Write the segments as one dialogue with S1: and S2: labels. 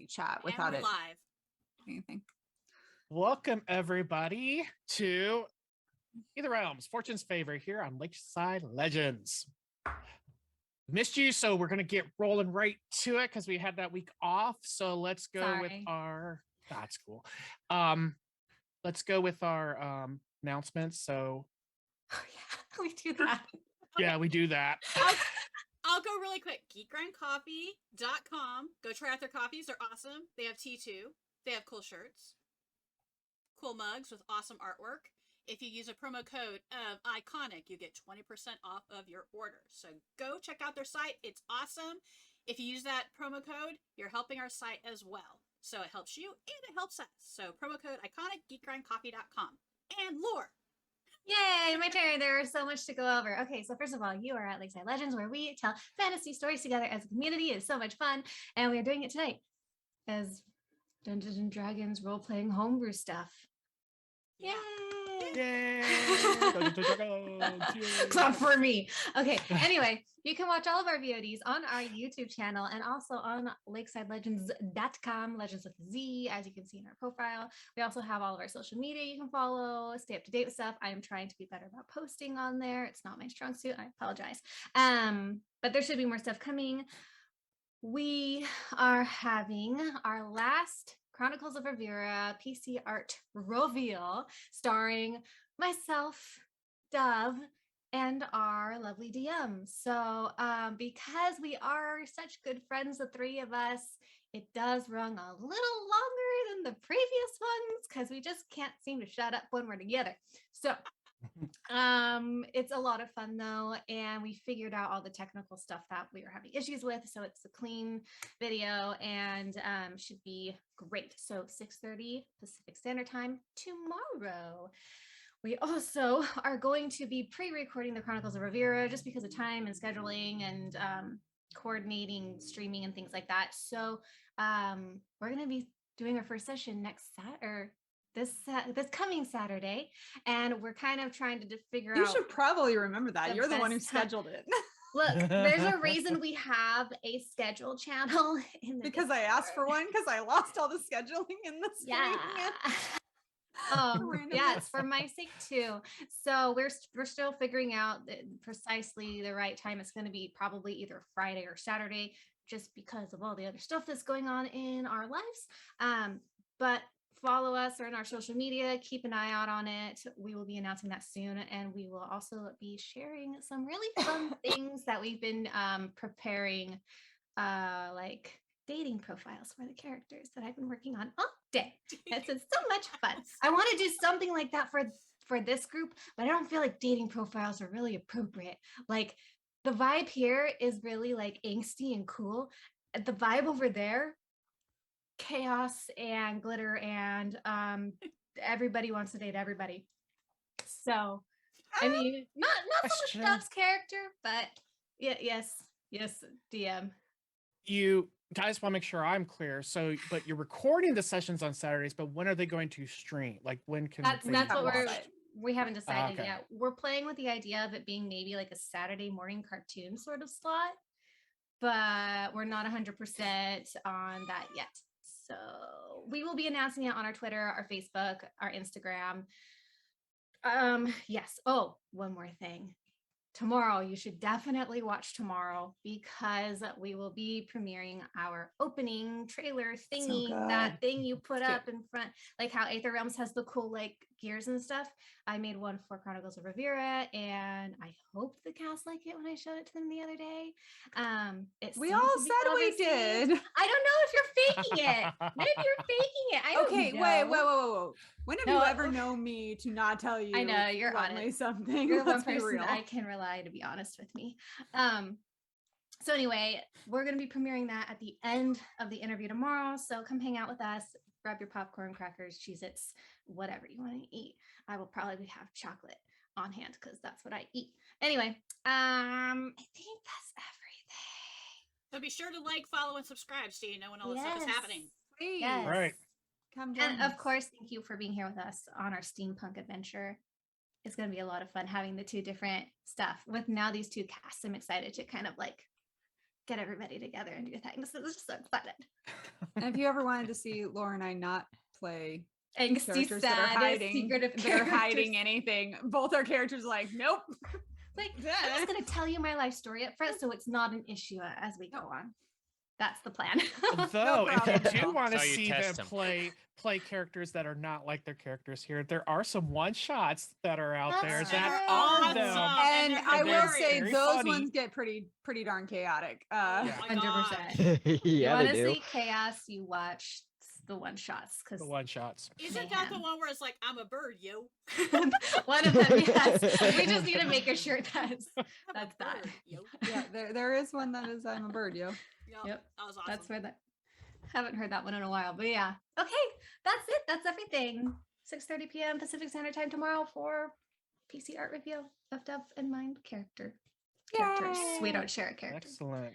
S1: chat without it
S2: live.
S1: Anything.
S3: Welcome everybody to Ætherealms, Fortune's favorite here on Lakeside Legendz. Missed you, so we're gonna get rolling right to it because we had that week off. So let's go with our. That's cool. Let's go with our announcements. So.
S4: Oh yeah, we do that.
S3: Yeah, we do that.
S2: I'll go really quick. geekgrindcoffee.com. Go try out their coffees. They're awesome. They have tea too. They have cool shirts, cool mugs with awesome artwork. If you use a promo code of ICONIC, you get 20% off of your order. So go check out their site. It's awesome. If you use that promo code, you're helping our site as well. So it helps you and it helps us. So promo code ICONIC, geekgrindcoffee.com. And Lore.
S4: Yay, my turn. There's so much to go over. Okay, so first of all, you are at Lakeside Legendz, where we tell fantasy stories together as a community. It's so much fun. And we are doing it tonight as Dungeons and Dragons role-playing homebrew stuff. Yay!
S3: Yay!
S4: Clap for me. Okay, anyway, you can watch all of our VODs on our YouTube channel and also on lakesidelegends.com, Legends with a Z, as you can see in our profile. We also have all of our social media you can follow, stay up to date with stuff. I am trying to be better about posting on there. It's not my strong suit. I apologize. But there should be more stuff coming. We are having our last Chronicles of Rivera PC art reveal starring myself, Dove, and our lovely DM. So because we are such good friends, the three of us, it does run a little longer than the previous ones because we just can't seem to shut up when we're together. So it's a lot of fun though, and we figured out all the technical stuff that we were having issues with, so it's a clean video and should be great. So 6:30 Pacific Standard Time tomorrow. We also are going to be pre-recording the Chronicles of Rivera just because of time and scheduling and coordinating streaming and things like that. So we're going to be doing our first session next Saturday, this coming Saturday, and we're kind of trying to figure out.
S1: You should probably remember that. You're the one who scheduled it.
S4: Look, there's a reason we have a schedule channel in the
S1: because
S4: Discord.
S1: I asked for one because I lost all the scheduling in the
S4: yeah. Yeah, it's for my sake too. So we're still figuring out precisely the right time. It's going to be probably either Friday or Saturday, just because of all the other stuff that's going on in our lives. But follow us or in our social media, keep an eye out on it. We will be announcing that soon, and we will also be sharing some really fun things that we've been preparing, like dating profiles for the characters that I've been working on all day. It's been so much fun. I want to do something like that for this group, but I don't feel like dating profiles are really appropriate. Like the vibe here is really like angsty and cool. The vibe over there, chaos and glitter, and everybody wants to date everybody. So I mean, not so much Dove's character, but yes, DM.
S3: You guys want to make sure I'm clear. So, but you're recording the sessions on Saturdays, but when are they going to stream? Like when can
S4: that's what we haven't decided
S3: okay.
S4: yet. We're playing with the idea of it being maybe like a Saturday morning cartoon sort of slot, but we're not 100% on that yet. So we will be announcing it on our Twitter, our Facebook, our Instagram. Yes. Oh, one more thing. Tomorrow, you should definitely watch tomorrow because we will be premiering our opening trailer thingy, that thing you put up in front, like how Ætherealms has the cool like gears and stuff. I made one for Chronicles of Rivera, and I hope the cast like it when I showed it to them the other day.
S1: We all said we did.
S4: I don't know if you're faking it. Maybe you're faking it. I don't know.
S1: Wait. When have you ever known me to not tell you?
S4: I know you're honest.
S1: Something.
S4: You're the one person I can rely to be honest with me. So anyway, we're going to be premiering that at the end of the interview tomorrow. So come hang out with us, grab your popcorn, crackers, Cheez-Its, whatever you want to eat. I will probably have chocolate on hand because that's what I eat. Anyway, I think that's everything.
S2: So be sure to like, follow, and subscribe so you know when all this stuff is happening.
S1: Please.
S4: Yes.
S3: Right.
S1: Come join
S4: And
S1: us.
S4: of course, thank you for being here with us on our steampunk adventure. It's going to be a lot of fun having the two different stuff with now these two casts. I'm excited to kind of like get everybody together and do things. It was just so excited.
S1: And if you ever wanted to see Laura and I not play
S4: Angsty,
S1: characters
S4: sad,
S1: that are hiding,
S4: secretive
S1: that are hiding
S4: characters.
S1: anything, both our characters are like, nope.
S4: Like, I'm just gonna tell you my life story up front, so it's not an issue as we go on. That's the plan.
S3: Though, if
S1: problem.
S3: you do want to
S5: So you
S3: see them
S5: test 'em.
S3: play characters that are not like their characters here, there are some one shots that are out there
S4: That's
S3: that
S4: true.
S3: are
S2: Awesome.
S3: them.
S1: And
S2: they're
S1: I will
S3: very,
S1: say
S3: very
S1: those
S3: funny.
S1: ones get pretty darn chaotic.
S2: Oh my
S4: 100%.
S2: God.
S4: You
S6: Yeah,
S4: want
S6: they
S4: to
S6: do.
S4: see chaos? You watch the one shots because
S3: The one shots.
S2: Isn't that the one where it's like, I'm a bird, yo?
S4: one of them, yes. We just need to make a shirt that's
S2: I'm a
S4: that.
S2: bird, yo.
S1: Yeah, there is one that is I'm a bird, yo.
S4: Yep,
S2: That was awesome.
S4: that's where that. Haven't heard that one in a while, but yeah. Okay, that's it. That's everything. 6:30 p.m. Pacific Standard Time tomorrow for PC art review of Dove and Mind characters. We don't share a character.
S3: Excellent.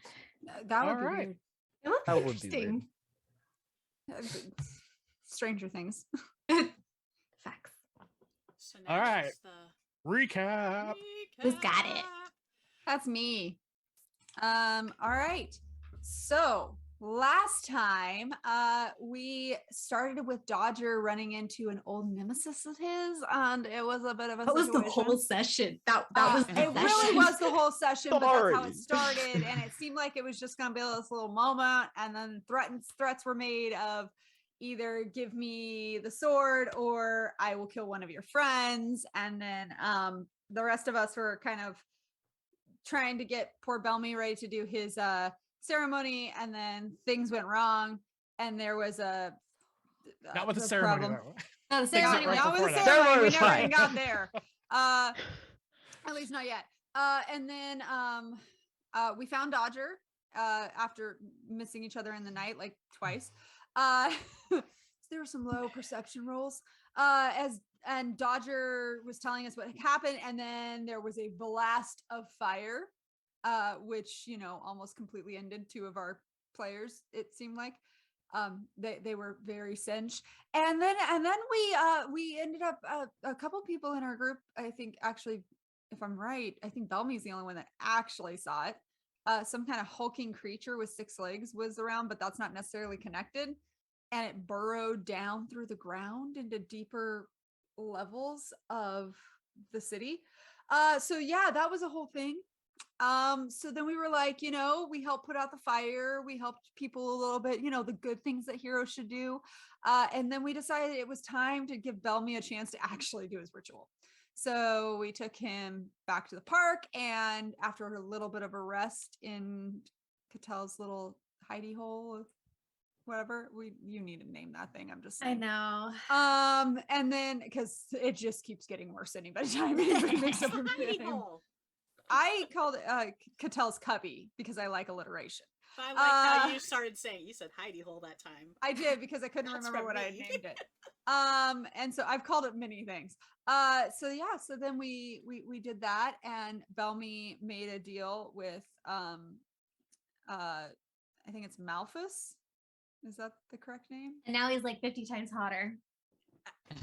S1: That would
S3: All
S1: be
S3: right.
S1: weird.
S4: It would be
S6: That would be
S4: interesting.
S1: Stranger Things.
S4: Facts.
S2: So
S3: All
S2: now
S3: right.
S2: it's the
S3: Recap.
S4: Who's got it?
S1: That's me. All right. So last time, we started with Dodger running into an old nemesis of his, and it was a bit of a
S4: That was the
S1: situation.
S4: whole session. That was the
S1: it really
S4: session.
S1: was the whole session, but that's how
S6: Sorry.
S1: it started, and it seemed like it was just gonna be this little moment, and then threats were made of either give me the sword or I will kill one of your friends, and then the rest of us were kind of trying to get poor Belmy ready to do his ceremony, and then things went wrong, and there was
S3: Not with the
S1: the
S3: ceremony.
S1: problem.
S3: though.
S4: No, the
S1: Things
S4: ceremony
S1: went
S3: right
S1: wrong
S3: before
S1: with the
S3: that.
S1: ceremony.
S6: Ceremony
S1: We
S6: was
S1: never
S6: fine.
S1: even got there. At least not yet. And then we found Dodger after missing each other in the night like twice. So there were some low perception rolls. And Dodger was telling us what had happened, and then there was a blast of fire, which almost completely ended two of our players. It seemed like they were very cinched, and then we ended up a couple people in our group. I think actually, if I'm right, I think Belmy's the only one that actually saw it. Some kind of hulking creature with 6 legs was around, but that's not necessarily connected, and it burrowed down through the ground into deeper levels of the city. So yeah, that was a whole thing. So then we were like, we helped put out the fire, we helped people a little bit, the good things that heroes should do. And then we decided it was time to give Belmy a chance to actually do his ritual. So we took him back to the park, and after a little bit of a rest in Katell's little hidey hole of whatever, you need to name that thing. I'm just
S4: I
S1: saying.
S4: know.
S1: And then because it just keeps getting worse any time anybody makes up a
S2: Hidey
S1: name.
S2: hole.
S1: I called it Katell's cubby because I like alliteration.
S2: But I like how you started saying, you said hidey hole that time.
S1: I did because I couldn't
S2: That's
S1: remember
S2: from
S1: what I had
S2: me.
S1: named it. And so I've called it many things. So yeah, so then we did that, and Belmy made a deal with I think it's Malphus. Is that the correct name?
S4: And now he's like 50 times hotter.
S3: He's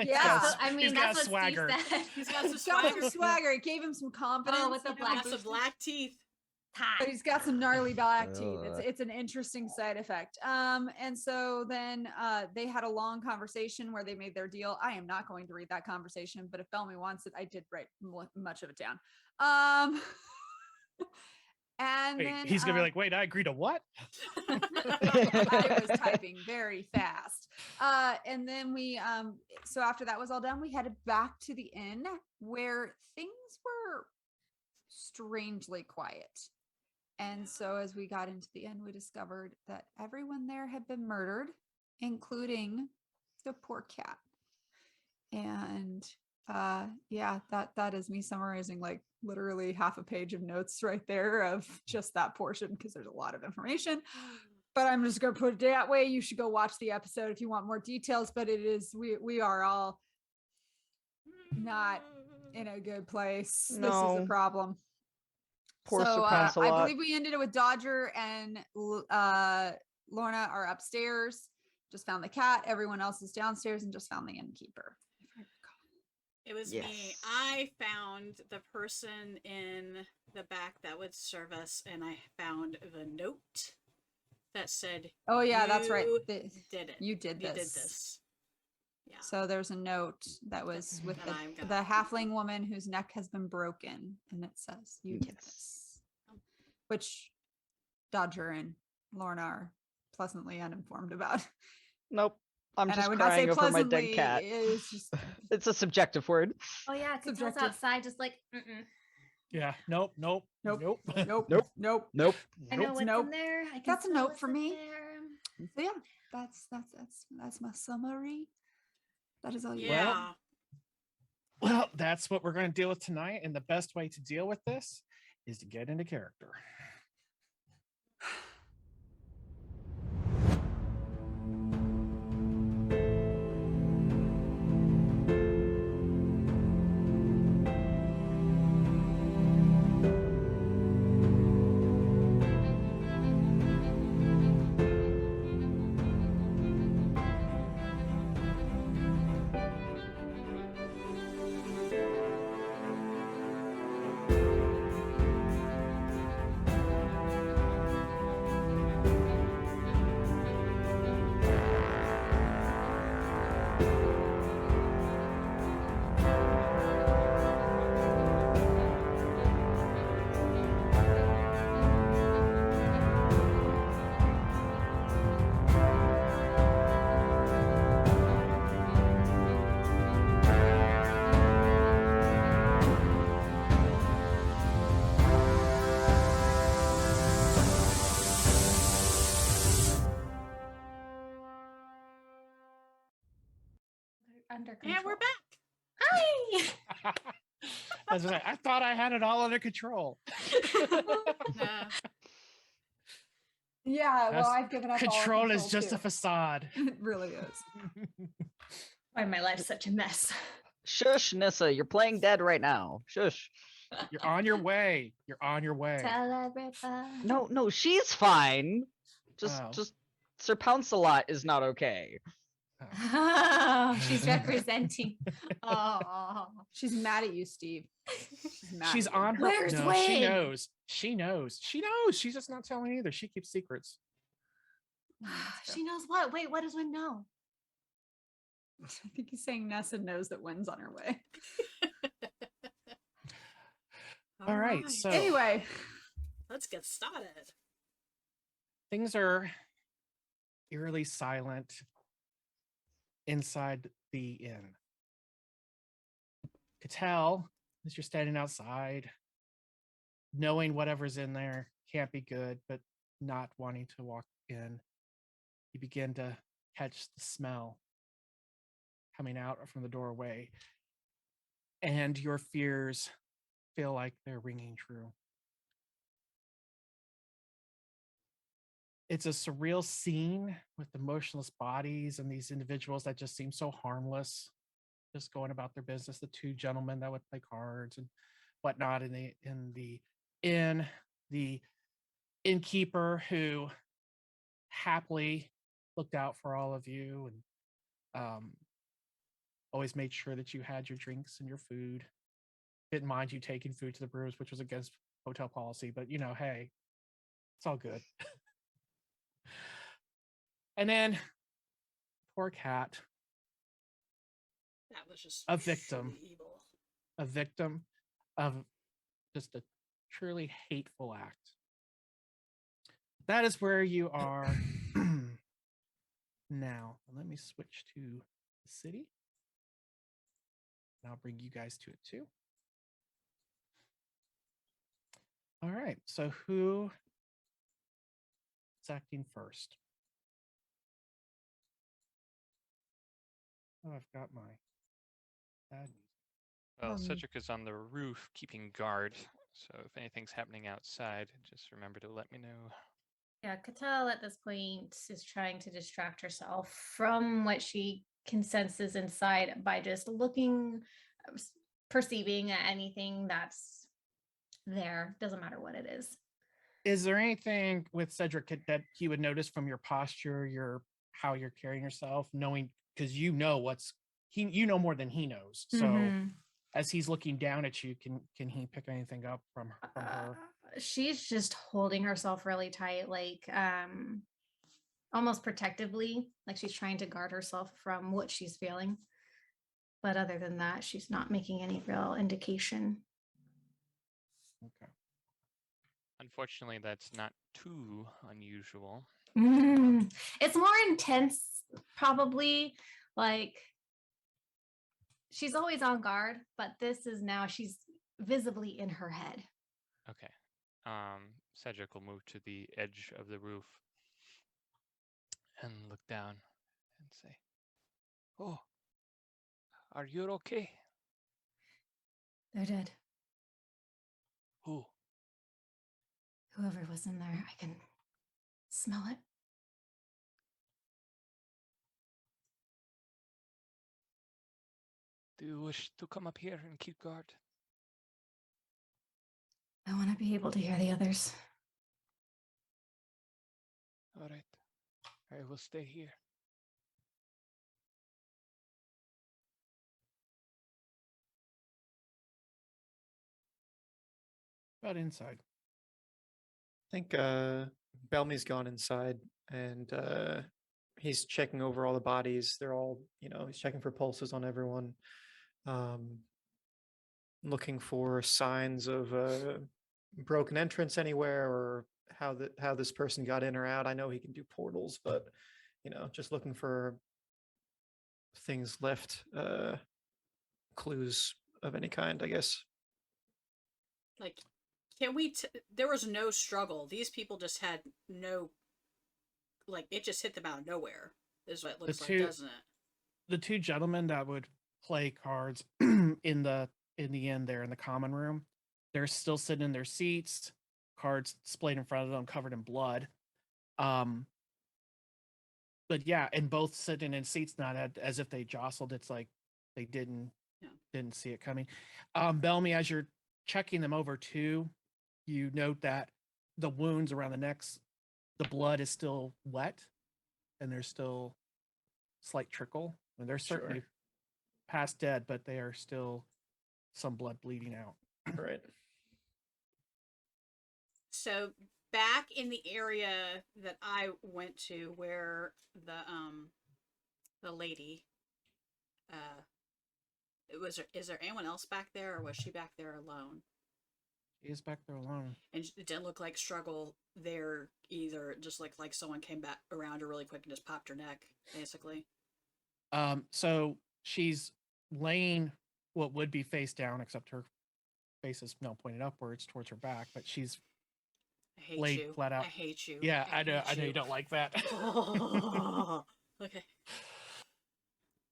S1: Yeah.
S3: got-
S4: So, I mean,
S3: he's got
S4: that's what
S3: swagger.
S4: Steve said.
S2: He's got some
S1: He's got
S2: swagger.
S1: some swagger. It gave him some confidence.
S4: with the
S1: you know,
S4: black
S2: Got some
S1: boosted-
S2: black teeth.
S1: but he's got some gnarly black teeth.
S6: Ugh.
S1: It's an interesting side effect. And so then they had a long conversation where they made their deal. I am not going to read that conversation, but if Belmy wants it, I did write much of it down. And
S3: Wait,
S1: then
S3: he's gonna be like, wait, I agree to what?
S1: I was typing very fast. And then so after that was all done, we headed back to the inn where things were strangely quiet. And so as we got into the inn, we discovered that everyone there had been murdered, including the poor cat. And yeah, that is me summarizing like literally half a page of notes right there of just that portion, because there's a lot of information. But I'm just going to put it that way. You should go watch the episode if you want more details, but it is we are all not in a good place. This is
S6: No.
S1: a problem.
S6: Poor
S1: So
S6: Sir
S1: I
S6: Lancelot.
S1: believe we ended it with Dodger and Lorna are upstairs. Just found the cat. Everyone else is downstairs and just found the innkeeper.
S2: It was me.
S6: Yes.
S2: I found the person in the back that would serve us, and I found the note that said,
S1: Oh yeah, that's right.
S2: "You did it.
S1: You did
S2: You
S1: this.
S2: did this." Yeah.
S1: So there's a note that was with
S2: And I'm
S1: the
S2: gonna-
S1: halfling woman whose neck has been broken, and it says, "You did this," which Dodger and Lorna are pleasantly uninformed about.
S5: Nope. I'm
S1: And I
S5: just
S1: would not say
S5: crying over my dead
S1: pleasantly.
S5: cat.
S1: It's just
S5: It's a subjective word.
S4: Oh yeah, Katell's
S1: Subjective.
S4: outside, just like. Mm-mm.
S3: Yeah. Nope.
S1: Nope.
S3: Nope.
S1: nope,
S5: Nope.
S1: nope.
S5: Nope.
S4: I know what's
S1: Nope.
S4: in there. I can
S1: That's a
S4: smell
S1: note
S4: what's
S1: for
S4: in
S1: me.
S4: there.
S1: So yeah, that's my summary. That is all you.
S2: Yeah.
S3: Well, that's what we're going to deal with tonight. And the best way to deal with this is to get into character.
S4: Under
S2: And we're
S4: control.
S2: back.
S4: Hi.
S3: As I, I thought I had it all under control.
S1: Yeah, well,
S3: That's-
S1: I've given up. all
S3: Control is just
S1: too.
S3: a facade.
S1: It really is.
S4: Why my life's such a mess.
S5: Shush, Nissa. You're playing dead right now. Shush.
S3: You're on your way. You're on your way.
S4: Tell everybody.
S5: No, she's fine. Just
S3: Oh.
S5: Sir Pounce-a-Lot is not okay.
S3: Oh.
S4: She's representing. Oh.
S1: She's mad at you, Steve.
S3: She's
S1: at you.
S3: on her.
S4: Where's
S3: no, she
S4: Wayne?
S3: knows. She knows. She knows. She's just not telling either. She keeps secrets.
S4: She knows what? Wait, what does Wynn know?
S1: I think he's saying Nessa knows that Wynn's on her way.
S3: All right. So
S1: Anyway,
S2: let's get started.
S3: things are eerily silent inside the inn. Katell, as you're standing outside, knowing whatever's in there can't be good, but not wanting to walk in, you begin to catch the smell coming out from the doorway, and your fears feel like they're ringing true. It's a surreal scene with the motionless bodies and these individuals that just seem so harmless, just going about their business. The two gentlemen that would play cards and whatnot in the inn, the innkeeper who happily looked out for all of you and always made sure that you had your drinks and your food. Didn't mind you taking food to the brewers, which was against hotel policy, but hey, it's all good. And then poor cat,
S2: That was just
S3: A victim.
S2: truly evil.
S3: a victim of just a truly hateful act. That is where you are now. Let me switch to the city. And I'll bring you guys to it too. All right. So who is acting first? Oh, I've got my bad music.
S6: Well, Cedric is on the roof keeping guard, so if anything's happening outside, just remember to let me know.
S4: Yeah, Katell at this point is trying to distract herself from what she can senses inside by just looking, perceiving anything that's there. Doesn't matter what it is.
S3: Is there anything with Cedric that he would notice from your posture, how you're carrying yourself, knowing because you know more than he knows. So
S4: Mhm.
S3: as he's looking down at you, can he pick anything up from her?
S4: She's just holding herself really tight, like almost protectively, like she's trying to guard herself from what she's feeling. But other than that, she's not making any real indication.
S3: Okay.
S6: Unfortunately, that's not too unusual.
S4: It's more intense, probably. Like she's always on guard, but this is now she's visibly in her head.
S6: Okay. Cedric will move to the edge of the roof and look down and say, "Oh, are you okay?"
S4: They're dead.
S6: Who?
S4: Whoever was in there, I can smell it.
S6: Do you wish to come up here and keep guard?
S4: I want to be able to hear the others.
S6: All right. I will stay here.
S3: About inside.
S7: I think Belmy's gone inside and he's checking over all the bodies. They're all, he's checking for pulses on everyone. Looking for signs of broken entrance anywhere or how this person got in or out. I know he can do portals, but just looking for things left, clues of any kind, I guess.
S2: Like, can we? There was no struggle. These people just had no. Like, it just hit them out of nowhere. Is what it looks like, doesn't it?
S3: The two gentlemen that would play cards in the end there in the common room, they're still sitting in their seats, cards displayed in front of them, covered in blood. But yeah, and both sitting in seats, not as if they jostled. It's like they didn't see it coming. Belmy, as you're checking them over too, you note that the wounds around the necks, the blood is still wet, and there's still slight trickle. And they're certainly past dead, but they are still some blood bleeding out.
S7: Right.
S2: So back in the area that I went to, where the lady, is there anyone else back there, or was she back there alone?
S3: She is back there alone.
S2: And it didn't look like struggle there either. It just looked like someone came back around her really quick and just popped her neck, basically.
S3: So she's laying what would be face down, except her face is now pointed upwards towards her back, but she's laid flat out.
S2: I hate you.
S3: Yeah, I know you don't like that.
S2: Okay.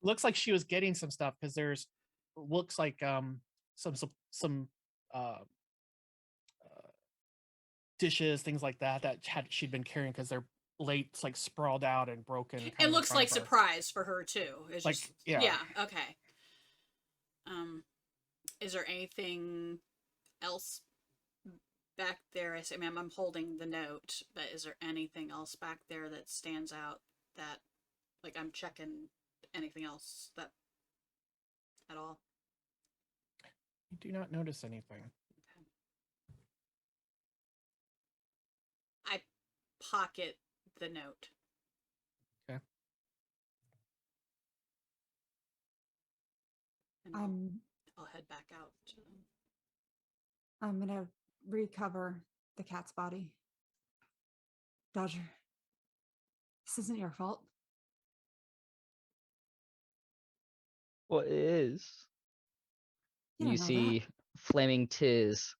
S3: Looks like she was getting some stuff because there's looks like some dishes, things like that she'd been carrying because they're laid like sprawled out and broken.
S2: It looks like surprise for her too. It's
S3: like
S2: just,
S3: yeah.
S2: Okay. Is there anything else back there? I say, ma'am, I'm holding the note, but is there anything else back there that stands out that, like, I'm checking anything else that at all?
S3: You do not notice anything.
S2: Okay. I pocket the note.
S3: Okay.
S2: And I'll head back out to them.
S1: I'm gonna recover the cat's body. Dodger, this isn't your fault.
S5: Well, it is.
S1: You
S5: You
S1: don't know
S5: see
S1: that.
S5: flaming tears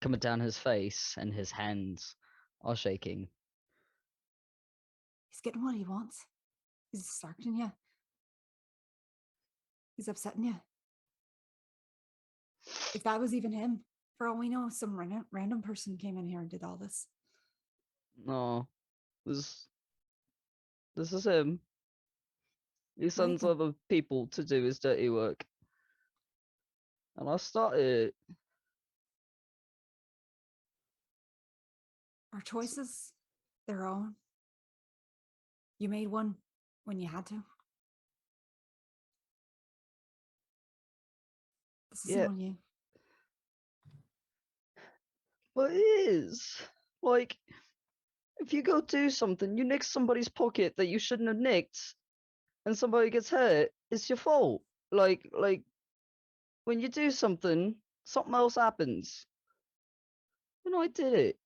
S5: coming down his face, and his hands are shaking.
S1: He's getting what he wants. He's distracting you. He's upsetting you. If that was even him, for all we know, some random person came in here and did all this.
S5: No, this is him. He sends
S1: Right.
S5: other people to do his dirty work, and I started it.
S1: Our choices, their own. You made one when you had to. This isn't on you.
S5: But it is. Like, if you go do something, you nick somebody's pocket that you shouldn't have nicked, and somebody gets hurt, it's your fault. Like when you do something, something else happens. And I did it.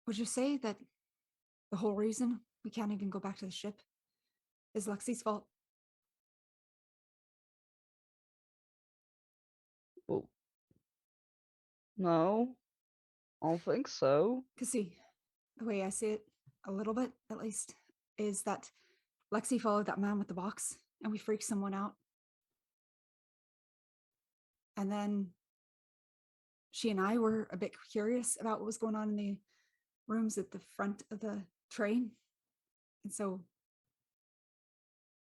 S1: Would you say that the whole reason we can't even go back to the ship is Lexi's fault?
S5: Well, no, I don't think so.
S1: Because see, the way I see it, a little bit at least, is that Lexi followed that man with the box and we freaked someone out. And then she and I were a bit curious about what was going on in the rooms at the front of the train. And so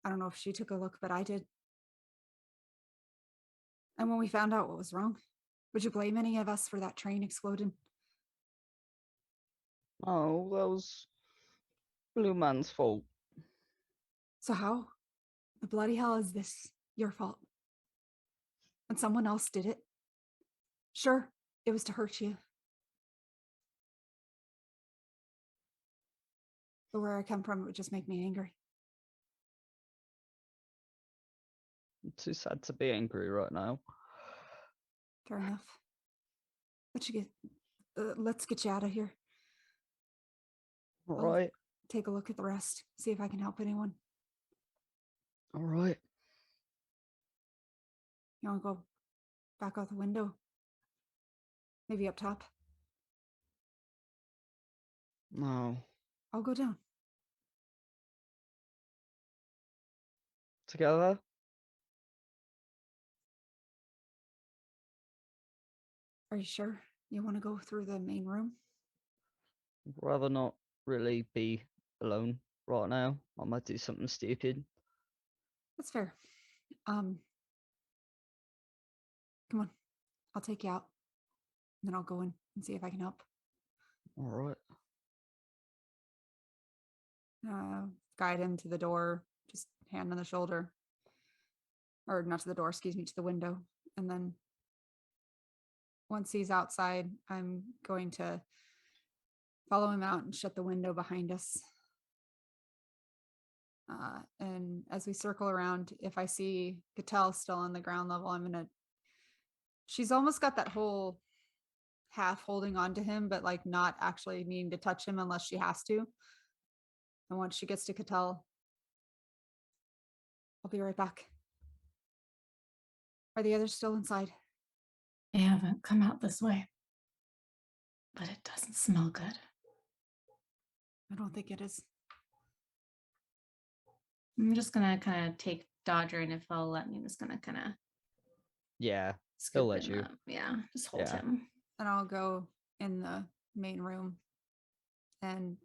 S1: I don't know if she took a look, but I did. And when we found out what was wrong, would you blame any of us for that train exploding?
S5: Oh, that was Blue Man's fault.
S1: So how the bloody hell is this your fault? When someone else did it? Sure, it was to hurt you. But where I come from, it would just make me angry.
S5: I'm too sad to be angry right now.
S1: Fair enough. Let's get you out of here.
S5: All
S1: I'll
S5: right.
S1: Take a look at the rest. See if I can help anyone.
S5: All right.
S1: You want to go back out the window? Maybe up top?
S5: No.
S1: I'll go down.
S5: Together?
S1: Are you sure you want to go through the main room?
S5: Rather not really be alone right now. I might do something stupid.
S1: That's fair. Come on. I'll take you out. And then I'll go in and see if I can help.
S5: All right.
S1: Guide him to the door, just hand on the shoulder. Or not to the door, excuse me, to the window. And then once he's outside, I'm going to follow him out and shut the window behind us. And as we circle around, if I see Katell still on the ground level, I'm gonna. She's almost got that whole half holding on to him, but like not actually needing to touch him unless she has to. And once she gets to Katell, I'll be right back. Are the others still inside?
S4: They haven't come out this way, but it doesn't smell good.
S1: I don't think it is.
S4: I'm just gonna kind of take Dodger, and if he'll let me, I'm just gonna kind of
S5: Yeah.
S4: scoop
S5: He'll let
S4: him
S5: you.
S4: up. Yeah, just hold
S5: Yeah.
S4: him.
S1: And I'll go in the main room and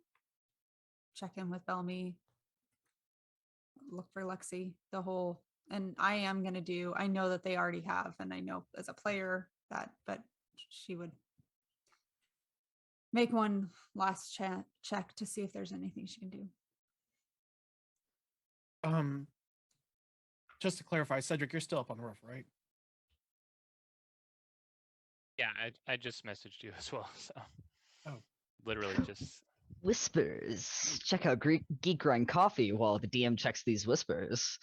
S1: check in with Bellamy, look for Lexi, the whole, and I am going to do, I know that they already have, and I know as a player that, but she would make one last check to see if there's anything she can do.
S3: Just to clarify, Cedric, you're still up on the roof, right?
S6: Yeah, I just messaged you as well. So,
S3: Oh.
S6: literally just.
S5: Whispers. Check out Geek Grind Coffee while the DM checks these whispers.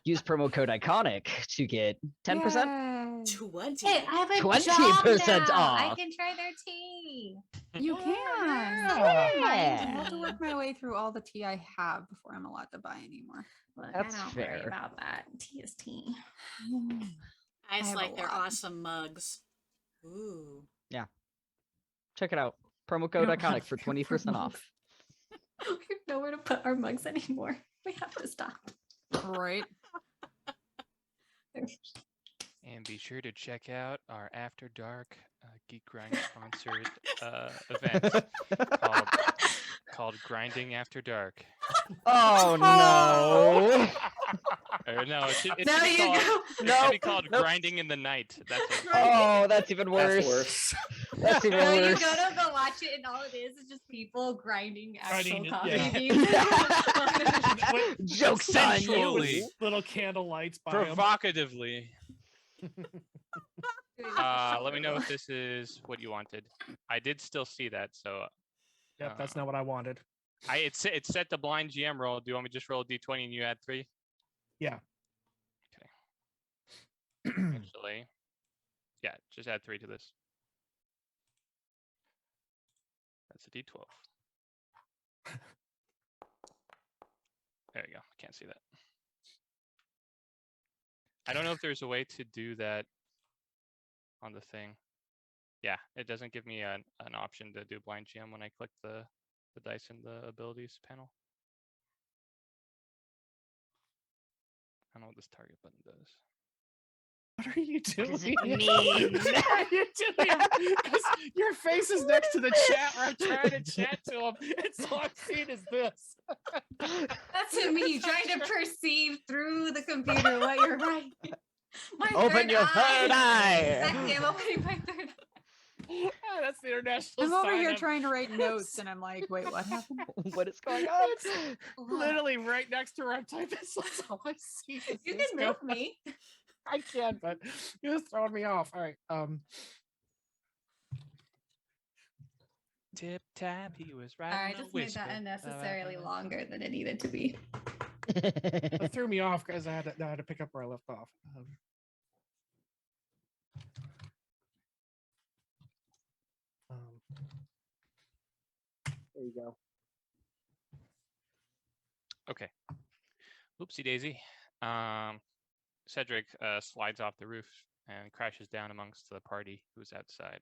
S5: Use promo code ICONIC to get 10%.
S1: Yay.
S2: 20.
S4: Hey, I have a
S5: 20%
S4: job now. I
S5: off.
S4: can try their tea.
S1: You can.
S5: Yeah.
S1: I have to work my way through all the tea I have before I'm allowed to buy anymore.
S4: Look,
S5: That's
S4: I don't worry
S5: fair.
S4: about that. Tea is tea.
S2: I just
S1: have a
S2: like their
S1: lot.
S2: awesome mugs. Ooh.
S5: Check it out. Promo code
S4: don't
S5: ICONIC
S4: have
S5: for
S4: proper
S5: 20% off.
S4: mugs. We have nowhere to put our mugs anymore. We have to stop.
S1: Right.
S6: And be sure to check out our After Dark Geek Grind sponsored event called Grinding After Dark.
S5: Oh no!
S6: Or no, it should
S4: There
S6: be
S4: you
S6: called,
S4: go.
S6: it
S5: No,
S6: should be called
S5: nope.
S6: Grinding in the Night. That's what
S5: Oh, that's even worse.
S7: That's worse.
S5: That's even
S4: So you
S5: worse.
S4: go to go watch it, and all it is just people grinding actual
S3: Grinding,
S4: coffee
S3: yeah.
S4: beans.
S5: Jokes on
S6: Sensually.
S5: you.
S3: Little candle lights by 'em.
S6: Provocatively.
S4: Dude, that's
S6: Let me know
S4: horrible.
S6: if this is what you wanted. I did still see that, so
S3: Yep, that's not what I wanted.
S6: it's set the blind GM roll. Do you want me to just roll a d20 and you add 3?
S3: Yeah.
S6: Actually, yeah, just add 3 to this. That's a d12. There you go. I can't see that. I don't know if there's a way to do that on the thing. Yeah, it doesn't give me an option to do blind GM when I click the dice in the abilities panel. I don't know what this target button does.
S3: What are you doing?
S5: What does it mean?
S3: What are you doing? 'Cause your face is next to the chat where I'm trying to chat to him. It's all I'm seeing is this.
S4: That's me trying to perceive through the computer what you're writing. My
S5: Open
S4: third
S5: your third eye.
S4: Exactly, I'm opening my third eye.
S3: Oh, that's the international
S1: I'm over
S3: sign
S1: here
S3: of-
S1: trying to write notes, and I'm like, wait, what happened?
S5: What is going on?
S3: It's literally right next to where I'm typing. So that's all I see. Is
S4: You
S3: this
S4: can move
S3: going.
S4: me.
S3: I can, but you're just throwing me off. All right.
S6: Tip tap, he was right.
S4: I just made that unnecessarily longer than it needed to be.
S3: It threw me off because I had to pick up where I left off. There you go.
S6: Okay. Oopsie daisy. Cedric slides off the roof and crashes down amongst the party who's outside.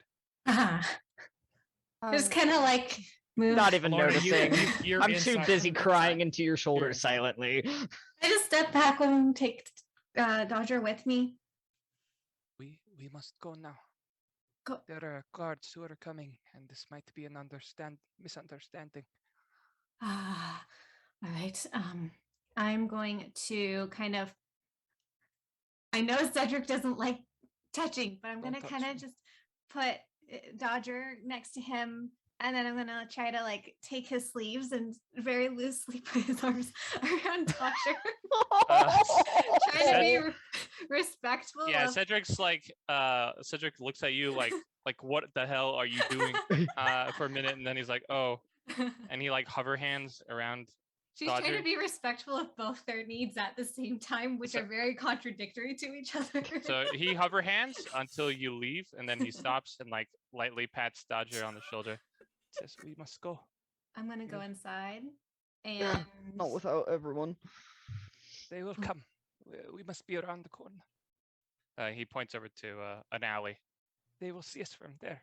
S4: Just kind of like move.
S5: Not even
S3: Lorna,
S5: noticing.
S3: you're
S5: I'm too
S3: inside.
S5: busy crying into your shoulder
S3: inside.
S5: silently.
S4: I just step back and take Dodger with me.
S6: We must go now.
S4: Go.
S6: There are guards who are coming, and this might be an misunderstanding.
S4: All right. I'm going to kind of. I know Cedric doesn't like touching, but I'm
S6: Don't
S4: going to
S6: touch
S4: kind of
S6: me.
S4: just put Dodger next to him, and then I'm going to try to like take his sleeves and very loosely put his arms around Dodger. Trying to be respectful.
S6: Yeah,
S4: of-
S6: Cedric's like Cedric looks at you like what the hell are you doing for a minute, and then he's like, oh, and he like hover hands around.
S4: She's trying
S6: Dodger.
S4: to be respectful of both their needs at the same time, which
S6: So-
S4: are very contradictory to each other.
S6: So he hover hands until you leave, and then he stops and like lightly pats Dodger on the shoulder. Says, "We must go."
S4: I'm gonna go inside and
S5: Not without everyone.
S6: They will come. We must be around the corner. He points over to an alley. They will see us from there.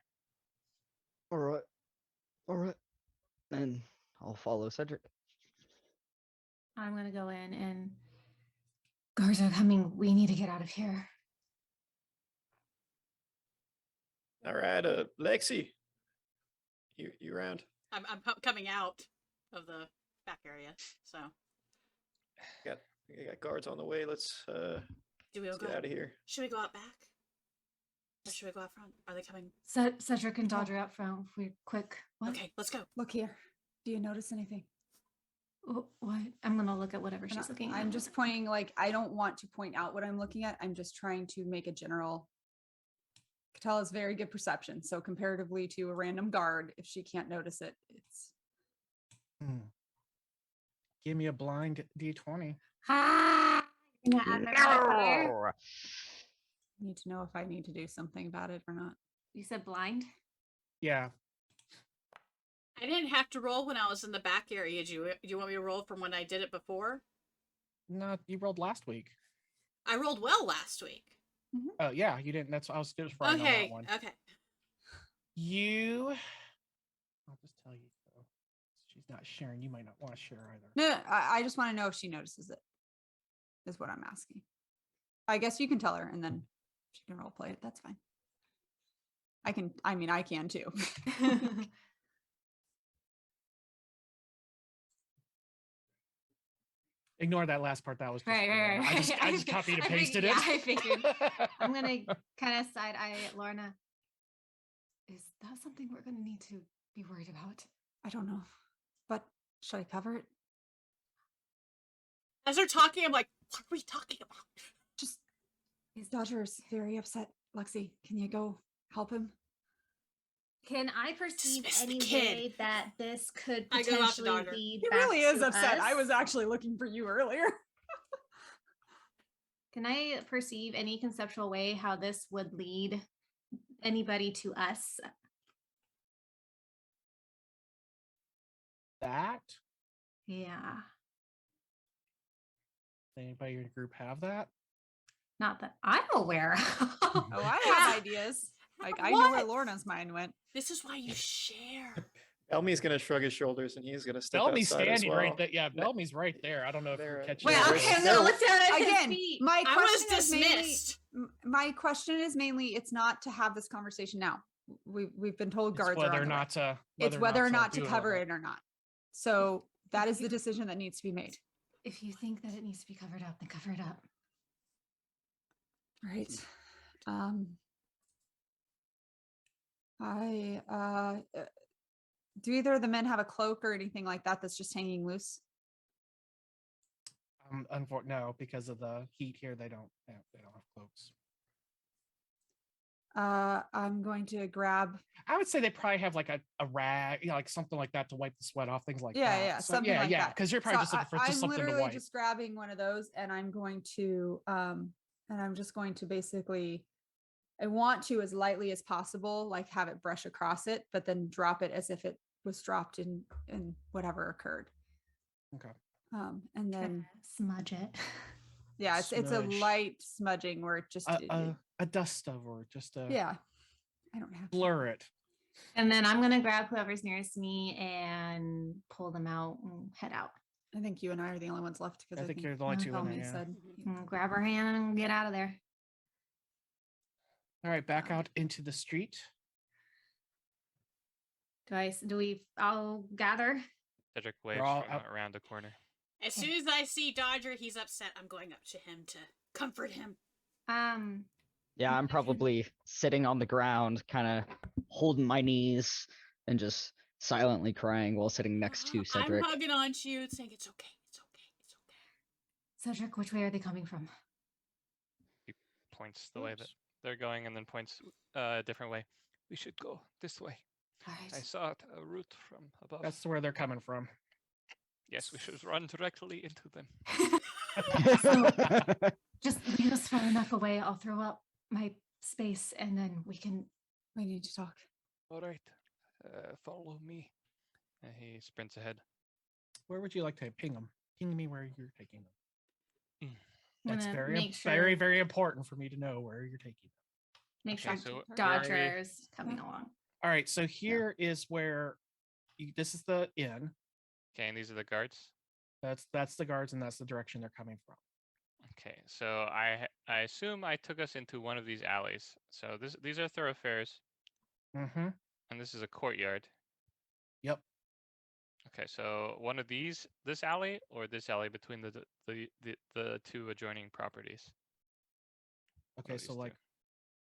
S5: All right. All right. And I'll follow Cedric.
S4: I'm gonna go in and guards are coming. We need to get out of here.
S7: All right, Lexi, you around?
S2: I'm coming out of the back area. So
S7: We got guards on the way. Let's
S2: do we all
S7: get
S2: go?
S7: out of here.
S2: Should we go out back? Or should we go out front? Are they coming?
S4: Cedric and Dodger out front. We're quick. What?
S2: Okay, let's go.
S1: Look here. Do you notice anything?
S4: What? I'm gonna look at whatever
S1: And
S4: she's looking at.
S1: I'm just pointing, like, I don't want to point out what I'm looking at. I'm just trying to make a general. Katell has very good perception. So comparatively to a random guard, if she can't notice it, it's
S3: Give me a blind D20.
S4: Ah! You're gonna add that modifier?
S5: Arr.
S1: need to know if I need to do something about it or not.
S4: You said blind?
S3: Yeah.
S2: I didn't have to roll when I was in the back area. Do you want me to roll from when I did it before?
S3: No, you rolled last week.
S2: I rolled well last week.
S3: Oh yeah, you didn't. That's I was just frying on
S2: Okay,
S3: that one.
S2: okay.
S3: I'll just tell you though. She's not sharing. You might not want to share either.
S1: No, I just want to know if she notices it. Is what I'm asking. I guess you can tell her, and then she can role play it. That's fine. I can. I mean, I can too.
S3: Ignore that last part. That was just
S4: Right,
S3: for
S4: right,
S3: them.
S4: right.
S3: I just copied and
S4: I
S3: pasted
S4: figured-
S3: it.
S4: yeah, I figured. I'm gonna kind of side eye at Lorna. Is that something we're going to need to be worried about?
S1: I don't know. But should I cover it?
S2: As they're talking, I'm like, what are we talking about?
S1: Just Dodger's very upset. Lexi, can you go help him?
S4: Can I perceive
S2: Dismiss the
S4: any
S2: kid.
S4: way that this could
S2: I go out to
S4: potentially
S2: Dodger.
S4: lead
S1: He
S4: back
S1: really is
S4: to
S1: upset. I
S4: us?
S1: was actually looking for you earlier.
S4: Can I perceive any conceptual way how this would lead anybody to us?
S3: That?
S4: Yeah.
S3: Anybody in your group have that?
S4: Not that I'm aware of.
S1: Oh, I have ideas. Like I know where Lorna's mind went.
S2: This is why you share.
S7: Elmi's gonna shrug his shoulders and he's gonna step
S3: Bellamy's
S7: outside as
S3: standing
S7: well.
S3: right there. Yeah, Bellamy's right there. I don't know if
S7: There-
S3: you're catching
S7: there
S4: Well,
S7: it
S3: it.
S7: is.
S4: okay, I'm
S7: There-
S4: gonna look down at his
S1: Again,
S4: feet.
S1: my
S2: I was
S1: question is mainly
S2: dismissed.
S1: my question is mainly it's not to have this conversation now. We've been told
S3: It's
S1: guards are
S3: whether
S1: on
S3: or
S1: the way.
S3: not to.
S1: It's whether or not to
S3: do
S1: cover
S3: it.
S1: it or not. So that is the decision that needs to be made.
S4: If you think that it needs to be covered up, then cover it up.
S1: Right. Do either of the men have a cloak or anything like that that's just hanging loose?
S3: No, because of the heat here, they don't have cloaks.
S1: I'm going to grab.
S3: I would say they probably have like a rag, like something like that to wipe the sweat off, things like
S1: Yeah,
S3: that.
S1: yeah,
S3: So,
S1: something like that.
S3: because you're probably
S1: So
S3: just looking for
S1: I'm
S3: just something to
S1: literally
S3: wipe.
S1: just grabbing one of those, and I'm going to basically, I want to as lightly as possible, like have it brush across it, but then drop it as if it was dropped in whatever occurred.
S3: Okay.
S1: And then
S4: Smudge it.
S1: yeah, it's a
S3: Smudge.
S1: light smudging where it just
S3: A dust over, just a
S1: yeah. I don't have to.
S3: blur it.
S4: And then I'm gonna grab whoever's nearest me and pull them out and head out.
S1: I think you and I are the only ones left because
S3: I think you're the only two in there.
S1: Bellamy
S3: Yeah.
S1: said.
S4: Grab her hand and get out of there.
S3: All right, back out into the street.
S4: Do we all gather?
S6: Cedric waves
S3: all
S6: from
S3: out-
S6: around the corner.
S2: As soon as I see Dodger, he's upset. I'm going up to him to comfort him.
S5: Yeah, I'm probably sitting on the ground, kind of holding my knees and just silently crying while sitting next to Cedric.
S2: I'm hugging on to you, saying it's okay, it's okay, it's okay.
S4: Cedric, which way are they coming from?
S6: He points the way that they're going and then points a different way. We should go this way.
S4: All
S6: I
S4: right.
S6: saw a route from above.
S3: That's where they're coming from.
S6: Yes, we should run directly into them.
S4: Just leave us far enough away. I'll throw up my space and then we need to talk.
S6: All right, follow me. And he sprints ahead.
S3: Where would you like to ping them? Ping me where you're taking them.
S4: I'm
S3: That's
S4: gonna
S3: very,
S4: make sure,
S3: very, very important for me to know where you're taking them.
S4: make
S6: Okay,
S4: sure
S6: so where are we?
S4: Dodger's coming along.
S3: All right, so here is where this is the inn.
S6: Okay, and these are the guards.
S3: That's the guards, and that's the direction they're coming from.
S6: Okay, so I assume I took us into one of these alleys. So these are thoroughfares,
S3: Mm-hmm.
S6: and this is a courtyard.
S3: Yep.
S6: Okay, so one of these, this alley or this alley between the two adjoining properties.
S3: Okay,
S6: these
S3: so
S6: two?
S3: like,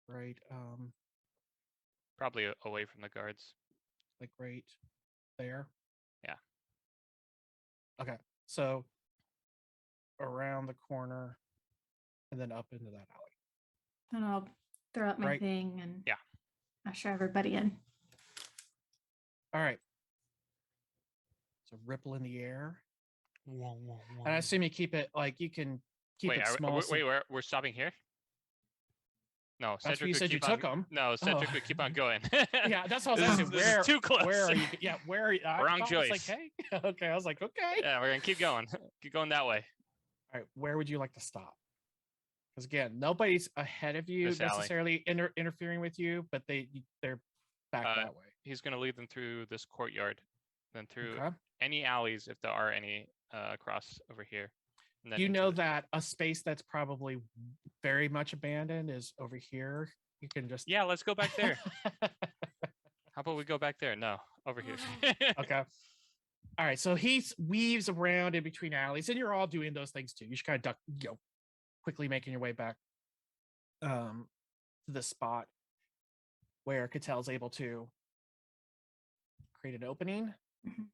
S3: right,
S6: Probably away from the guards.
S3: like right there.
S6: Yeah.
S3: Okay, so around the corner, and then up into that alley.
S4: And I'll throw up my
S3: Right.
S4: thing and
S6: Yeah.
S4: usher everybody in.
S3: All right. So ripple in the air,
S6: Whoa, whoa, whoa.
S3: and I assume you keep it like you can keep
S6: Wait,
S3: it small. so-
S6: we're stopping here? No,
S3: That's what you
S6: would
S3: said you
S6: keep on-
S3: took 'em.
S6: No, Cedric
S3: Oh.
S6: would keep on going.
S3: Yeah, that's what I was
S6: This
S3: asking.
S6: is- this
S3: Where
S6: is too close.
S3: Where are you? Yeah, where are you? I
S6: Wrong
S3: thought it was like,
S6: choice.
S3: hey, okay. I was like, okay.
S6: Yeah, we're gonna keep going. Keep going that way.
S3: All right, where would you like to stop? Because again, nobody's ahead of you
S6: This alley.
S3: necessarily interfering with you, but they're back
S6: Uh,
S3: that way.
S6: He's gonna lead them through this courtyard, then through
S3: Okay.
S6: any alleys if there are any across over here. And then
S3: You
S6: into
S3: know
S6: the-
S3: that a space that's probably very much abandoned is over here. You can just
S6: Yeah, let's go back there. How about we go back there? No, over here.
S3: Okay. All right. So he weaves around in between alleys, and you're all doing those things too. You should kind of duck, quickly making your way back to the spot. where Katell's able to create an opening,
S4: Mhm.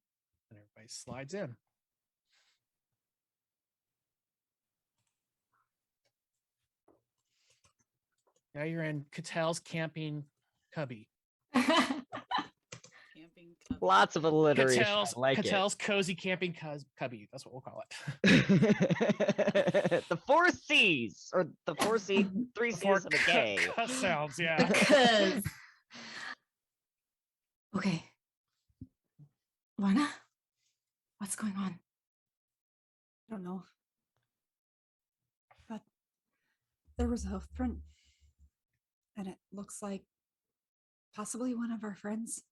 S3: and everybody slides in. Now you're in Katell's camping cubby.
S2: Camping cubby.
S5: Lots of alliteration. I like
S3: Katell's cozy camping cubby. That's what we'll call it.
S5: it. The 4 C's, or the 3 C's of a K.
S3: Sounds, yeah.
S4: Because. Okay. Lorna, what's going on?
S1: I don't know. But there was a hoof print. And it looks like possibly one of our friends.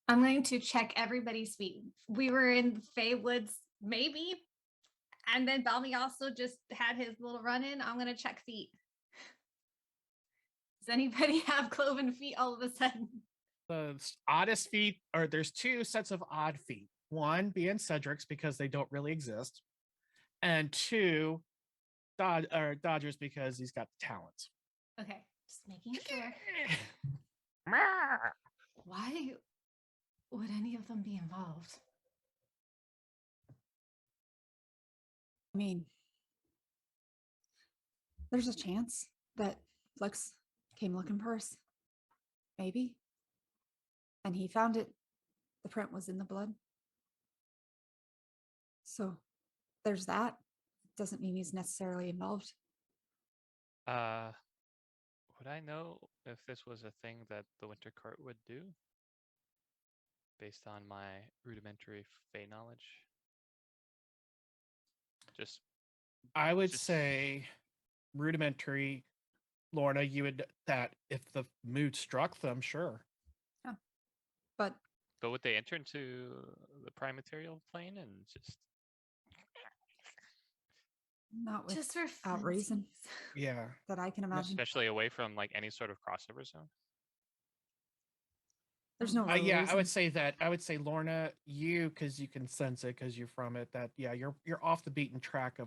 S4: I'm going to check everybody's feet. We were in the Fey Woods, maybe. And then Balmy also just had his little run in. I'm going to check feet. Does anybody have cloven feet all of a sudden?
S3: The oddest feet, or there's 2 sets of odd feet. One being Cedric's because they don't really exist. And 2, Dodger's because he's got the talents.
S4: Okay, just making sure. Why would any of them be involved?
S1: I mean, there's a chance that Flix came looking for us. Maybe. And he found it. The print was in the blood. So there's that. Doesn't mean he's necessarily involved.
S6: Would I know if this was a thing that the Winter Court would do? Based on my rudimentary Fey knowledge? Just
S3: I would
S6: Just-
S3: say rudimentary, Lorna, you would that if the mood struck them, sure.
S1: But
S6: But would they enter into the prime material plane and just
S1: not with
S4: Just for
S1: out reason
S4: funsies.
S3: Yeah.
S1: that I can imagine.
S6: especially away from like any sort of crossover zone?
S1: There's no real
S3: Yeah,
S1: reason.
S3: I would say that. I would say Lorna, you because you can sense it because you're from it. That you're off the beaten track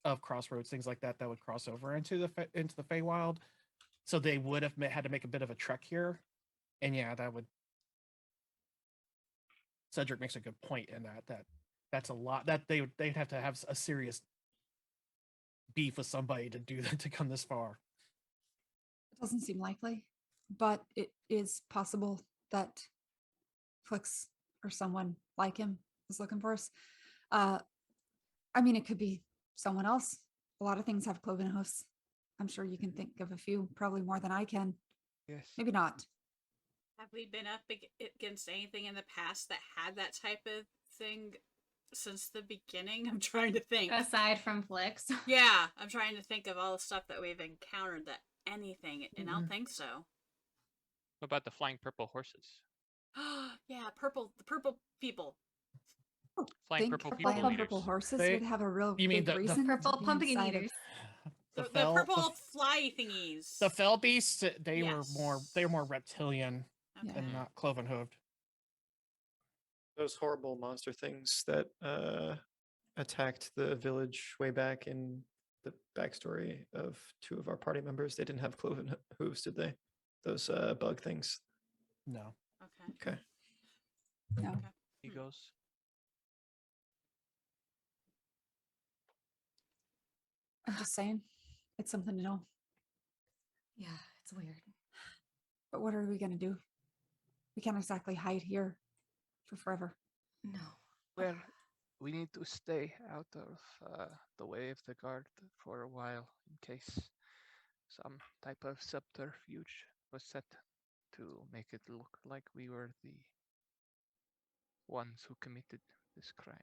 S3: of crossroads, things like that would cross over into the Feywild. So they would have had to make a bit of a trek here, and yeah, that would. Cedric makes a good point in that's a lot that they'd have to have a serious beef with somebody to do that to come this far.
S1: It doesn't seem likely, but it is possible that Flix or someone like him is looking for us. I mean, it could be someone else. A lot of things have cloven hoofs. I'm sure you can think of a few, probably more than I can.
S6: Yes.
S1: Maybe not.
S2: Have we been up against anything in the past that had that type of thing since the beginning? I'm trying to think.
S4: Aside from Flix.
S2: Yeah, I'm trying to think of all the stuff that we've encountered that anything, and I don't think so.
S6: What about the flying purple horses?
S2: Yeah, the purple people.
S6: Flying
S1: Think
S6: purple
S1: purple
S6: people
S1: and
S6: leaders.
S1: purple horses
S3: They-
S1: would have a real
S3: you mean
S1: big
S3: the
S1: reason. to
S4: Purple
S1: be
S4: pumpkin
S1: inside of-
S4: eaters.
S2: The
S3: fel-
S2: purple fly thingies.
S3: The fell beasts, they were
S2: Yes.
S3: more reptilian
S2: Okay.
S3: and not cloven hooved.
S7: Those horrible monster things that attacked the village way back in the backstory of 2 of our party members. They didn't have cloven hooves, did they? Those bug things.
S3: No.
S2: Okay.
S7: Okay.
S1: No.
S2: Okay.
S6: Egos.
S1: I'm just saying, it's something to know.
S4: Yeah, it's weird.
S1: But what are we gonna do? We can't exactly hide here for forever.
S4: No.
S8: Well, we need to stay out of the way of the guard for a while in case some type of subterfuge was set to make it look like we were the ones who committed this crime.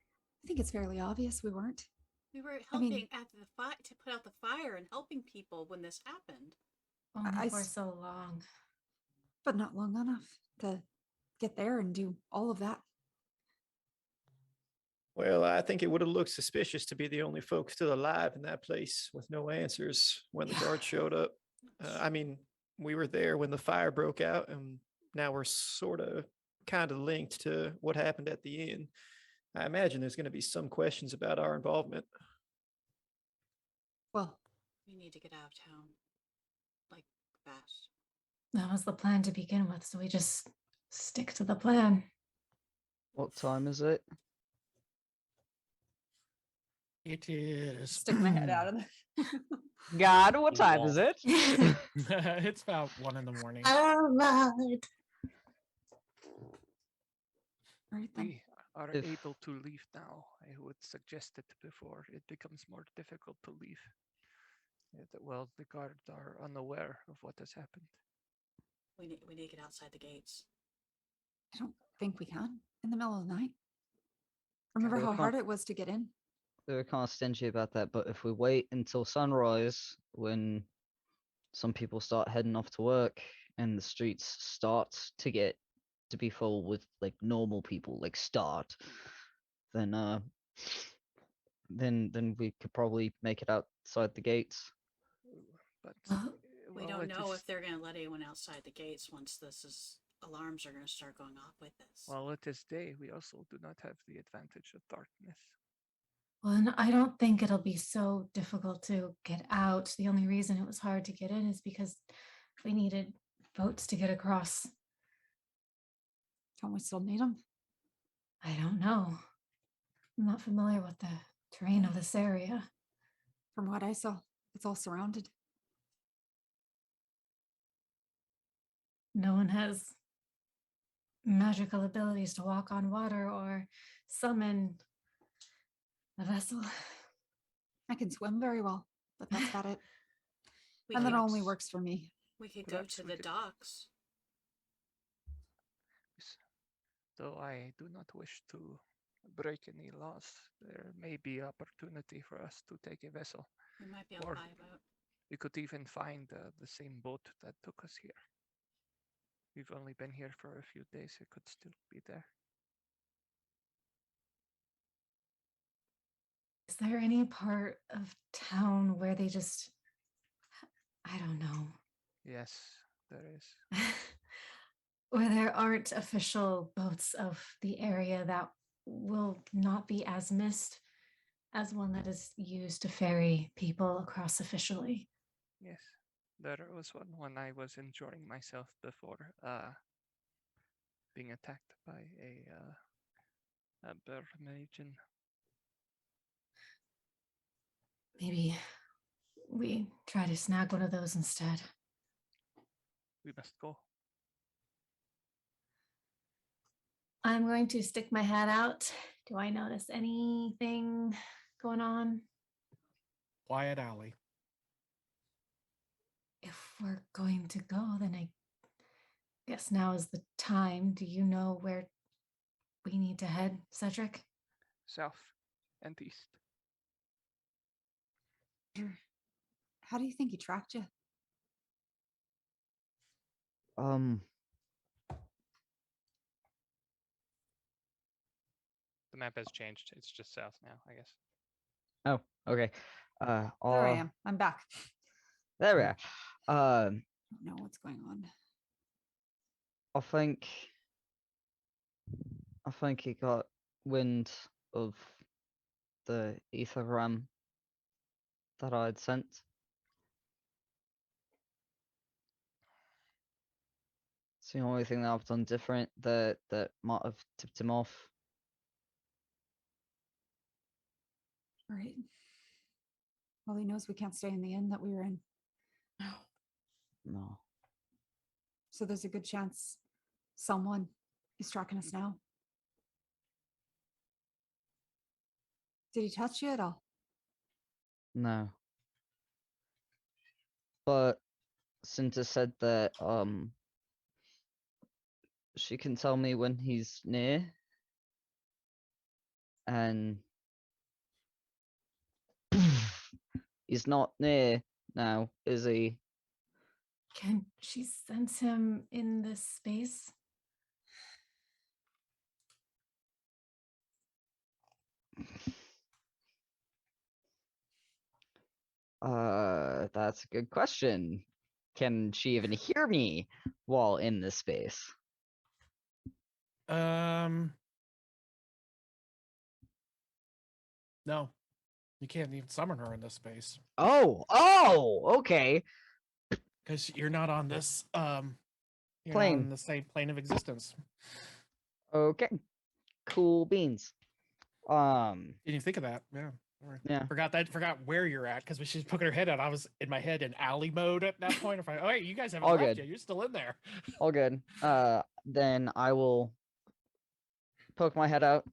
S1: I think it's fairly obvious we weren't.
S2: We were
S1: I mean-
S2: helping at the to put out the fire and helping people when this happened.
S4: Only
S1: I
S4: for
S1: s-
S4: so long.
S1: But not long enough to get there and do all of that.
S7: Well, I think it would have looked suspicious to be the only folks still alive in that place with no answers when the guard showed up. I mean, we were there when the fire broke out, and now we're sort of kind of linked to what happened at the inn. I imagine there's going to be some questions about our involvement.
S1: Well,
S2: We need to get out of town. Like fast.
S4: That was the plan to begin with, so we just stick to the plan.
S5: What time is it?
S3: It is.
S1: Stick my head out of the.
S5: God, what time is it?
S3: It's about 1 in the morning.
S4: Oh, Lord.
S1: Right then.
S8: We are
S5: If-
S8: able to leave now. I would suggest it before it becomes more difficult to leave. Well, the guards are unaware of what has happened.
S2: We need to get outside the gates.
S1: I don't think we can in the middle of the night. Remember
S5: Well,
S1: how
S5: can't-
S1: hard it was to get in?
S5: They were kind of stingy about that, but if we wait until sunrise, when some people start heading off to work and the streets start to be full with like normal people, like then we could probably make it outside the gates.
S8: But
S4: Well,
S2: We
S8: well,
S2: don't
S8: it
S2: know
S8: is-
S2: if they're going to let anyone outside the gates once alarms are going to start going off with this.
S8: While it is day, we also do not have the advantage of darkness.
S4: Well, and I don't think it'll be so difficult to get out. The only reason it was hard to get in is because we needed boats to get across.
S1: Don't we still need them?
S4: I don't know. I'm not familiar with the terrain of this area.
S1: From what I saw, it's all surrounded.
S4: No one has magical abilities to walk on water or summon a vessel.
S1: I can swim very well, but that's about it.
S2: We
S1: And that
S2: could-
S1: only works for me.
S2: We could go
S8: Perhaps
S2: to
S8: we
S2: the
S8: could-
S2: docks.
S8: Yes. Though I do not wish to break any laws, there may be opportunity for us to take a vessel.
S2: We might be able
S8: Or-
S2: to buy a boat.
S8: We could even find the same boat that took us here. We've only been here for a few days. It could still be there.
S4: Is there any part of town where they just, I don't know,
S8: Yes, there is.
S4: where there aren't official boats of the area that will not be as missed as one that is used to ferry people across officially?
S8: Yes, there was one when I was enjoying myself before being attacked by a Bermagen.
S4: Maybe we try to snag one of those instead.
S8: We must go.
S4: I'm going to stick my head out. Do I notice anything going on?
S3: Quiet alley.
S4: If we're going to go, then I guess now is the time. Do you know where we need to head, Cedric?
S8: South and east.
S1: How do you think he tracked you?
S6: The map has changed. It's just south now, I guess.
S5: Oh, okay.
S1: There I am. I'm back.
S5: There we are.
S1: I don't know what's going on.
S5: I think he got wind of the Ætherealm that I had sent. It's the only thing that I've done different that might have tipped him off.
S1: All right. Well, he knows we can't stay in the inn that we were in.
S5: No.
S1: So there's a good chance someone is tracking us now. Did he touch you at all?
S5: No. But Cinta said that she can tell me when he's near. And he's not near now, is he?
S4: Can she sense him in this space?
S5: That's a good question. Can she even hear me while in this space?
S3: No, you can't even summon her in this space.
S5: Oh, okay.
S3: Because you're not on this you're not
S5: Plane.
S3: on the same plane of existence.
S5: Okay. Cool beans.
S3: Didn't even think of that. Yeah.
S5: Yeah.
S3: Forgot where you're at because when she's poking her head out, I was in my head in alley mode at that point. If I, oh wait, you guys haven't
S5: All
S3: left
S5: good.
S3: yet. You're still in there.
S5: All good. Then I will poke my head out,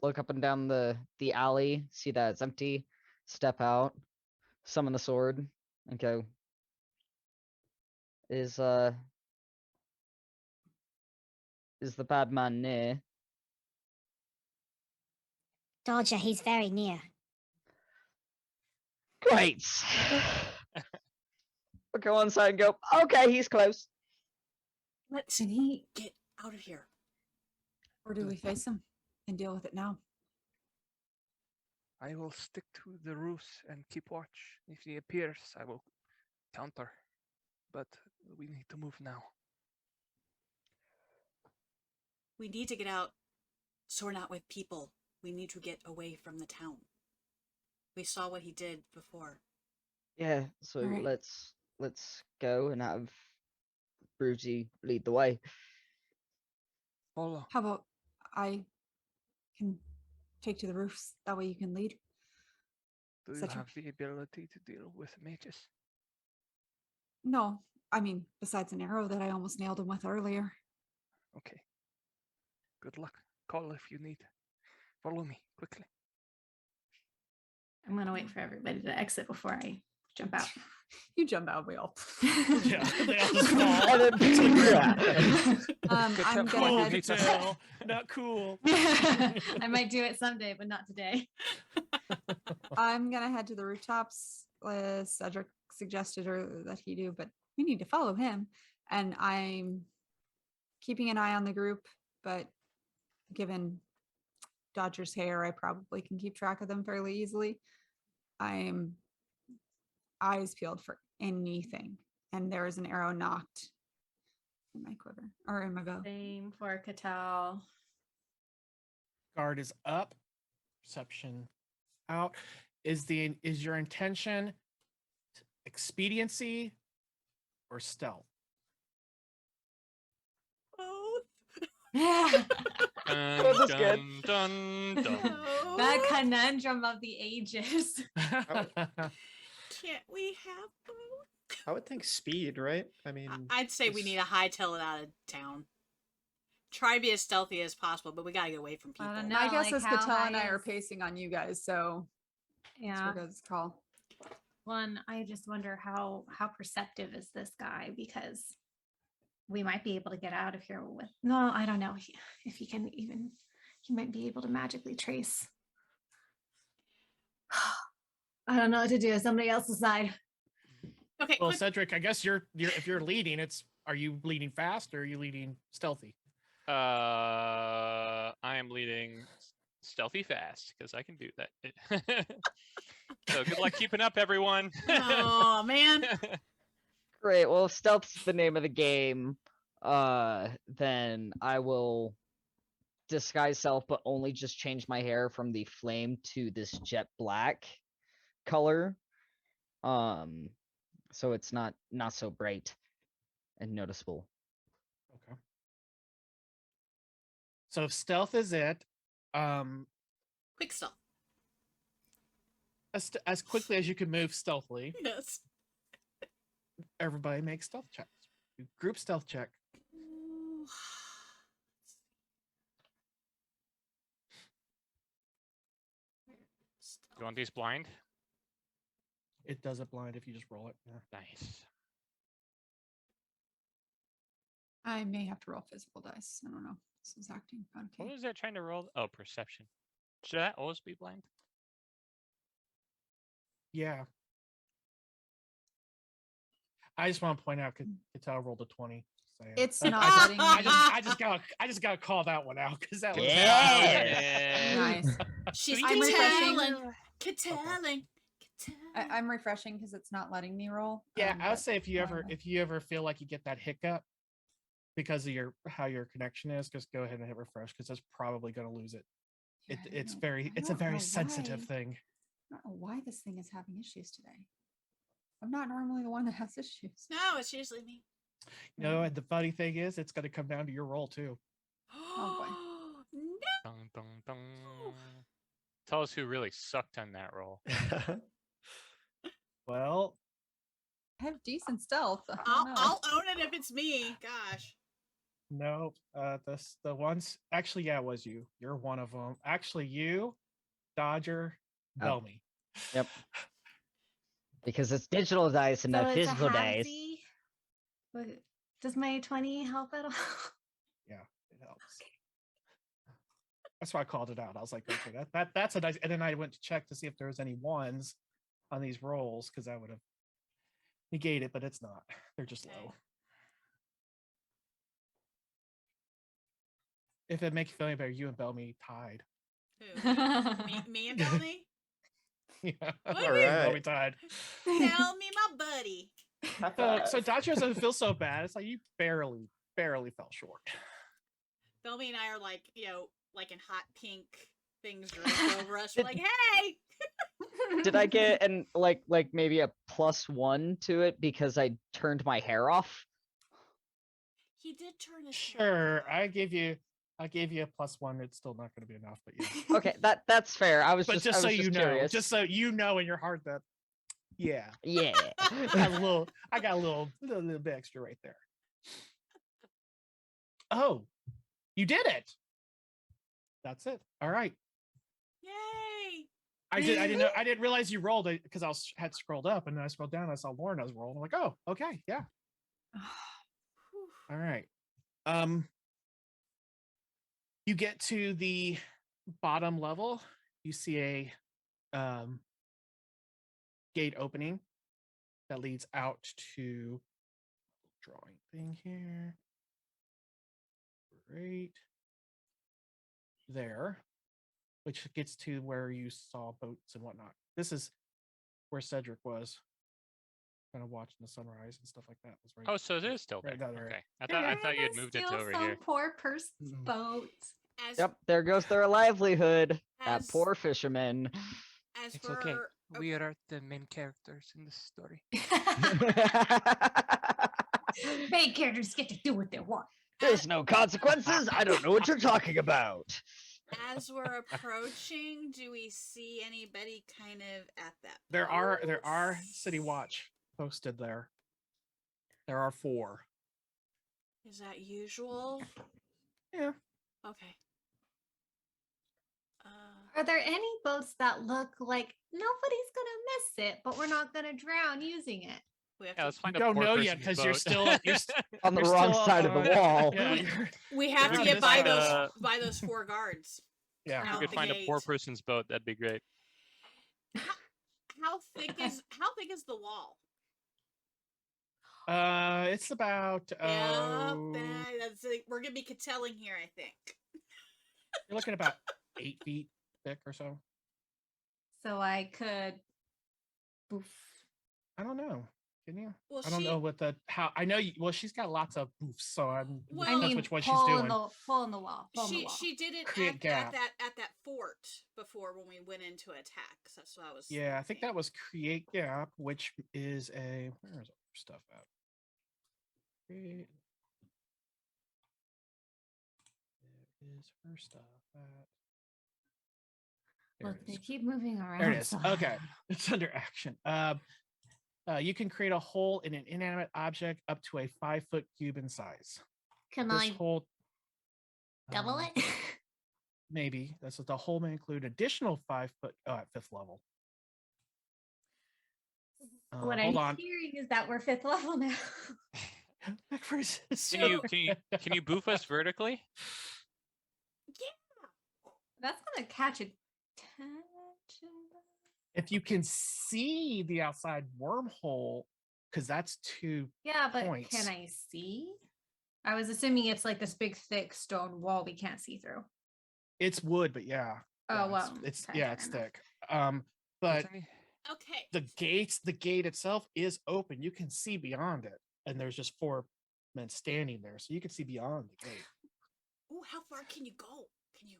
S5: look up and down the alley, see that it's empty, step out, summon the sword, and go. Is the bad man near?
S9: Dodger, he's very near.
S5: Great. I'll go on side and go, okay, he's close.
S2: Let's
S1: Can he,
S2: get out of here.
S1: or do we face him and deal with it now?
S8: I will stick to the roofs and keep watch. If he appears, I will counter. But we need to move now.
S2: We need to get out so we're not with people. We need to get away from the town. We saw what he did before.
S5: Yeah, so
S1: Alright.
S5: let's go and have Brucey lead the way.
S8: Follow.
S1: How about I can take to the roofs? That way you can lead.
S8: Do you
S1: Cedric.
S8: have the ability to deal with mages?
S1: No, I mean, besides an arrow that I almost nailed him with earlier.
S8: Okay. Good luck. Call if you need. Follow me quickly.
S4: I'm gonna wait for everybody to exit before I jump out.
S1: You jump out, we all.
S3: Yeah, they all just fall.
S5: And then-
S1: I'm
S8: Katell,
S1: gonna
S3: Cool,
S1: head.
S3: Katell. Not cool.
S4: I might do it someday, but not today.
S1: I'm gonna head to the rooftops. Cedric suggested that he do, but we need to follow him. And I'm keeping an eye on the group, but given Dodger's hair, I probably can keep track of them fairly easily. I'm eyes peeled for anything. And there is an arrow knocked in my quiver or in my bow.
S4: Same for Katell.
S3: Guard is up. Perception out. Is your intention expediency or stealth?
S2: Both.
S5: Oh, that's good.
S6: Dun, dun.
S2: No.
S4: That conundrum of the ages.
S2: Can't we have both?
S7: I would think speed, right? I mean,
S2: I'd say we need to hightail it out of town. Try to be as stealthy as possible, but we gotta get away from people.
S4: I don't know.
S1: My guess
S4: like,
S1: is
S4: how
S1: Katell and
S4: high
S1: I are
S4: is-
S1: pacing on you guys, so
S4: Yeah.
S1: that's what call.
S4: One, I just wonder how perceptive is this guy, because we might be able to get out of here with. No, I don't know if he can even. He might be able to magically trace. I don't know what to do. Somebody else decide.
S2: Okay,
S3: Well,
S2: quick,
S3: Cedric, I guess you're if you're leading, are you leading fast or are you leading stealthy?
S6: I am leading stealthy fast because I can do that. So good luck keeping up, everyone.
S2: oh man.
S5: Great. Well, if stealth's the name of the game, then I will disguise self, but only just change my hair from the flame to this jet black color. So it's not so bright and noticeable.
S3: Okay. So if stealth is it,
S2: Quick stealth.
S3: as quickly as you can move stealthily,
S2: Yes.
S3: everybody make stealth checks. Group stealth check.
S2: Ooh.
S6: You want these blind?
S3: It does it blind if you just roll it. Yeah.
S6: Nice.
S1: I may have to roll physical dice. I don't know. This is acting.
S6: What
S1: Okay.
S6: was that trying to roll? Oh, perception. Should that always be blind?
S3: Yeah. I just want to point out Katell rolled a 20. So, yeah.
S1: It's
S3: I-
S1: not
S3: I,
S1: letting
S3: just,
S1: me.
S3: I just gotta call that one out because that was
S5: Yeah.
S1: Nice.
S2: She's
S1: I'm refreshing.
S2: Katelling.
S1: I'm refreshing because it's not letting me roll.
S3: Yeah, I would
S1: but
S3: say if you ever
S1: whatever.
S3: feel like you get that hiccup because of how your connection is, just go ahead and hit refresh because that's probably gonna lose it.
S1: Yeah, I
S3: It's
S1: don't-
S3: very
S1: I
S3: it's a
S1: don't know
S3: very sensitive
S1: why.
S3: thing.
S1: I don't know why this thing is having issues today. I'm not normally the one that has issues.
S2: No, it's usually me.
S3: You know, and the funny thing is, it's going to come down to your roll too.
S1: Oh boy.
S2: No.
S6: Dun, dun, dun. Tell us who really sucked on that roll.
S3: Well,
S1: I have decent stealth. I don't know.
S2: I'll own it if it's me. Gosh.
S3: no, the ones actually, yeah, it was you. You're one of them. Actually, you, Dodger,
S5: Oh.
S3: Bellamy.
S5: Yep. Because it's digital dice and
S4: So
S5: not
S4: it's a
S5: physical dice.
S4: halvesy. Does my 20 help at all?
S3: Yeah, it helps. That's why I called it out. I was like, okay, that's a nice. And then I went to check to see if there was any ones on these rolls because I would have negated, but it's not. They're just
S2: Okay.
S3: low. If it makes you feel any better, you and Bellamy tied.
S2: Who? Me and Bellamy?
S3: Yeah,
S2: What?
S3: you
S7: All
S3: and
S7: right.
S3: Bellamy tied.
S2: Tell me, my buddy.
S3: So Dodger doesn't feel so bad. It's like you barely fell short.
S2: Bellamy and I are like, like in hot pink things draped over us. We're like, hey!
S5: Did I get an like maybe a +1 to it because I turned my hair off?
S2: He did turn his hair
S3: Sure,
S2: off.
S3: I gave you a +1. It's still not going to be enough, but yeah.
S5: Okay, that's fair. I was
S3: But
S5: just
S3: just so
S5: I was
S3: you know,
S5: curious.
S3: just so you know in your heart that, yeah,
S5: Yeah.
S3: I got a little bit extra right there. Oh, you did it. That's it. All right.
S2: Yay!
S3: I didn't know. I didn't realize you rolled it because had scrolled up and then I scrolled down. And I saw Lauren as rolling. I'm like, oh, okay, yeah. All right. You get to the bottom level. You see a gate opening that leads out to drawing thing here. Right there, which gets to where you saw boats and whatnot. This is where Cedric was, kind of watching the sunrise and stuff like that. Was right.
S6: Oh, so it is still there.
S3: Right down there.
S6: Okay, I thought you had moved it to over here.
S4: Poor person's
S3: Mhm.
S4: boat.
S2: As,
S5: Yep, there goes their livelihood. That
S2: As-
S5: poor fisherman.
S2: as
S8: It's
S2: for
S8: okay. We are the main characters in this story.
S4: Main characters get to do what they want.
S5: There's no consequences. I don't know what you're talking about.
S2: as we're approaching, do we see anybody kind of at that?
S3: There are
S2: post?
S3: city watch posted there. There are 4.
S2: Is that usual?
S3: Yeah.
S2: Okay.
S4: Are there any boats that look like nobody's gonna miss it, but we're not gonna drown using it?
S2: We have
S6: Yeah,
S2: to.
S6: let's find
S3: You
S6: a
S3: don't
S6: poor
S3: know yet
S6: person's
S3: because you're
S6: boat.
S3: still
S5: On the
S3: you're
S5: wrong
S3: still,
S5: side of the wall.
S3: Yeah,
S2: We have
S3: You're
S2: to
S3: gonna
S2: get by
S6: find
S2: those
S6: a-
S2: by those 4 guards.
S3: yeah.
S6: If
S2: out
S6: you could
S2: the
S6: find a poor
S2: gate.
S6: person's boat, that'd be great.
S2: How thick is the wall?
S3: It's about
S2: We're gonna be Katelling here, I think.
S3: you're looking about 8 feet thick or so.
S4: So I could boof.
S3: I don't know. Can you?
S2: Well,
S3: I don't know what how I know. Well, she's got lots of boofs, so I'm.
S2: Well,
S4: I
S3: that's
S4: mean,
S3: which one she's
S4: hole
S3: doing.
S4: in the hole in the wall. Hole in the wall.
S2: She did it
S3: Create
S2: at
S3: gap.
S2: that fort before when we went into attack. So that's what I was.
S3: Yeah, I think
S2: thinking.
S3: that was create gap, which is a where is our stuff at? Create. There is her stuff at. There
S4: Look,
S3: it
S4: they
S3: is.
S4: keep moving around.
S3: There it is.
S4: so-
S3: Okay, it's under action. You can create a hole in an inanimate object up to a 5-foot cube in size.
S4: Can
S3: This
S4: I
S3: hole
S4: double it?
S3: maybe that's what the hole may include additional 5-foot at 5th level.
S4: What
S3: Hold
S4: I'm
S3: on.
S4: hearing is that we're 5th level now.
S6: Can you boof us vertically?
S4: That's gonna catch attention.
S3: If you can see the outside wormhole, because that's 2
S4: Yeah, but
S3: points.
S4: can I see? I was assuming it's like this big, thick stone wall we can't see through.
S3: It's wood, but yeah.
S4: Oh,
S3: yeah,
S4: well,
S3: It's
S4: okay,
S3: yeah,
S4: fair
S3: it's
S4: enough.
S3: thick. But
S8: Anthony?
S2: Okay.
S3: the gate itself is open. You can see beyond it, and there's just 4 men standing there, so you can see beyond the gate.
S2: Ooh, how far can you go? Can you?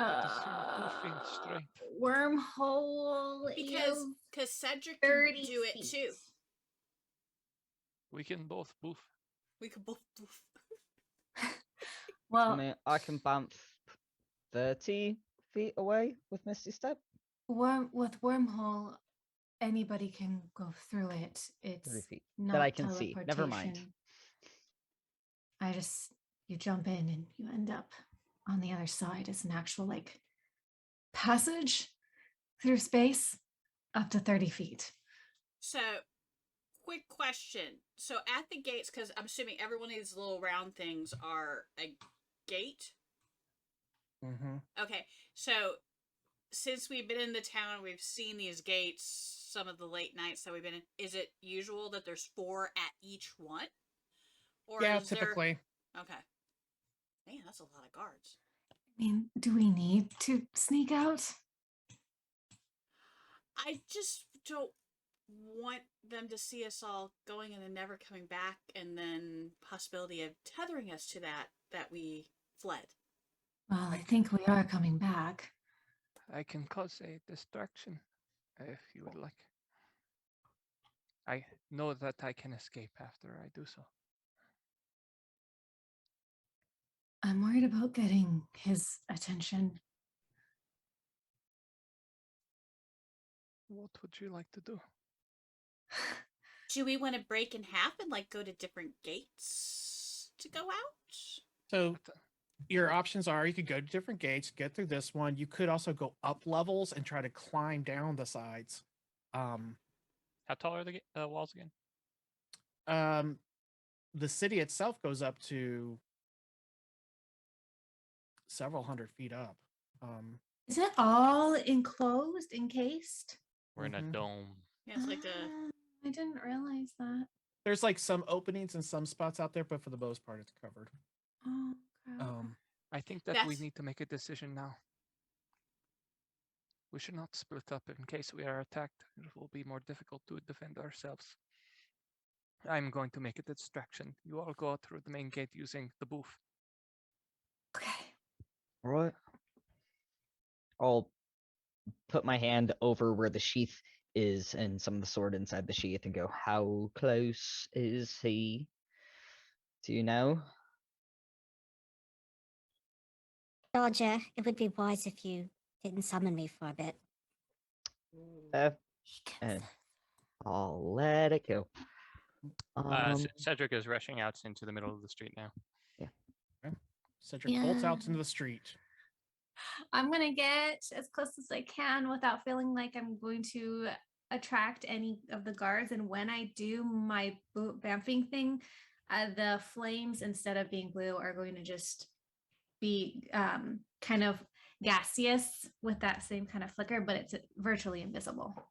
S8: What is your goofing strength?
S4: Wormhole.
S2: Because Cedric can
S4: 30
S2: do it
S4: feet.
S2: too.
S8: We can both boof.
S2: We could both boof.
S5: I
S4: Well,
S5: mean, I can bounce 30 feet away with Misty Step.
S4: with wormhole, anybody can go through it.
S5: 30
S4: It's
S5: feet
S4: not
S5: that I can see. Never mind.
S4: teleportation. You jump in and you end up on the other side. It's an actual like passage through space up to 30 feet.
S2: So, quick question. So, at the gates, because I'm assuming every one of these little round things are a gate.
S3: Mm-hmm.
S2: Okay, so since we've been in the town, we've seen these gates. Some of the late nights that we've been in. Is it usual that there's 4 at each one? Or
S3: Yeah,
S2: is there...
S3: typically.
S2: Okay. Man, that's a lot of guards.
S4: I mean, do we need to sneak out?
S2: I just don't want them to see us all going and then never coming back, and then possibility of tethering us to that we fled.
S4: Well, I think we are coming back.
S8: I can cause a distraction if you would like. I know that I can escape after I do so.
S4: I'm worried about getting his attention.
S8: What would you like to do?
S2: Do we want to break in half and like go to different gates to go out?
S3: So your options are you could go to different gates, get through this one. You could also go up levels and try to climb down the sides.
S6: How tall are the walls again?
S3: The city itself goes up to several hundred feet up.
S4: Is it all enclosed, encased?
S6: We're in a
S3: Mhm.
S6: dome.
S2: Yeah, it's like a...
S4: I didn't realize that.
S3: There's like some openings in some spots out there, but for the most part, it's covered.
S4: Oh, crap.
S8: I think that we
S2: That's-
S8: need to make a decision now. We should not split up in case we are attacked. It will be more difficult to defend ourselves. I'm going to make a distraction. You all go out through the main gate using the booth.
S4: Okay.
S5: All right. I'll put my hand over where the sheath is and some of the sword inside the sheath and go, how close is he? Do you know?
S9: Dodger, it would be wise if you didn't summon me for a bit.
S5: And I'll let it go.
S6: Cedric is rushing out into the middle of the street now.
S3: Cedric bolts out
S4: Yeah.
S3: into the street.
S4: I'm going to get as close as I can without feeling like I'm going to attract any of the guards. And when I do my bamfing thing, the flames, instead of being blue, are going to just be kind of gaseous with that same kind of flicker, but it's virtually invisible.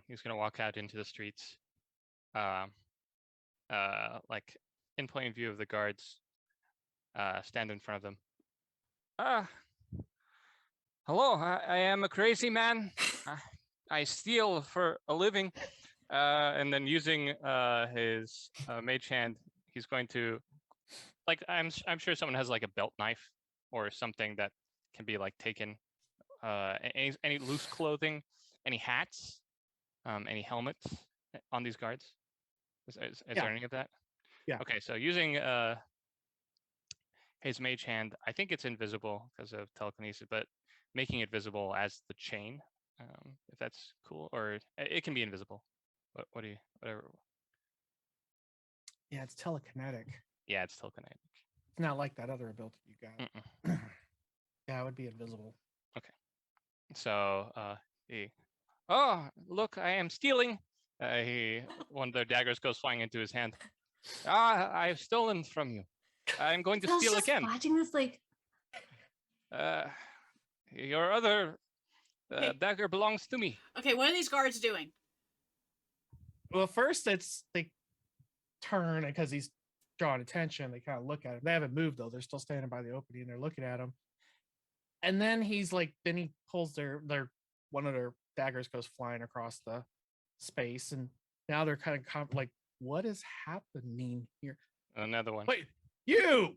S6: He's gonna walk out into the streets, like in plain view of the guards, stand in front of them.
S8: Hello, I am a crazy man. I steal for a living.
S6: And then using his mage hand, he's going to, like, I'm sure someone has like a belt knife or something that can be like taken. Any loose clothing, any hats, any helmets on these guards? Is there any of that?
S3: Yeah.
S6: Okay, so using his mage hand, I think it's invisible because of telekinesis, but making it visible as the chain, if that's cool, or it can be invisible. What do you, whatever.
S3: Yeah, it's telekinetic.
S6: Yeah, it's telekinetic.
S3: It's not like that other ability you got. Yeah, it would be invisible.
S6: So oh, look, I am stealing. One of the daggers goes flying into his hand. I've stolen from you. I'm going to
S4: I was
S6: steal
S4: just
S6: again.
S4: watching this like,
S6: Your other
S2: Hey.
S6: dagger belongs to me.
S2: Okay, what are these guards doing?
S3: Well, first they turn because he's drawing attention. They kind of look at him. They haven't moved though. They're still standing by the opening. They're looking at him. And then he's like, then he pulls their one of their daggers goes flying across the space, and now they're kind of like, what is happening here?
S6: Another one.
S3: Wait, you!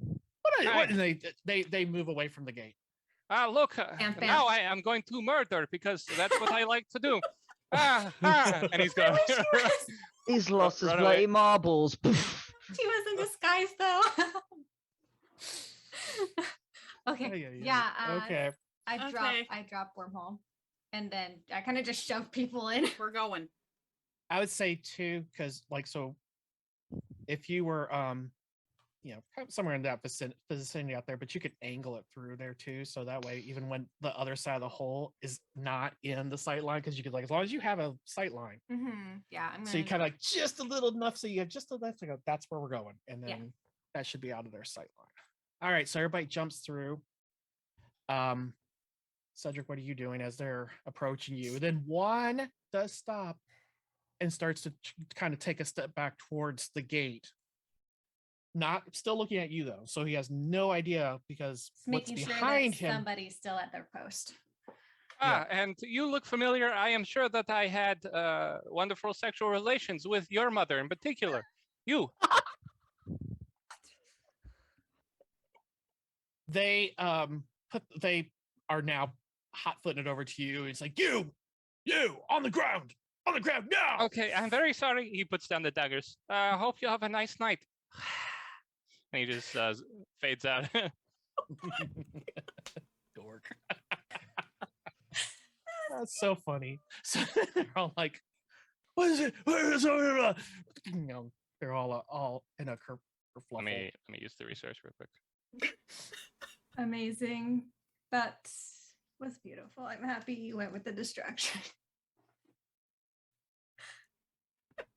S3: What And they move away from the gate.
S6: Look,
S4: Bam, bam.
S6: now I am going to murder because that's what I like to do. And he's going.
S5: He's lost his
S6: Run
S5: bloody
S6: away.
S5: marbles.
S4: She was in disguise though. Okay. Yeah.
S3: Okay.
S4: I drop wormhole, and then I kind of just shove people in.
S2: We're going.
S3: I would say too, because like so, if you were you know, kind of somewhere in that vicinity out there, but you could angle it through there too, so that way even when the other side of the hole is not in the sight line, because you could like as long as you have a sight line,
S4: Yeah.
S3: so you kind of like just a little enough, so you have just enough to go. That's where we're going, and then that should be out of their sight line. All right, so everybody jumps through. Cedric, what are you doing as they're approaching you? Then one does stop and starts to kind of take a step back towards the gate. Not still looking at you though, so he has no idea because what's
S4: making
S3: behind
S4: sure that
S3: him.
S4: somebody's still at their post.
S6: And you look familiar. I am sure that I had wonderful sexual relations with your mother in particular. You.
S3: They are now hot-footing it over to you. It's like you on the ground now.
S6: Okay, I'm very sorry. He puts down the daggers. Hope you have a nice night. And he just fades out.
S3: Dork. That's so funny. So they're all like, "What is it? What is it?" You know, they're all in a kerfuffle.
S6: Let me use the resource real quick.
S4: Amazing. That was beautiful. I'm happy you went with the distraction.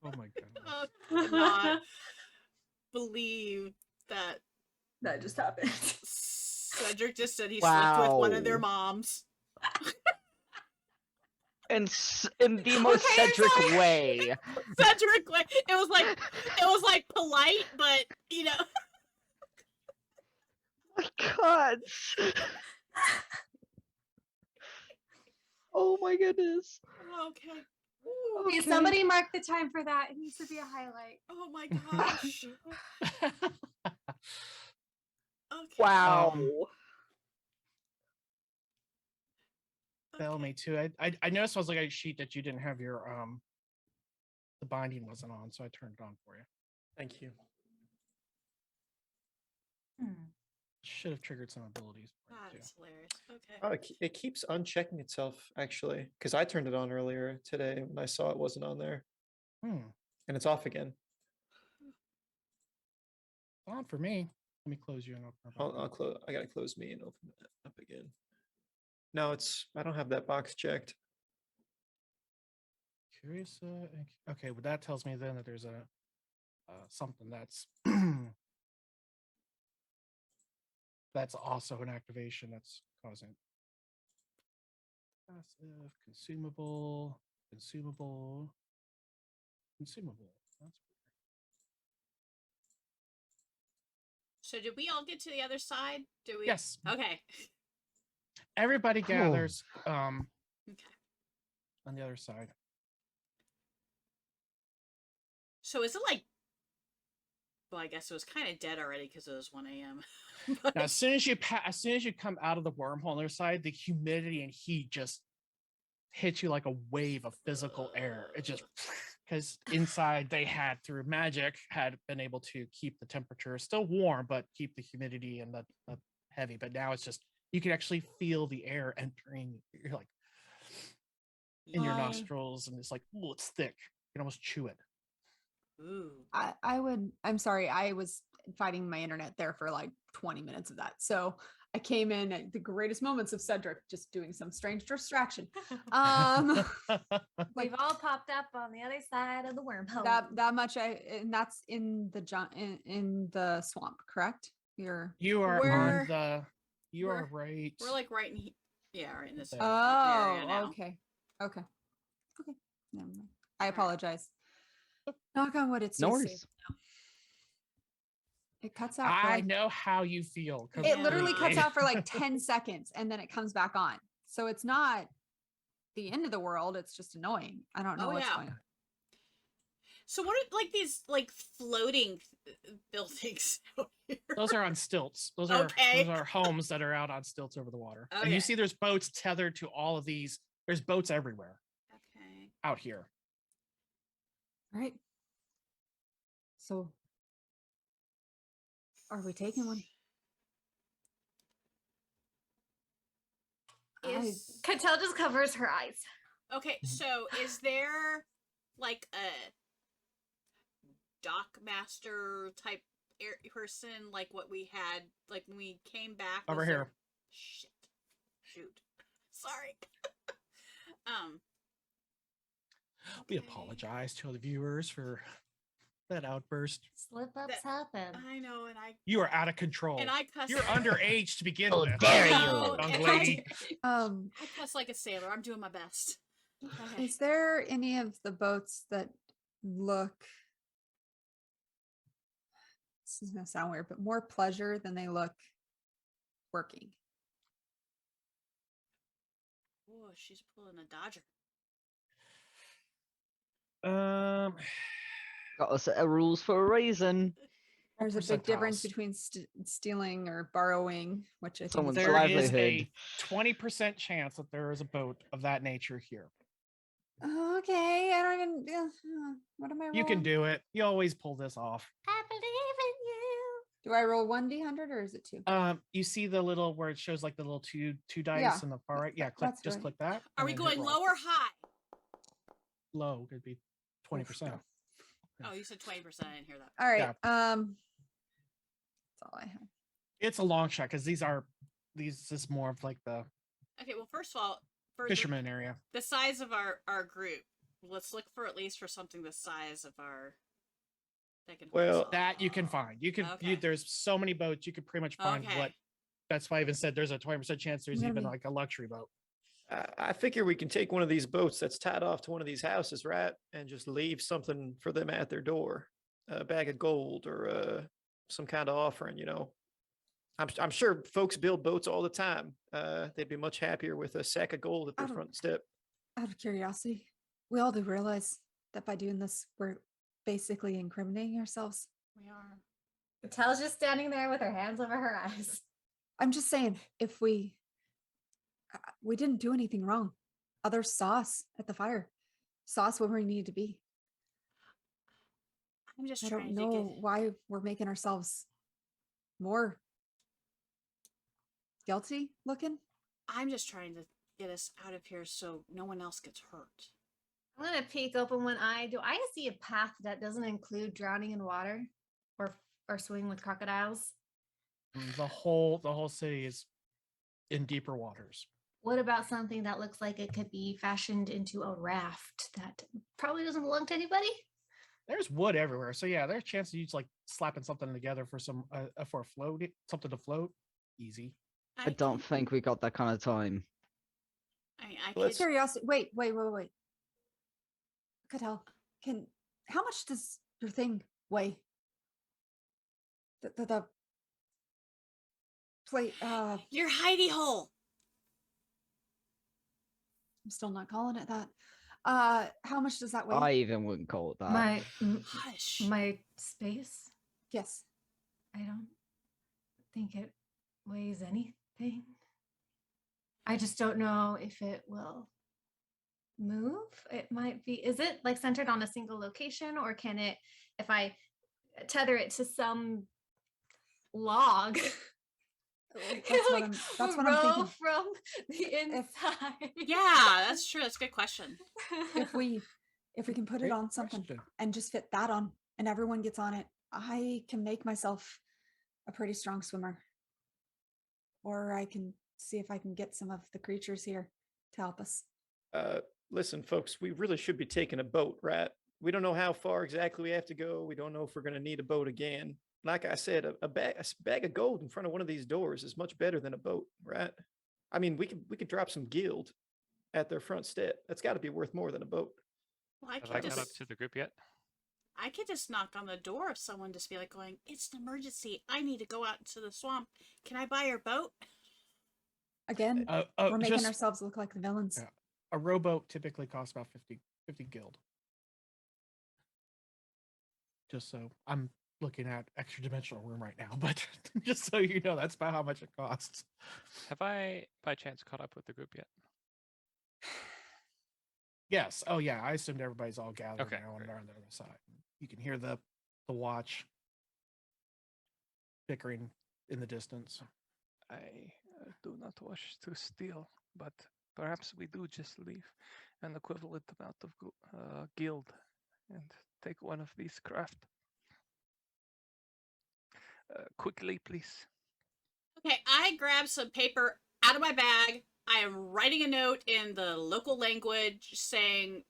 S3: Oh my god.
S2: I cannot believe that
S4: just happened.
S2: Cedric just said he slept with one of their moms.
S5: In the most Cedric way.
S2: Cedric, it was like polite, but you know.
S5: My God. Oh my goodness.
S2: Okay.
S4: Okay, somebody mark the time for that. It needs to be a highlight.
S2: Oh my gosh. Okay.
S5: Wow.
S3: Tell me too. I noticed I was looking at a sheet that you didn't have your the binding wasn't on, so I turned it on for you.
S7: Thank you.
S3: Should have triggered some abilities. For you,
S2: That's hilarious. Okay.
S7: Oh, it keeps unchecking itself actually, because I turned it on earlier today when I saw it wasn't on there, and it's off again.
S3: On for me. Let me close you and open.
S7: I'll close. I gotta close me and open it up again. No, I don't have that box checked.
S3: Curious. Okay, well that tells me then that there's a something that's that's also an activation that's causing passive, consumable. That's weird.
S2: So did we all get to the other side? Do we?
S3: Yes.
S2: Okay.
S3: Everybody gathers
S2: Okay.
S3: on the other side.
S2: So is it like? Well, I guess it was kind of dead already because it was 1 a.m.
S3: Now, as soon as you come out of the wormhole on the other side, the humidity and heat just hits you like a wave of physical air. It just because inside they had through magic had been able to keep the temperature still warm, but keep the humidity and the heavy. But now it's just you can actually feel the air entering. You're like in your nostrils, and it's like, oh, it's thick. You can almost chew it.
S2: Ooh.
S1: I'm sorry, I was fighting my internet there for like 20 minutes of that. So I came in at the greatest moments of Cedric just doing some strange distraction.
S4: We've all popped up on the other side of the wormhole.
S1: That much and that's in the in the swamp, correct? You are
S3: on the are right.
S2: We're like right in right in this area
S1: Oh,
S2: now.
S1: okay. Never mind. I apologize. Knock on wood, it's
S5: No
S1: safe
S5: worries.
S1: now. It cuts out.
S3: I know how you feel.
S1: It literally cuts out for like 10 seconds and then it comes back on. So it's not the end of the world. It's just annoying. I don't know what's going on.
S2: So what are like these like floating buildings out here?
S3: Those are on stilts. Those
S2: Okay.
S3: are homes that are out on stilts over the water. And
S2: Okay.
S3: you see there's boats tethered to all of these. There's boats everywhere
S2: Okay.
S3: out here.
S1: All right. So, are we taking one?
S4: Katell just covers her eyes.
S2: Okay, so is there like a dock master type person like what we had like when we came back?
S3: Over
S2: Was
S3: here.
S2: there- Shoot. Sorry.
S3: We
S2: okay.
S3: apologize to the viewers for that outburst.
S4: Slip ups happen.
S2: I know, and I
S3: You are out of control.
S2: cuss.
S3: You're underage to begin
S5: How
S3: with.
S5: dare you.
S2: No,
S3: Young
S2: and
S3: lady.
S2: I cuss like a sailor. I'm doing my best. Okay.
S1: Is there any of the boats that look, this is gonna sound weird, but more pleasure than they look working?
S2: Oh, she's pulling a dodger.
S5: Got a set of rules for a reason.
S1: There's a big difference
S3: percentiles?
S1: between stealing or borrowing, which I think
S5: Someone's
S1: is
S3: There is
S5: livelihood.
S3: a 20% chance that there is a boat of that nature here.
S1: okay. I don't even. What am I?
S3: You can
S1: rolling?
S3: do it. You always pull this off.
S4: I believe in you.
S1: Do I roll 1d100 or is it 2?
S3: You see the little where it shows like the little two dice
S1: Yeah,
S3: in the far right. Yeah, click.
S1: that's
S3: Just
S1: right.
S3: click that.
S2: Are
S3: and
S2: we
S3: then hit
S2: going
S3: roll.
S2: low or high?
S3: Low could be 20%.
S2: Oh, you said 20%. I didn't hear that.
S1: All right.
S3: Yeah.
S1: That's all I have.
S3: It's a long shot because these is more of like the
S2: Okay, well, first of all, for
S3: fisherman area.
S2: the size of our group, let's look for at least for something the size of our. That can hold us
S7: Well,
S2: all.
S3: That you can find. You can.
S2: Okay.
S3: There's so many boats you could pretty much find
S2: Okay.
S3: what. That's why I even said there's a 20% chance there's
S1: gonna
S3: even
S1: be-
S3: like a luxury boat.
S7: I figure we can take one of these boats that's tied off to one of these houses, right? And just leave something for them at their door, a bag of gold or some kind of offering, you know. I'm sure folks build boats all the time. They'd be much happier with a sack of gold at
S1: I
S7: their
S1: don't-
S7: front step.
S1: Out of curiosity, we all do realize that by doing this, we're basically incriminating ourselves.
S2: We are.
S4: Katell's just standing there with her hands over her eyes.
S1: I'm just saying, if we didn't do anything wrong, others saw us at the fire, saw us where we needed to be.
S2: I'm just
S1: I
S2: trying
S1: don't
S2: to
S1: know why we're making ourselves more guilty looking.
S2: I'm just trying to get us out of here so no one else gets hurt.
S4: I'm gonna peek open one eye. Do I see a path that doesn't include drowning in water or swimming with crocodiles?
S3: The whole city is in deeper waters.
S4: What about something that looks like it could be fashioned into a raft that probably doesn't belong to anybody?
S3: There's wood everywhere, so yeah, there's a chance of you just like slapping something together for some for a float, something to float. Easy.
S5: I don't think we got that kind of time.
S2: I
S7: Let's-
S2: could,
S1: Curiosity. Wait. Katell, how much does your thing weigh? The plate.
S2: your hidey hole.
S1: I'm still not calling it that. How much does that weigh?
S5: I even wouldn't call it that.
S2: Hush.
S4: My space.
S1: Yes.
S4: I don't think it weighs anything. I just don't know if it will move. It might be. Is it like centered on a single location, or can it, if I tether it to some log,
S1: That's what I'm
S4: row
S1: thinking.
S4: from the inside?
S2: Yeah, that's true. That's a good question.
S1: If we can put it
S3: Great
S1: on something
S3: question.
S1: and just fit that on, and everyone gets on it, I can make myself a pretty strong swimmer. Or I can see if I can get some of the creatures here to help us.
S7: Listen, folks, we really should be taking a boat, right? We don't know how far exactly we have to go. We don't know if we're going to need a boat again. Like I said, a bag of gold in front of one of these doors is much better than a boat, right? I mean, we could drop some guild at their front step. That's got to be worth more than a boat.
S2: Well, I
S6: Have
S2: could
S6: I got up
S2: just
S6: to the group yet?
S2: I could just knock on the door of someone, just be like going, "It's an emergency. I need to go out into the swamp. Can I buy your boat?"
S1: Again, we're making
S3: Just
S1: ourselves look like the villains.
S3: Yeah. a rowboat typically costs about 50 guild. just so I'm looking at extra dimensional room right now, but just so you know, that's about how much it costs.
S6: Have I, by chance, caught up with the group yet?
S3: Yes. Oh yeah. I assumed everybody's all gathered
S6: Okay,
S3: now and
S6: great.
S3: they're on the other side. You can hear the watch bickering in the distance.
S8: I do not wish to steal, but perhaps we do just leave an equivalent amount of guild and take one of these craft. Quickly, please.
S2: Okay, I grab some paper out of my bag. I am writing a note in the local language saying,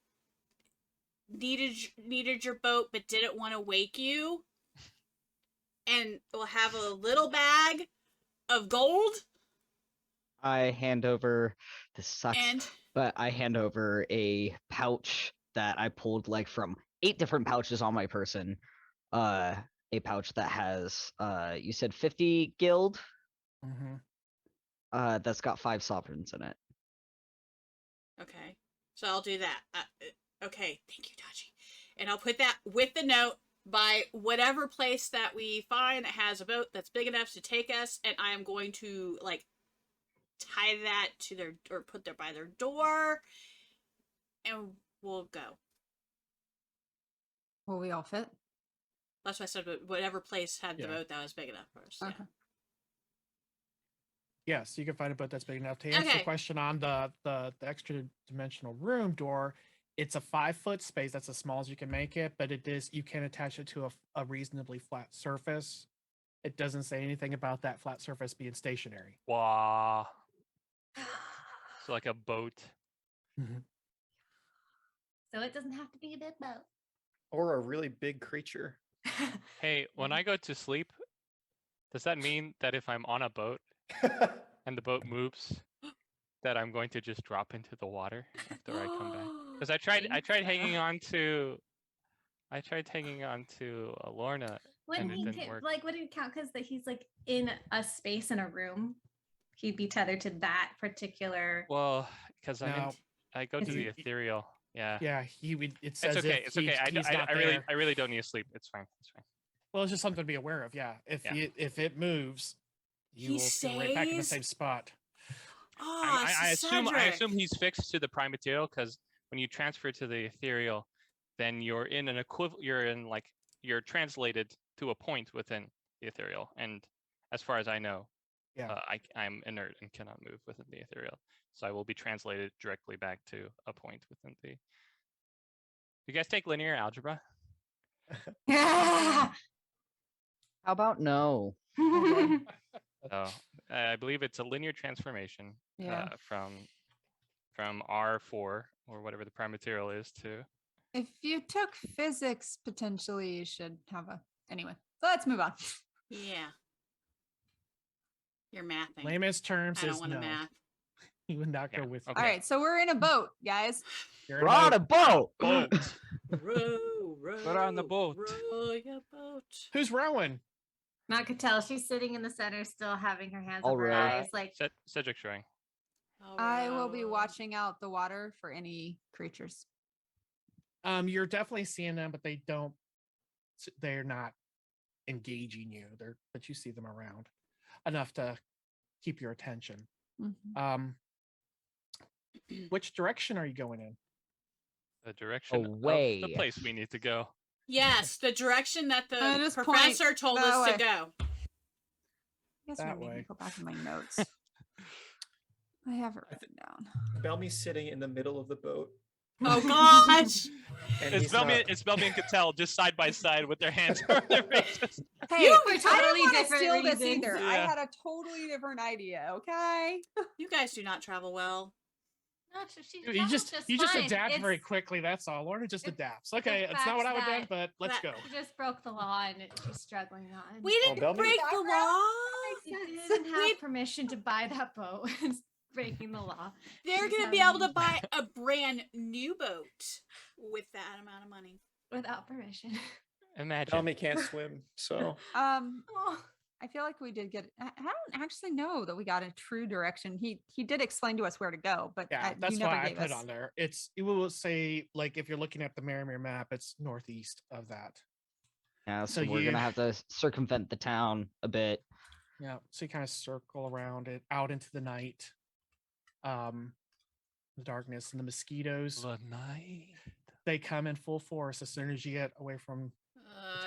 S2: needed your boat but didn't want to wake you. And we'll have a little bag of gold.
S5: I hand over, this sucks,
S2: And
S5: but I hand over a pouch that I pulled like from 8 different pouches on my person. A pouch that has, you said 50 guild?
S3: Mm-hmm.
S5: That's got 5 sovereigns in it.
S2: okay, so I'll do that. Okay, thank you, Tachi. And I'll put that with the note by whatever place that we find that has a boat that's big enough to take us, and I am going to like tie that to their, or put there by their door, and we'll go.
S1: Will we all fit?
S2: That's what I said, but whatever place had the
S3: Yeah.
S2: boat that was big enough for us. Yeah.
S1: Okay.
S3: Yes, you can find a boat that's big enough. To answer
S2: Okay.
S3: the question on the extra dimensional room door, it's a 5-foot space. That's as small as you can make it, but it is, you can attach it to a reasonably flat surface. It doesn't say anything about that flat surface being stationary.
S6: Wow. So like a boat.
S4: So it doesn't have to be a big boat.
S7: Or a really big creature.
S6: Hey, when I go to sleep, does that mean that if I'm on a boat and the boat moves, that I'm going to just drop into the water after I come back? Because I tried hanging on to Lorna,
S4: Wouldn't
S6: and it
S4: he
S6: didn't work.
S4: like wouldn't it count because that he's like in a space in a room? He'd be tethered to that particular.
S6: Well, because
S3: No.
S6: I go to
S4: Is
S6: the
S4: it-
S6: ethereal. Yeah.
S3: Yeah, he would. It says
S6: It's okay.
S3: if
S6: It's okay.
S3: he's not there.
S6: I really don't need to sleep. It's fine. It's fine.
S3: Well, it's just something to be aware of. Yeah, if it moves, you
S2: He
S3: will go right back in the
S2: stays?
S3: same spot.
S2: Oh,
S6: I
S2: Cedric.
S6: assume he's fixed to the prime material, because when you transfer to the ethereal, then you're in an equivalent. You're translated to a point within the ethereal, and as far as I know,
S3: Yeah.
S6: I'm inert and cannot move within the ethereal, so I will be translated directly back to a point within the. You guys take linear algebra?
S5: How about no?
S6: So I believe it's a linear transformation
S1: Yeah.
S6: from R4 or whatever the prime material is to.
S1: If you took physics, potentially you should have a. Anyway, so let's move on.
S2: Yeah. You're mathing.
S3: Layman's terms
S2: I don't
S3: is
S2: want to
S3: no.
S2: math.
S3: He would not go
S6: Yeah,
S3: with.
S6: okay.
S1: All right, so we're in a boat, guys.
S3: You're in
S5: We're
S3: a
S5: on a boat!
S6: Boat.
S2: Row,
S8: We're on the boat.
S2: Row your boat.
S3: Who's rowing?
S4: Not Katell. She's sitting in the center, still having her hands
S5: All
S4: over her
S5: right.
S4: eyes, like
S6: Cedric showing.
S2: I'll
S1: I will be
S2: row.
S1: watching out the water for any creatures.
S3: You're definitely seeing them, but they're not engaging you. But you see them around enough to keep your attention.
S1: Mhm.
S3: Which direction are you going in?
S6: The direction
S5: Away.
S6: of the place we need to go.
S2: Yes, the direction that
S1: I
S2: the
S1: just point
S2: professor told
S1: that
S2: us to
S1: way.
S2: go.
S1: You guys
S3: That
S1: want me
S3: way.
S1: to go back in my notes? I have it written down.
S7: Belmy's sitting in the middle of the boat.
S2: Oh gosh.
S7: And
S6: It's
S7: he's not-
S6: Belmy and Katell just side by side with their hands over their faces.
S1: Hey,
S4: You for
S1: I
S4: totally
S1: didn't want to
S4: different
S1: steal this
S4: reasons.
S1: either. I
S6: Yeah.
S1: had a totally different idea. Okay.
S2: You guys do not travel well.
S4: no, she
S3: You
S4: travels
S3: just
S4: fine.
S3: adapt very
S4: It's-
S3: quickly. That's all. Lorna just
S4: it's
S3: adapts. Okay,
S4: the
S3: it's not what I
S4: fact
S3: would have done,
S4: that-
S3: but let's
S2: that-
S3: go.
S4: She just broke the law and she's struggling on.
S2: We didn't
S7: Belmy-
S2: break the law.
S4: She didn't have permission to buy that boat. It's breaking the law.
S2: They're
S4: She's
S2: gonna be able to
S4: having-
S2: buy a brand new boat with that amount of money.
S4: without permission.
S6: Imagine.
S7: Belmy can't swim, so
S4: Oh.
S1: I feel like we did get. I don't actually know that we got a true direction. He did explain to us where to go, but
S3: Yeah,
S1: you
S3: that's
S1: never
S3: why I
S1: gave
S3: put
S1: us.
S3: on there. It will say, like, if you're looking at the Marimir map, it's northeast of that.
S5: Yeah,
S3: So
S5: so we're
S3: you-
S5: gonna have to circumvent the town a bit.
S3: Yeah, so you kind of circle around it out into the night, the darkness, and the mosquitoes.
S6: The night.
S3: They come in full force as soon as you get away from.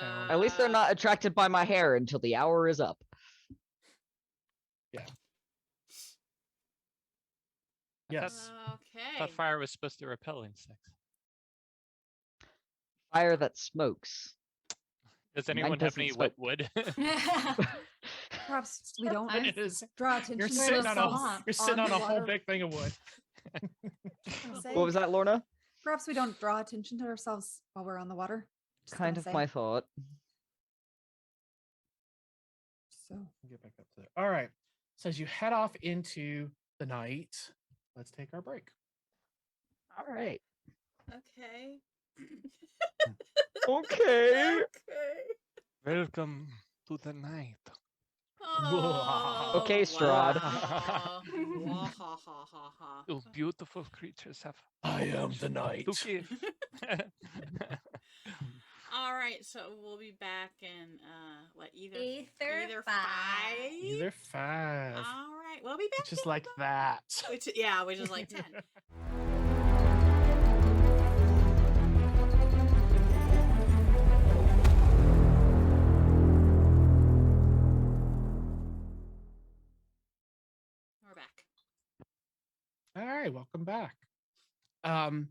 S3: town.
S5: At least they're not attracted by my hair until the hour is up.
S3: Yes.
S6: I
S2: Okay.
S6: thought fire was supposed to repel insects.
S5: Fire that smokes.
S6: Does
S5: Mine
S6: anyone have
S5: doesn't
S6: any
S5: smoke.
S6: wet wood?
S1: Perhaps we don't
S4: I'm-
S3: It is.
S1: draw attention
S3: You're
S1: to
S3: sitting on a.
S1: ourselves
S3: You're sitting on a whole
S1: water.
S3: big thing of wood.
S5: What was that, Lorna?
S1: Perhaps we don't draw attention to ourselves while we're on the water. Just
S5: Kind
S1: gonna
S5: of
S1: say.
S5: my thought.
S1: So
S3: Get back up to there. All right. So as you head off into the night, let's take our break.
S5: All right.
S2: Okay.
S5: Okay.
S8: Welcome to the night.
S2: Oh,
S5: Okay, Strahd.
S2: wow. Wahahaha.
S8: You beautiful creatures have.
S3: I am the night.
S8: to give.
S2: All right, so we'll be back in what either
S4: Either
S2: five.
S3: Either 5.
S2: All right, we'll be back.
S3: Just
S2: in
S3: like
S2: about-
S3: that.
S2: Which is like 10. We're back.
S3: All right, welcome back. I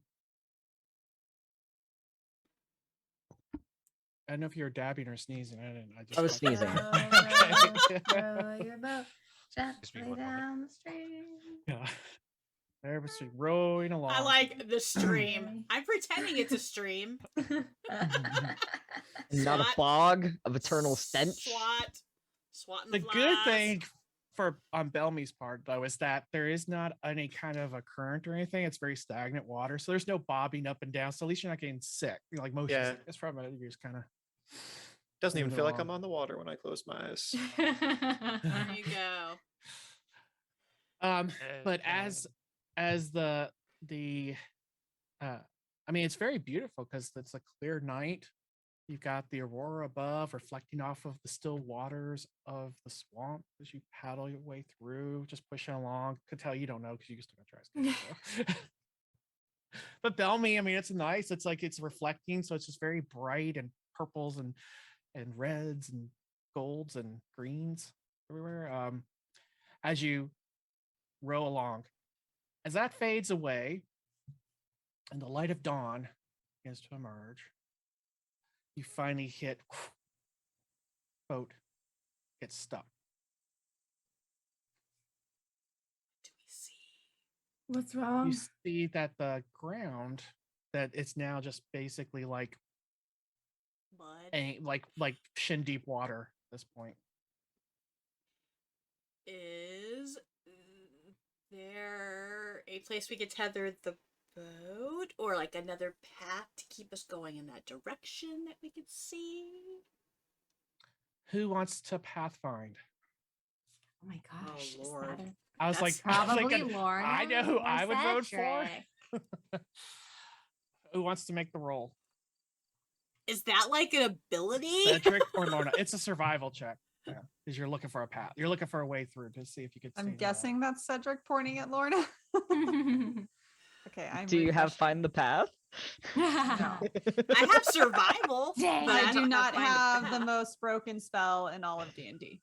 S3: don't know if you were dabbing or sneezing. I didn't.
S5: I was sneezing.
S4: Row your boat
S6: Just be
S4: gently
S6: one moment.
S4: down the stream.
S3: Yeah. There was rowing along.
S2: I like the stream. I'm pretending it's a stream.
S5: Not a
S2: Swat.
S5: fog of eternal stench.
S2: Swatting
S3: the
S2: the
S3: good
S2: flies.
S3: thing for on Belmy's part though is that there is not any kind of a current or anything. It's very stagnant water, so there's no bobbing up and down. So at least you're not getting sick. You're like motion
S7: Yeah.
S3: sickness from it. You're just kind of
S7: Doesn't even
S3: Moving
S7: feel like
S3: along.
S7: I'm on the water when I close my eyes.
S2: There you go.
S3: but as the I mean it's very beautiful because it's a clear night. You've got the aurora above reflecting off of the still waters of the swamp as you paddle your way through, just pushing along. Katell, you don't know because you still got try skating. But Belmy, I mean, it's nice. It's like it's reflecting, so it's just very bright and purples and reds and golds and greens everywhere. As you row along, as that fades away, and the light of dawn begins to emerge, you finally hit boat gets stuck.
S2: Do we see
S4: What's
S3: You
S4: wrong?
S3: see that the ground that it's now just basically like
S2: mud?
S3: like shin deep water at this point.
S2: Is there a place we could tether the boat, or like another path to keep us going in that direction that we could see?
S3: Who wants to pathfind?
S4: Oh my gosh. is
S2: Lord.
S4: that a-
S3: I was
S2: That's
S3: like,
S4: Probably
S3: thinking,
S4: Lorna.
S3: I know who
S4: or
S3: I would vote for.
S4: Cedric.
S3: Who wants to make the roll?
S2: Is that like an ability?
S3: Cedric or Lorna? It's a survival check. Yeah, because you're looking for a path. You're looking for a way through to see if you could.
S1: I'm
S3: see,
S1: guessing that's Cedric pointing at Lorna. Okay, I'm
S5: Do you have
S1: refreshing.
S5: find the path?
S1: No.
S2: I have survival,
S4: Dang.
S2: but
S1: I do
S2: don't
S1: not
S2: find a
S1: have the
S2: path.
S1: most broken spell in all of D&D.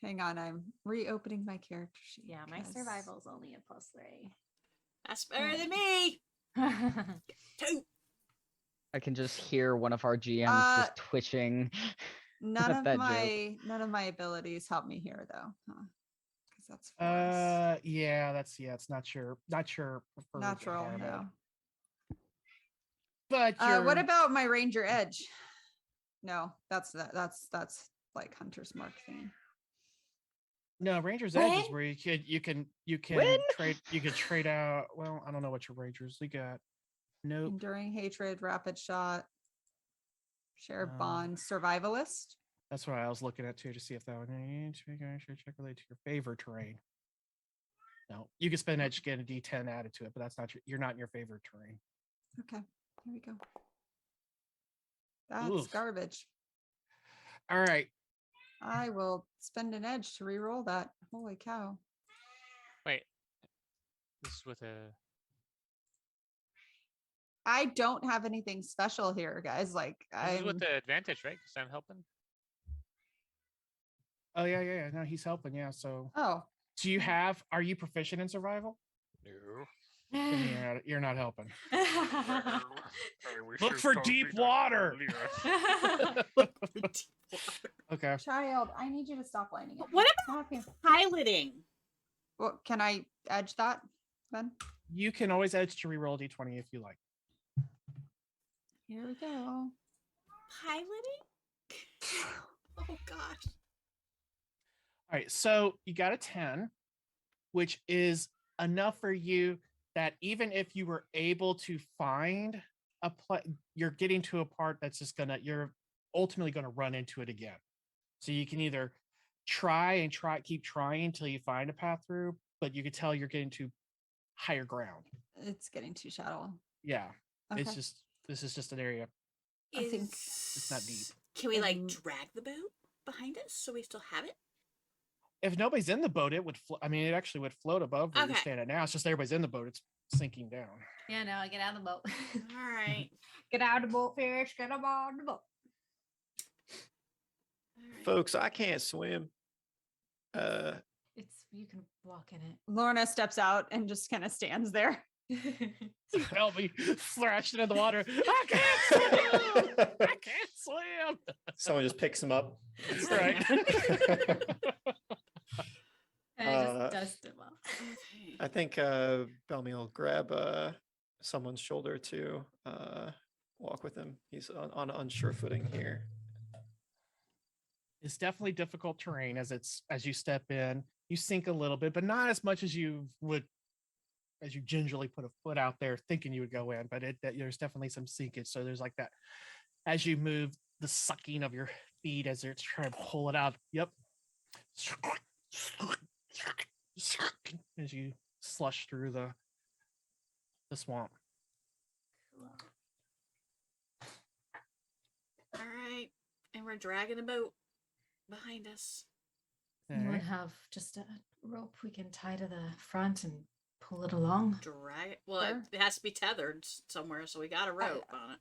S1: Hang on, I'm reopening my character sheet.
S4: Yeah, my
S1: because-
S4: survival's only a +3.
S2: That's better than me. 2.
S5: I can just hear one of our GMs
S1: Uh,
S5: just twitching.
S1: None
S5: at
S1: of
S5: that joke.
S1: my abilities help me here though, because that's forest.
S3: Yeah, it's not your preferred
S1: Natural.
S3: environment.
S1: No.
S3: But
S1: What
S3: you're-
S1: about my ranger edge? No, that's like hunter's mark thing.
S3: No, Ranger's Edge is
S4: When?
S3: where you can
S5: When?
S3: trade out. Well, I don't know what your Rangers we got. Nope.
S1: Enduring hatred, rapid shot, shared
S3: Um,
S1: bond, survivalist.
S3: That's what I was looking at too to see if that one check related to your favorite terrain. No, you can spend edge to get a D10 added to it, but that's not you're not in your favorite terrain.
S1: Okay, here we go. That's
S3: Oof.
S1: garbage.
S3: All right.
S1: I will spend an edge to re-roll that. Holy cow.
S6: Wait. This is with a.
S1: I don't have anything special here, guys. Like
S6: This is
S1: I'm
S6: with the advantage, right? Because I'm helping.
S3: Oh yeah. No, he's helping. Yeah. So,
S1: oh.
S3: do you have? Are you proficient in survival?
S6: No.
S3: Then you're not helping. Look for deep water. Okay.
S1: Child, I need you to stop whining. at me.
S2: What
S1: Stop here.
S2: Piloting.
S1: Well, can I edge that then?
S3: You can always edge to reroll d20 if you like.
S1: Here we go.
S2: Piloting? Oh gosh.
S3: All right. So you got a 10, which is enough for you that even if you were able to find a you're getting to a part that's just you're ultimately gonna run into it again. So you can either keep trying until you find a path through, but you can tell you're getting to higher ground.
S1: It's getting too shallow.
S3: Yeah.
S1: Okay.
S3: This is just an area.
S1: I think
S3: it's not deep.
S2: Can we like drag the boat behind us so we still have it?
S3: If nobody's in the boat, it would it actually would float above where you're
S2: Okay.
S3: standing now. It's just everybody's in the boat, it's sinking down.
S4: Yeah, no, get out of the boat.
S2: All right.
S4: Get out of the boat, fish. Get out of the boat.
S7: Folks, I can't swim.
S4: It's you can walk in it.
S1: Lorna steps out and just kind of stands there.
S3: Help me, thrashed into the water. I can't swim. I can't swim.
S7: Someone just picks him up.
S3: That's right.
S4: And it just dust him off.
S2: Okay.
S7: I think Belmy will grab someone's shoulder to walk with him. He's on unsure footing here.
S3: It's definitely difficult terrain as you step in, you sink a little bit, but not as much as you gingerly put a foot out there thinking you would go in, but there's definitely some sinkage. So there's like that as you move, the sucking of your feet as they're trying to pull it out. Yep. As you slush through the swamp.
S2: All right. And we're dragging a boat behind us.
S4: You want to have just a rope we can tie to the front and pull it along.
S2: Drag it. Well,
S1: Sure.
S2: it has to be tethered somewhere, so we got a rope on it.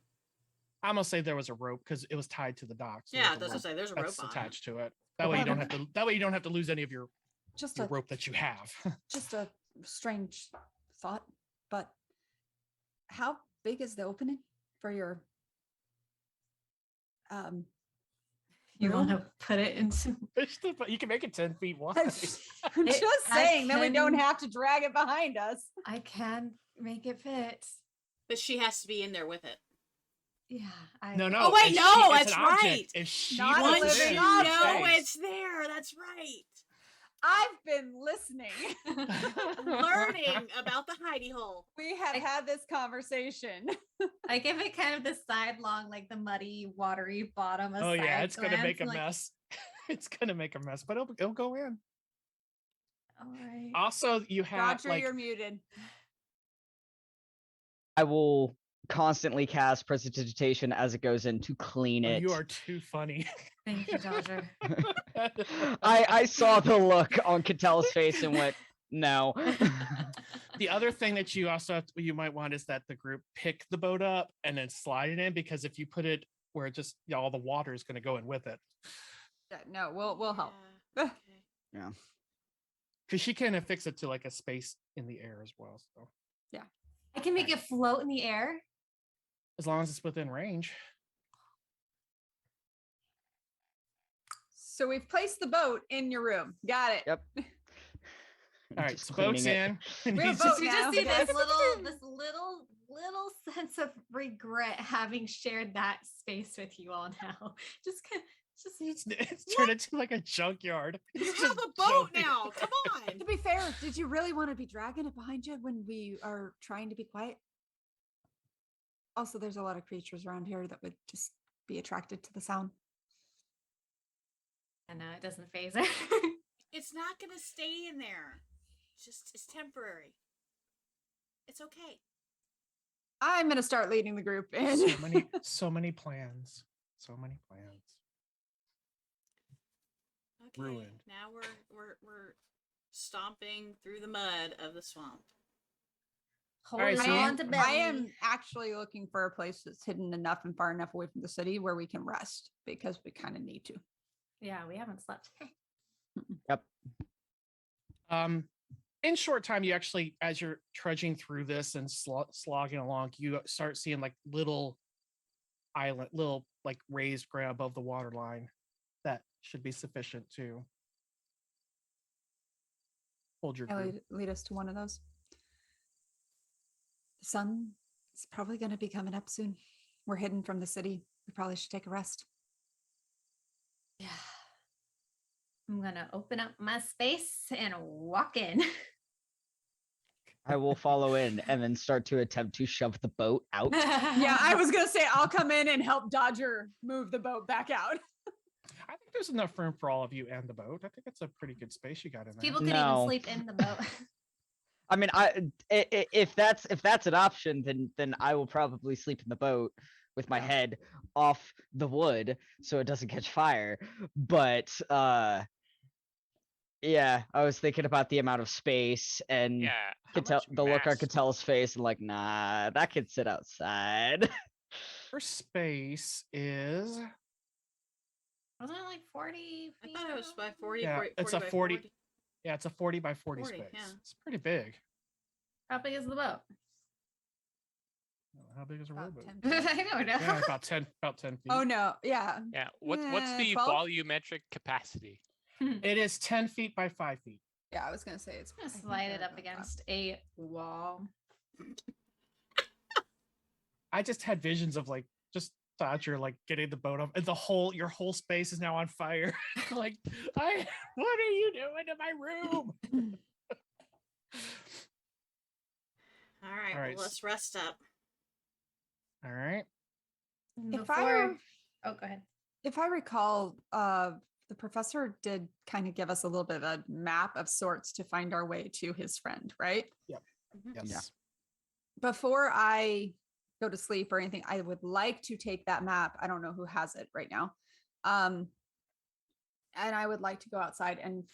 S3: I'm gonna say there was a rope because it was tied to the dock. So
S2: Yeah,
S3: there's a
S2: that's what I
S3: rope
S2: say. There's a rope
S3: that's
S2: on it.
S3: attached to it. That way you don't have to. That way you don't have to lose any of your
S1: Just
S3: your
S1: a
S3: rope that you have.
S1: just a strange thought, but how big is the opening for your
S4: You want
S1: room?
S4: to put it into
S3: But you can make it 10 feet wide.
S1: I'm
S4: It-
S1: just
S4: I
S1: saying that we don't
S4: can-
S1: have to drag it behind us.
S4: I can make it fit.
S2: But she has to be in there with it.
S4: Yeah.
S3: No.
S2: Oh, wait,
S3: if
S2: no,
S3: it's
S2: that's
S3: an object.
S2: right.
S3: If she
S1: Not a
S3: puts
S2: Once
S3: it
S1: living
S2: you
S3: in
S1: object.
S2: know
S3: space-
S2: it's there, that's right.
S1: I've been listening.
S2: Learning about the hidey hole.
S1: We have had this conversation.
S4: I give it kind of the sidelong, like the muddy, watery bottom.
S3: Oh yeah, it's gonna make a
S4: like,
S3: mess. It's gonna make a mess, but it'll go in.
S4: All right.
S3: Also, you have
S1: Roger, you're muted.
S5: I will constantly cast prestidigitation as it goes in to clean it.
S3: you are too funny.
S4: Thank you, Dodger.
S5: I saw the look on Katell's face and went, no.
S3: The other thing that you might want is that the group pick the boat up and then slide it in, because if you put it where it just all the water is going to go in with it,
S1: Yeah, no, we'll help.
S2: Yeah, okay.
S3: because she can affix it to like a space in the air as well. So
S4: I can make it float in the air.
S3: as long as it's within range.
S1: So we've placed the boat in your room. Got it.
S5: Yep.
S3: All right,
S5: Just
S3: so boat's
S5: cleaning it.
S3: in. And
S1: We have
S3: he's
S1: a boat
S3: just-
S4: We
S1: now,
S4: just see
S1: yes.
S4: this little sense of regret having shared that space with you all now. Just
S3: it's turned into like a junkyard.
S2: You
S3: It's
S2: have
S3: just
S2: a boat
S3: jumping.
S2: now. Come on.
S1: To be fair, did you really want to be dragging it behind you when we are trying to be quiet? Also, there's a lot of creatures around here that would just be attracted to the sound.
S4: and it doesn't phase her.
S2: It's not gonna stay in there. It's temporary. It's okay.
S1: I'm gonna start leading the group in.
S3: So many plans. So many plans.
S2: Okay.
S3: Ruined.
S2: Now we're stomping through the mud of the swamp.
S3: right,
S4: Holding
S3: so
S4: on to belly.
S1: I am actually looking for a place that's hidden enough and far enough away from the city where we can rest because we kind of need to.
S4: Yeah, we haven't slept.
S5: Yep.
S3: In short time, you actually, as you're trudging through this and slogging along, you start seeing like little island, little like raised ground above the water line. That should be sufficient to hold your
S1: Yeah,
S3: group.
S1: lead us to one of those. The sun is probably going to be coming up soon. We're hidden from the city. We probably should take a rest.
S4: Yeah. I'm gonna open up my space and walk in.
S5: I will follow in and then start to attempt to shove the boat out.
S1: Yeah, I was going to say I'll come in and help Dodger move the boat back out.
S3: I think there's enough room for all of you and the boat. I think it's a pretty good space you got in there.
S4: People could
S5: No.
S4: even sleep in the boat.
S5: I mean, if that's an option, then I will probably sleep in the boat with my head off the wood so it doesn't catch fire. But yeah, I was thinking about the amount of space and
S6: Yeah.
S5: could
S6: how
S5: tell
S6: much
S5: the look on
S6: mass?
S5: Katell's face and like, nah, that could sit outside.
S3: Your space is
S4: Wasn't it like 40
S2: I
S4: feet?
S2: thought it was by 40,
S3: Yeah,
S2: 40,
S3: it's
S2: 40
S3: a
S2: by
S3: 40.
S2: 40.
S3: yeah, it's a 40 by 40,
S2: 40,
S3: space.
S2: yeah.
S3: It's pretty big.
S4: How big is the boat?
S3: How big is a
S1: About
S3: rowboat?
S1: 10 feet.
S4: I don't know.
S3: Yeah, about 10 feet.
S1: Oh no, yeah.
S6: Yeah. What's the
S1: 12?
S6: volumetric capacity?
S3: It is 10 feet by 5 feet.
S1: Yeah, I was going to say it's
S4: I'm gonna
S1: I think
S4: slide
S1: they're
S4: it up
S1: about that.
S4: against a wall.
S3: I just had visions of like just Dodger like getting the boat up and your whole space is now on fire. Like, what are you doing to my room?
S2: All right,
S3: All right,
S2: well, let's rest up.
S3: All right.
S1: If I
S4: Before, oh, go ahead.
S1: If I recall, the professor did kind of give us a little bit of a map of sorts to find our way to his friend, right?
S3: Yes.
S5: Yeah.
S1: Before I go to sleep or anything, I would like to take that map. I don't know who has it right now. And I would like to go outside and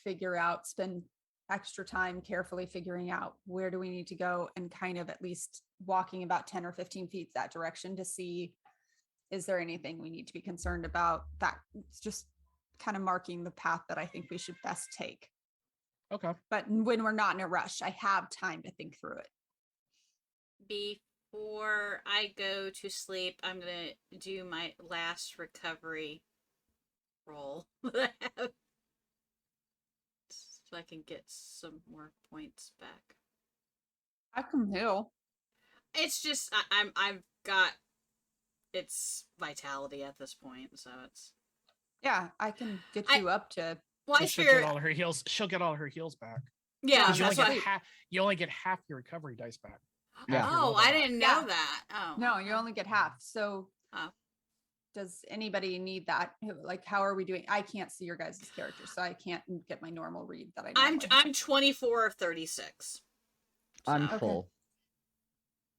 S1: spend extra time carefully figuring out where do we need to go and kind of at least walking about 10 or 15 feet that direction to see, is there anything we need to be concerned about? That it's just kind of marking the path that I think we should best take.
S3: Okay.
S1: But when we're not in a rush, I have time to think through it.
S2: Before I go to sleep, I'm going to do my last recovery roll that I have, so I can get some more points back.
S1: I can heal.
S2: It's just I've got it's vitality at this point, so it's
S1: Yeah, I can get you up to.
S2: well. I
S3: Well, she'll
S2: figure,
S3: get all her heals. She'll get all her heals back.
S2: yeah,
S3: 'Cause
S2: that's why.
S3: you only get half your recovery dice back.
S5: Yeah.
S3: Half your
S2: Oh,
S3: roll
S2: I
S3: back.
S2: didn't know
S1: Yeah.
S2: that. Oh,
S1: No, you only get half. So,
S2: Oh.
S1: does anybody need that? Like, how are we doing? I can't see your guys' characters, so I can't get my normal read that I. normally have.
S2: I'm 24 of 36.
S5: I'm
S2: So-
S5: full.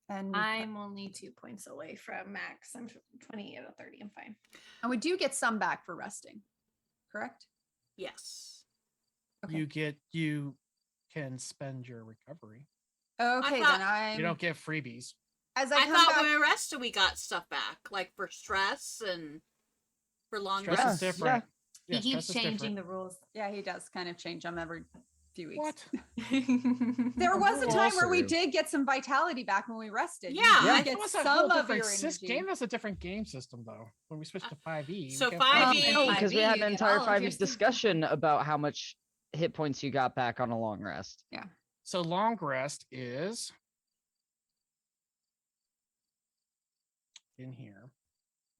S1: And
S4: I'm only 2 points away from max. I'm 28 out of 30. I'm fine.
S1: and we do get some back for resting, correct?
S2: Yes.
S1: Okay.
S3: You can spend your recovery.
S1: Okay,
S2: thought-
S1: then I'm.
S3: You don't get freebies.
S1: As
S2: I
S1: I, come
S2: thought
S1: back,
S2: when we rested, we got stuff back, like for stress and for long
S3: Stress
S2: rests.
S3: is different. Yeah,
S4: he keeps
S3: stress is
S4: changing
S3: different.
S4: the rules.
S1: yeah, he does kind of change them every few weeks.
S3: What?
S1: There was a
S5: Rules
S1: time where we
S5: are-
S1: did get some vitality back when we rested. You
S2: Yeah,
S1: did
S2: I-
S3: It
S1: get
S3: was a
S1: some
S3: whole
S1: of your
S3: different
S1: energy.
S3: game. That's a different game system, though. When we switched to 5e.
S2: So
S3: you get
S2: 5e
S5: No,
S2: and
S5: because we
S4: 5e,
S5: had
S4: you
S5: an
S4: get
S5: entire
S4: all of your
S5: 5e
S4: stuff.
S5: discussion about how much hit points you got back on a long rest.
S3: So long rest is in here.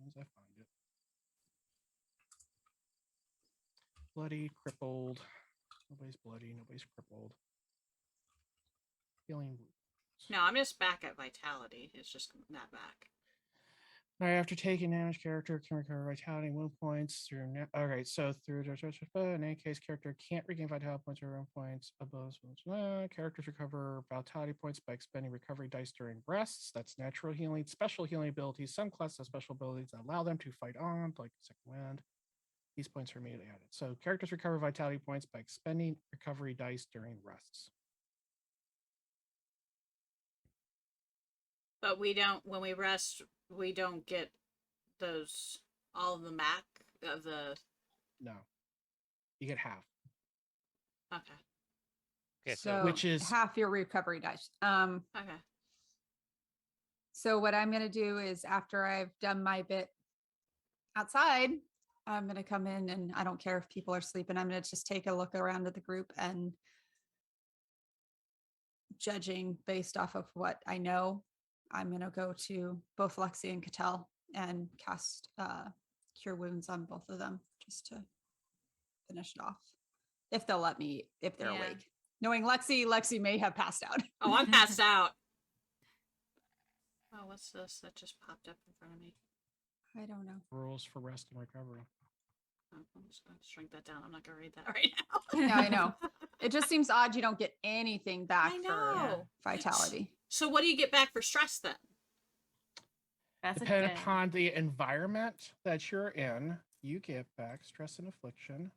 S3: As I find it. Bloody, crippled. Nobody's bloody. Nobody's crippled. Healing.
S2: No, I'm just back at vitality. It's just not back.
S3: All right, after taking damage, character can recover vitality and wound points through. All right, so through in any case, character can't regain vitality points or wound points above. Characters recover vitality points by expending recovery dice during rests. That's natural healing, special healing abilities. Some classes have special abilities that allow them to fight on, like Second Wind. These points are immediately added. So characters recover vitality points by expending recovery dice during rests.
S2: But we don't, when we rest, we don't get those, all of the MAC of the.
S3: No, you get half.
S2: Okay.
S6: Okay,
S1: So
S3: which is
S1: half your recovery dice.
S2: Okay.
S1: So what I'm gonna do is after I've done my bit outside, I'm gonna come in and I don't care if people are sleeping. I'm gonna just take a look around at the group and judging based off of what I know, I'm gonna go to both Lexi and Katell and cast Cure Wounds on both of them just to finish it off. If they'll let me, if they're
S4: Yeah.
S1: awake. Knowing Lexi may have passed out.
S2: Oh, I'm passed out. Oh, what's this that just popped up in front of me?
S1: I don't know.
S3: rules for rest and recovery.
S2: Oh, I'm just going to shrink that down. I'm not going to read that right now.
S1: Yeah, I know. It just seems odd you don't get anything back
S2: I
S1: for
S2: know.
S1: vitality.
S2: So what do you get back for stress then?
S4: That's
S3: Depending upon the environment that you're in, you get back stress and affliction.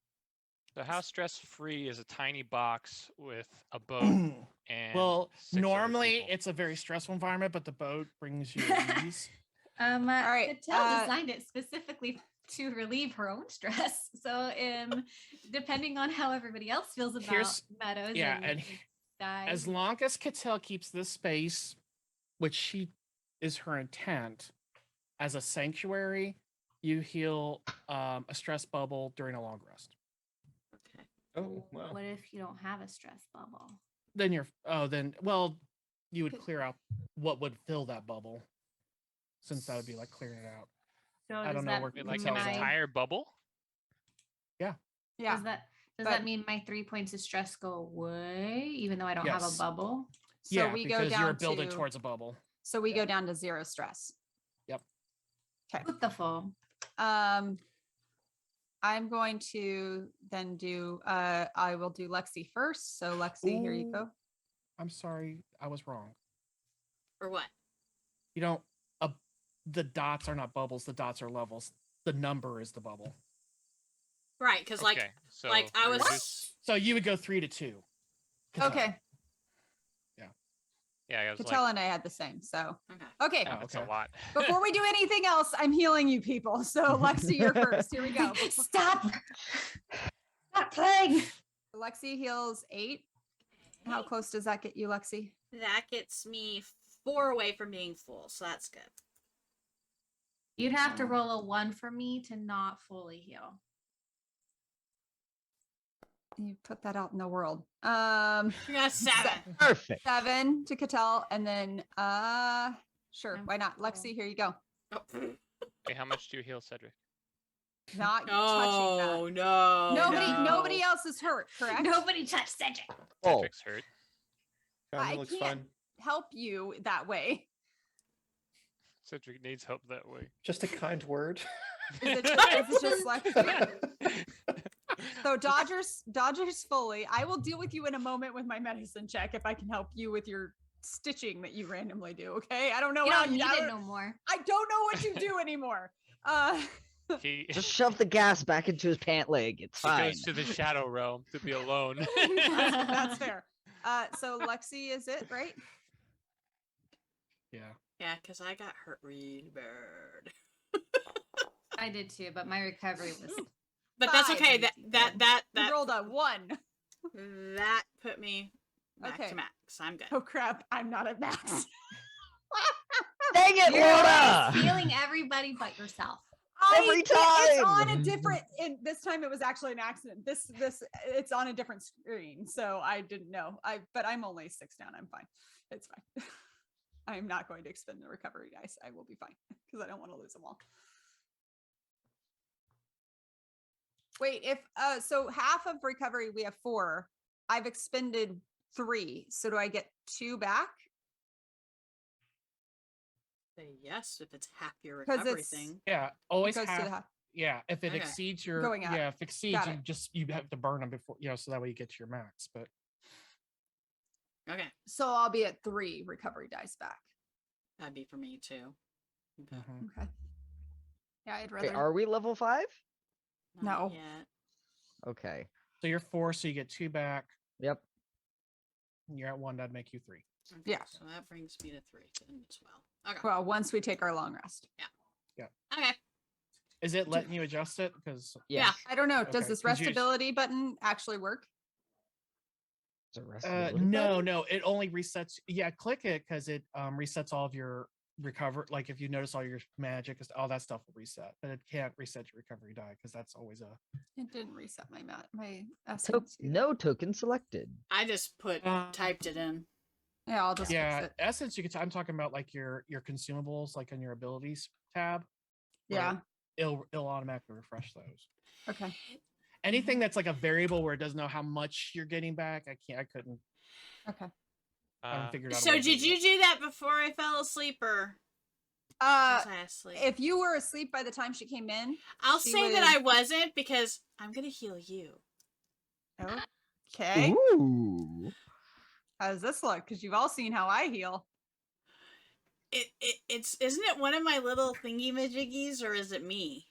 S6: So how stress-free is a tiny box with a boat and
S3: Well,
S6: 6 other
S3: normally
S6: people?
S3: it's a very stressful environment, but the boat brings you ease.
S4: All
S1: right,
S4: Katell designed it specifically to relieve her own stress. So, depending on how everybody else feels about
S3: Here's-
S4: meadows,
S3: yeah,
S4: and
S3: and as long as Katell keeps this space, which she is her intent, as a sanctuary, you heal a stress bubble during a long rest.
S2: Okay.
S7: Oh, wow.
S4: What if you don't have a stress bubble?
S3: Then you would clear out what would fill that bubble, since that would be like clearing it out.
S4: So
S3: I don't
S4: does
S3: know
S4: that
S3: where
S6: Wait, like
S3: Katell
S6: an
S3: that.
S6: entire bubble?
S1: Yeah.
S4: does
S1: but-
S4: that mean my 3 points of stress go away, even though I don't have a
S3: Yes.
S4: bubble?
S1: So
S3: Yeah,
S1: we go
S3: because
S1: down
S3: you're building
S1: to,
S3: towards a bubble.
S1: so we go down to 0 stress.
S3: Yep.
S1: Okay.
S4: Beautiful.
S1: I'm going to then do I will do Lexi first. So Lexi, here you
S3: Ooh.
S1: go.
S3: I'm sorry, I was wrong.
S2: Or what?
S3: You don't. The dots are not bubbles. The dots are levels. The number is the bubble.
S2: Right, because like,
S6: Okay, so
S2: like I
S6: you're
S2: was.
S6: just-
S3: So you would go 3 to 2. Katell.
S1: Okay.
S6: yeah, I was
S1: Katell
S6: like,
S1: and I had the same. So
S2: Okay.
S1: okay.
S3: Oh,
S6: that's
S3: okay.
S6: a lot.
S1: Before we do anything else, I'm healing you people. So Lexi, you're first. Here we go.
S4: Stop playing.
S1: Lexi heals 8. How close does that get you, Lexi?
S2: That gets me 4 away from being full, so that's good.
S4: You'd have to roll a 1 for me to not fully heal.
S1: You put that out in the world.
S2: You got 7.
S5: Perfect.
S1: 7 to Katell, and then sure,
S4: I'm
S1: why not?
S4: full.
S1: Lexi, here you go.
S2: Oh.
S6: Hey, how much do you heal, Cedric?
S1: Not touching
S2: Oh
S1: that.
S2: no!
S1: Nobody else is hurt, correct?
S4: Nobody touched Cedric.
S5: Oh,
S6: Cedric's hurt.
S7: Found
S1: I
S7: it looks
S1: can't
S7: fine.
S1: help you that way.
S6: Cedric needs help that way.
S7: Just a kind word.
S1: Is it just Lexi? So Dodgers fully. I will deal with you in a moment with my medicine check if I can help you with your stitching that you randomly do. Okay, I don't know
S4: You
S1: how
S4: don't need
S1: I
S4: it
S1: don't-
S4: no more.
S1: I don't know what you do anymore.
S6: He,
S5: just shove the gas back into his pant leg. It's
S6: he
S5: fine.
S6: goes to the shadow realm to be alone.
S1: that's fair. So Lexi is it, right?
S3: Yeah.
S2: Yeah, because I got hurt really bad.
S4: I did too, but my recovery was.
S2: But that's
S1: 5
S2: okay. That
S1: You rolled a 1.
S2: that put me back
S1: Okay.
S2: to max. I'm good.
S1: Oh crap! I'm not at max.
S5: Dang it,
S4: You're always
S5: Laura!
S4: healing everybody but yourself.
S5: Every
S1: It's
S5: time!
S1: on a different. This time it was actually an accident. This it's on a different screen, so I didn't know. But I'm only 6 down. I'm fine. It's fine. I am not going to expend the recovery dice. I will be fine because I don't want to lose them all. Wait, if so half of recovery we have 4. I've expended 3. So do I get 2 back?
S2: Say yes if it's half your
S1: 'Cause
S2: recovery
S1: it's-
S2: thing.
S3: Yeah, always
S1: goes to the
S3: have.
S1: half.
S3: Yeah, if it
S2: Okay.
S3: exceeds your
S1: Going up.
S3: if it exceeds,
S1: Got
S3: you
S1: it.
S3: just you have to burn them before so that way you get to your max. But
S2: Okay,
S1: So I'll be at 3 recovery dice back.
S2: that'd be for me too. Okay.
S3: mhm.
S1: Okay. Yeah, I'd
S5: Okay,
S1: rather.
S5: are we level 5?
S2: Not
S1: No.
S2: yet.
S5: Okay.
S3: So you're 4, so you get 2 back.
S5: Yep.
S3: You're at 1, that'd make you 3.
S2: Okay,
S1: Yeah.
S2: So that brings me to 3 then as well. Okay.
S1: Well, once we take our long rest.
S2: Okay.
S3: Is it letting you adjust it? Because
S2: Yeah.
S1: I don't know. Does
S3: Okay,
S1: this
S3: 'cause you-
S1: restability button actually work?
S5: Is it restability
S3: no,
S5: button?
S3: no, it only resets. Yeah, click it because it resets all of your recover. Like if you notice all your magic, all that stuff will reset, but it can't reset your recovery die because that's always a.
S1: It didn't reset my my
S5: To-
S1: essence. either.
S5: no token selected.
S2: I just typed it in.
S1: Yeah, I'll just
S3: Yeah,
S1: fix it.
S3: essence. You can. I'm talking about like your consumables, like on your abilities tab. where
S1: Yeah.
S3: it'll automatically refresh those.
S1: Okay.
S3: Anything that's like a variable where it doesn't know how much you're getting back, I couldn't.
S1: Okay.
S3: I haven't figured out. a
S2: So
S3: way to
S2: did
S3: do
S2: you
S3: it.
S2: do that before I fell asleep or
S1: Uh,
S2: was I asleep?
S1: if you were asleep by the time she came in,
S2: I'll
S1: she
S2: say that
S1: was-
S2: I wasn't because I'm gonna heal you.
S1: okay.
S5: Ooh.
S1: How does this look? Because you've all seen how I heal.
S2: It's isn't it one of my little thingy majiggies or is it me?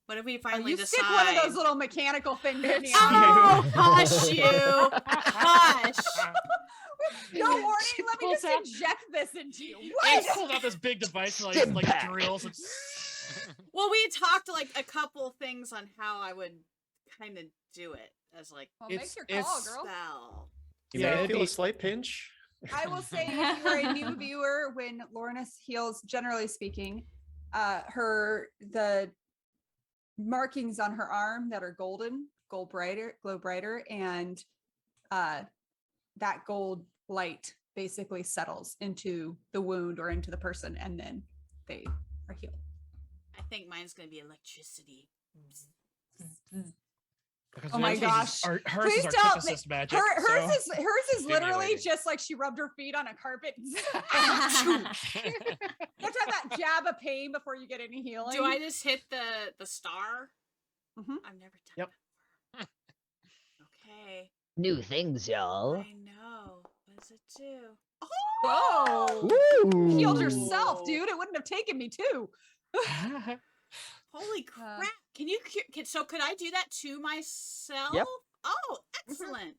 S2: What if we
S1: Oh,
S2: finally
S1: you
S2: decide?
S1: stick one of those little mechanical things in the
S2: Oh, hush you! Hush!
S1: No warning.
S3: She
S1: Let me
S3: pulls
S1: just
S3: out-
S1: inject this into you.
S3: He
S1: What?
S3: pulled out this big device and
S5: Stim
S3: like
S5: pack.
S3: drills. And...
S2: Well, we talked like a couple things on how I would kind of do it as like
S1: Well,
S3: It's-
S1: make your call,
S3: it's-
S1: girl.
S2: spell.
S7: You
S3: Yeah,
S7: might
S3: it'd
S7: feel
S3: be-
S7: a slight pinch.
S1: I will say, if you are a new viewer, when Lornas heals, generally speaking, the markings on her arm that are golden, glow brighter, and that gold light basically settles into the wound or into the person, and then they are healed.
S2: I think mine's gonna be electricity.
S3: Because
S1: Oh my
S3: hers
S1: gosh.
S3: Hers
S1: Please
S3: is
S1: tell me-
S3: artificist magic.
S1: Hers
S3: so-
S1: is literally
S6: Stimulating.
S1: just like she rubbed her feet on a carpet. You have to have that jab of pain before you get any healing.
S2: Do I just hit the star?
S1: Mhm.
S2: I've never done
S3: Yep.
S2: that before. Okay.
S5: New things, y'all.
S2: I know. What does it do?
S1: Whoa!
S5: Ooh.
S1: You healed yourself, dude. It wouldn't have taken me too.
S2: Holy crap! Can you? So could I do that to myself?
S5: Yep.
S2: Oh, excellent.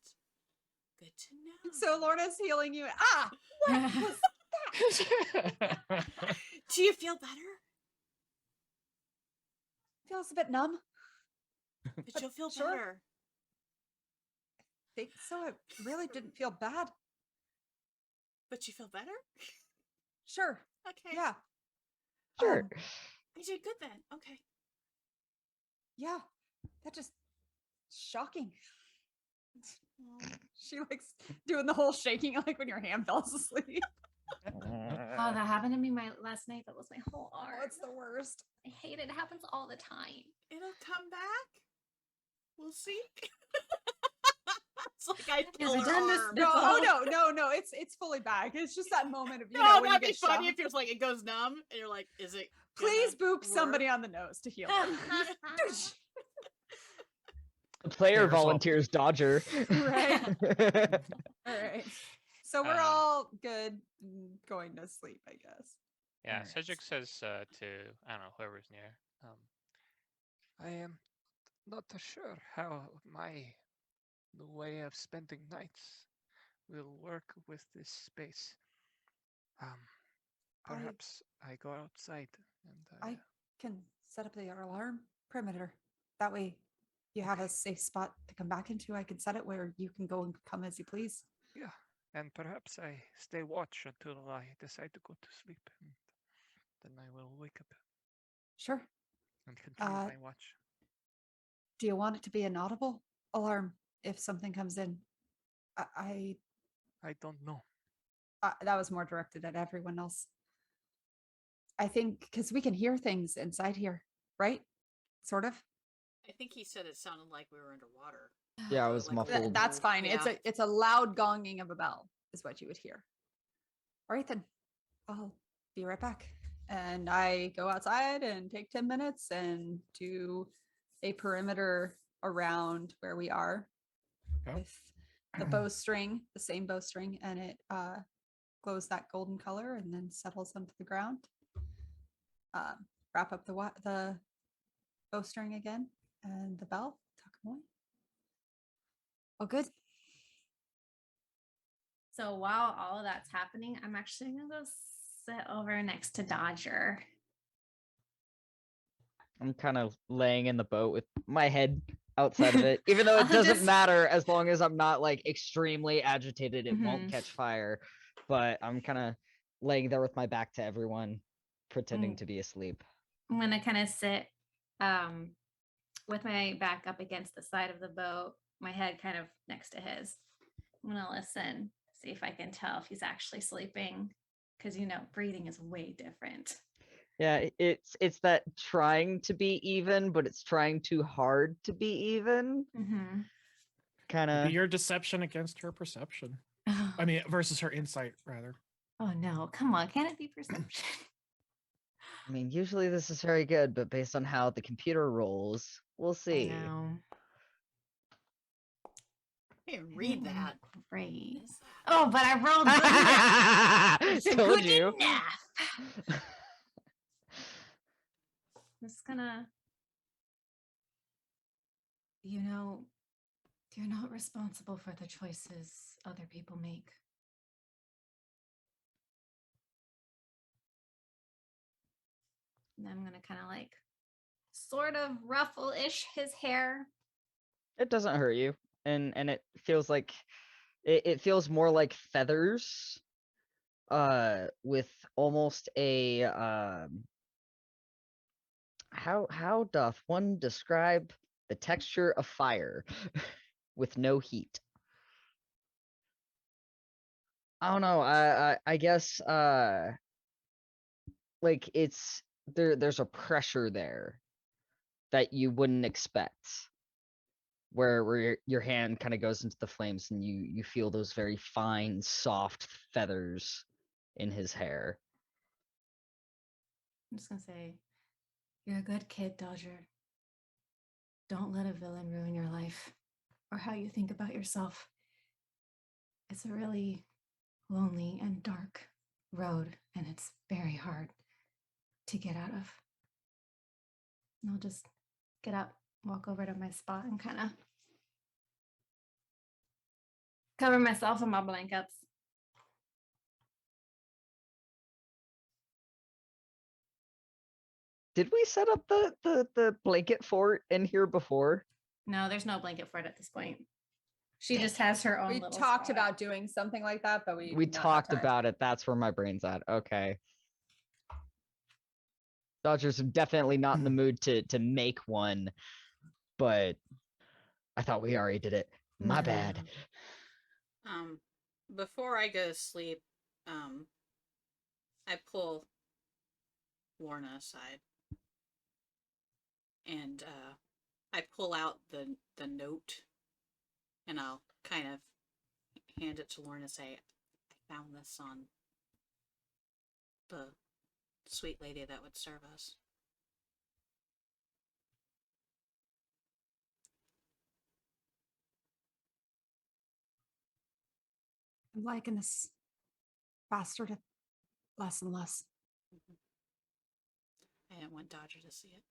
S2: Good to know.
S1: So Lorna's healing you. Ah, what was
S2: Do you feel better?
S1: feels a bit numb?
S2: But you'll feel
S1: Sure.
S2: better.
S1: Think so. It really didn't feel bad.
S2: But you feel better?
S1: Sure.
S2: Okay.
S1: Yeah.
S5: Sure.
S2: I did good then. Okay.
S1: Yeah. That just shocking. She likes doing the whole shaking like when your hand falls asleep.
S4: Oh, that happened to me last night. That was my whole
S1: Oh,
S4: arm.
S1: it's the worst.
S4: I hate it. It happens all the time.
S2: It'll come back. We'll see. It's like I
S4: Never
S2: killed her
S4: done this
S2: arm.
S1: No,
S4: before.
S1: no. It's fully back. It's just that moment of
S2: No,
S1: when you
S2: that'd be
S1: get
S2: funny
S1: shocked.
S2: if it's like it goes numb and you're like, is it? gonna
S1: Please boop somebody
S2: work?
S1: on the nose to heal them.
S5: The player
S3: Yourself.
S5: volunteers Dodger.
S1: Right. All right. So we're
S6: Um,
S1: all good and going to sleep, I guess.
S6: Yeah,
S3: Alright.
S6: Cedric says to I don't know whoever's near.
S8: I am not sure how my new way of spending nights will work with this space. Perhaps I go outside and
S1: I can set up the alarm perimeter. That way you have a safe spot to come back into. I can set it where you can go and come as you please.
S8: and perhaps I stay watch until I decide to go to sleep, and then I will wake up
S1: Sure.
S8: and continue
S1: Uh,
S8: my watch.
S1: Do you want it to be an audible alarm if something comes in? I
S8: I don't know.
S1: that was more directed at everyone else. I think because we can hear things inside here, right? Sort of.
S2: I think he said it sounded like we were underwater.
S5: Yeah, it was
S2: Like,
S5: muffled.
S1: That's fine.
S2: Yeah.
S1: It's a loud gonging of a bell is what you would hear. All right then. I'll be right back. and I go outside and take 10 minutes and do a perimeter around where we are
S3: Okay.
S1: with the bowstring, the same bowstring, and it glows that golden color and then settles onto the ground. Wrap up the bowstring again and the bell, tuck them away. Oh, good.
S4: So while all of that's happening, I'm actually gonna go sit over next to Dodger.
S5: I'm kind of laying in the boat with my head outside of it, even though it
S4: Also
S5: doesn't
S4: just-
S5: matter as long as I'm not like extremely agitated. It won't
S4: Mhm.
S5: catch fire, but I'm kind of laying there with my back to everyone, pretending
S4: Mm.
S5: to be asleep.
S4: I'm gonna kind of sit with my back up against the side of the boat, my head kind of next to his. I'm gonna listen, see if I can tell if he's actually sleeping, because breathing is way different.
S5: Yeah, it's that trying to be even, but it's trying too hard to be even.
S4: Mm-hmm.
S5: Kind
S3: Be
S5: of.
S3: your deception against her perception.
S4: Oh,
S3: I mean, versus her insight, rather.
S4: oh no, come on, can it be perception?
S5: I mean, usually this is very good, but based on how the computer rolls, we'll
S4: I
S5: see.
S4: know.
S2: Hey,
S4: I
S2: read
S4: didn't roll
S2: that.
S4: Great.
S2: What is that?
S4: Oh, but I rolled good enough.
S5: Told
S4: Good
S5: you.
S4: enough. I'm just gonna, you're not responsible for the choices other people make. And I'm gonna kind of like sort of ruffle-ish his hair.
S5: It doesn't hurt you, and it feels like it feels more like feathers, with almost a how doth one describe the texture of fire with no heat? I don't know. I guess like it's there's a pressure there that you wouldn't expect, where your hand kind of goes into the flames and you feel those very fine, soft feathers in his hair.
S4: I'm just gonna say, you're a good kid, Dodger. Don't let a villain ruin your life or how you think about yourself. It's a really lonely and dark road, and it's very hard to get out of. And I'll just get up, walk over to my spot, and kind of cover myself in my blankets.
S5: Did we set up the blanket fort in here before?
S4: No, there's no blanket for it at this point. She just has her own
S1: We
S4: little
S1: talked
S4: spot.
S1: about doing something like that, but we
S5: We
S1: did not have
S5: talked
S1: time.
S5: about it. That's where my brain's at. Okay. Dodgers are definitely not in the mood to make one, but I thought we already did it. My bad.
S2: Before I go to sleep, I pull Lorna aside, and I pull out the note, and I'll kind of hand it to Lorna and say, I found this on the sweet lady that would serve us.
S1: I'm liking this bastard less and less.
S2: I didn't want Dodger to see it.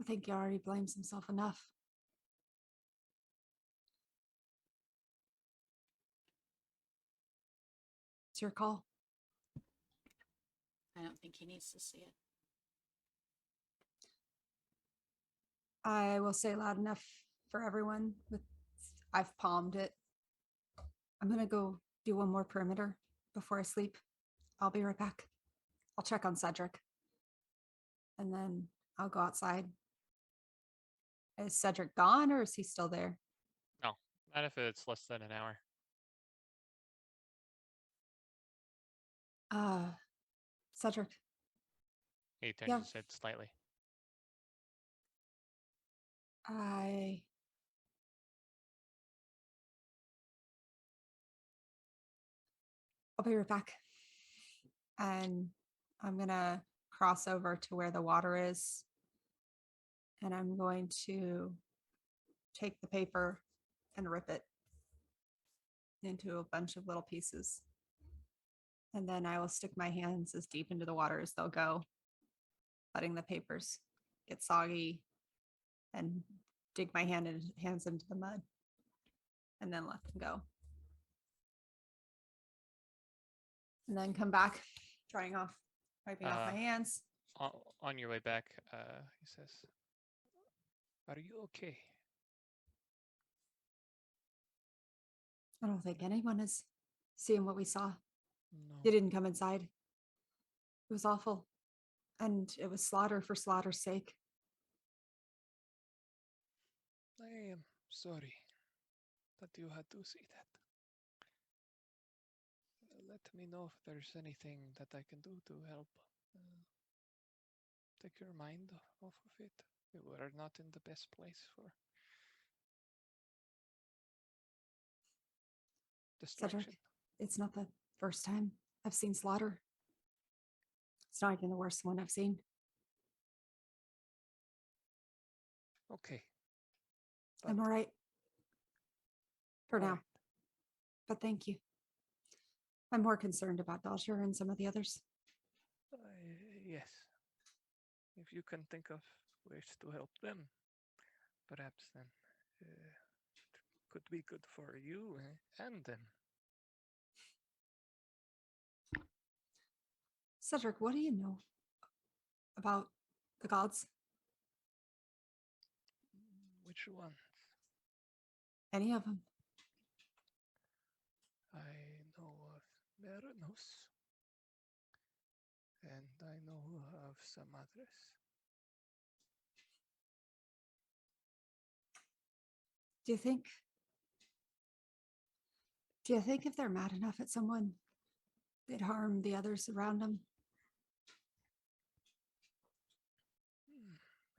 S1: I think he already blames himself enough. It's your call.
S2: I don't think he needs to see it.
S1: I will say loud enough for everyone. I've palmed it. I'm gonna go do one more perimeter before I sleep. I'll be right back. I'll check on Cedric. And then I'll go outside. Is Cedric gone or is he still there?
S6: No, not if it's less than an hour.
S1: Cedric.
S6: He turns
S1: Yeah.
S6: his head slightly.
S1: I'll be right back. And I'm going to cross over to where the water is. And I'm going to take the paper and rip it into a bunch of little pieces. And then I will stick my hands as deep into the water as they'll go, letting the papers get soggy and dig my hands into the mud and then let them go. And then come back, wiping off my hands.
S6: On your way back, he says, "Are you okay?"
S1: I don't think anyone is seeing what we saw.
S6: No.
S1: They didn't come inside. It was awful. And it was slaughter for slaughter's sake.
S8: I am sorry that you had to see that. Let me know if there's anything that I can do to help. Take your mind off of it. We were not in the best place for distraction.
S1: Cedric, it's not the first time I've seen slaughter. It's not even the worst one I've seen.
S8: Okay.
S1: I'm all right. For
S8: All
S1: now.
S8: right.
S1: But thank you. I'm more concerned about Dodger and some of the others.
S8: Yes. If you can think of ways to help them, perhaps then it could be good for you and them.
S1: Cedric, what do you know about the gods?
S8: Which one?
S1: Any of them?
S8: I know of Meranos, and I know of some others.
S1: Do you think if they're mad enough at someone, they'd harm the others around them?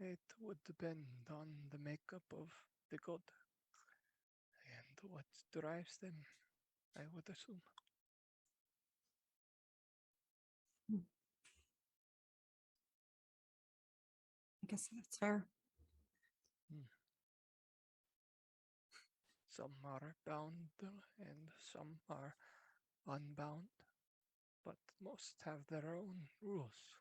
S8: It would depend on the makeup of the god and what drives them, I would assume.
S1: I guess that's fair.
S8: Some are bound and some are unbound, but most have their own rules.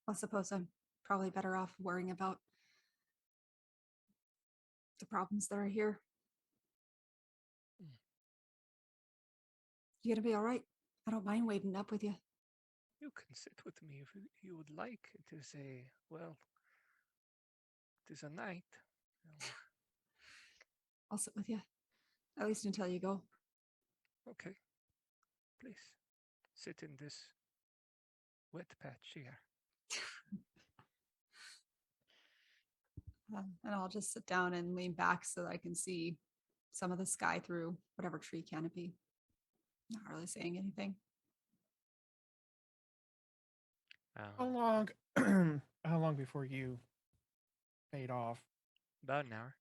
S1: I suppose I'm probably better off worrying about the problems that are here. You gonna be all right? I don't mind waiting up with you.
S8: You can sit with me if you would like. It is a night.
S1: I'll sit with you, at least until you go.
S8: Okay, please sit in this wet patch here.
S1: And I'll just sit down and lean back so that I can see some of the sky through whatever tree canopy. Not really saying anything.
S3: How long? How long before you fade off?
S6: About an hour.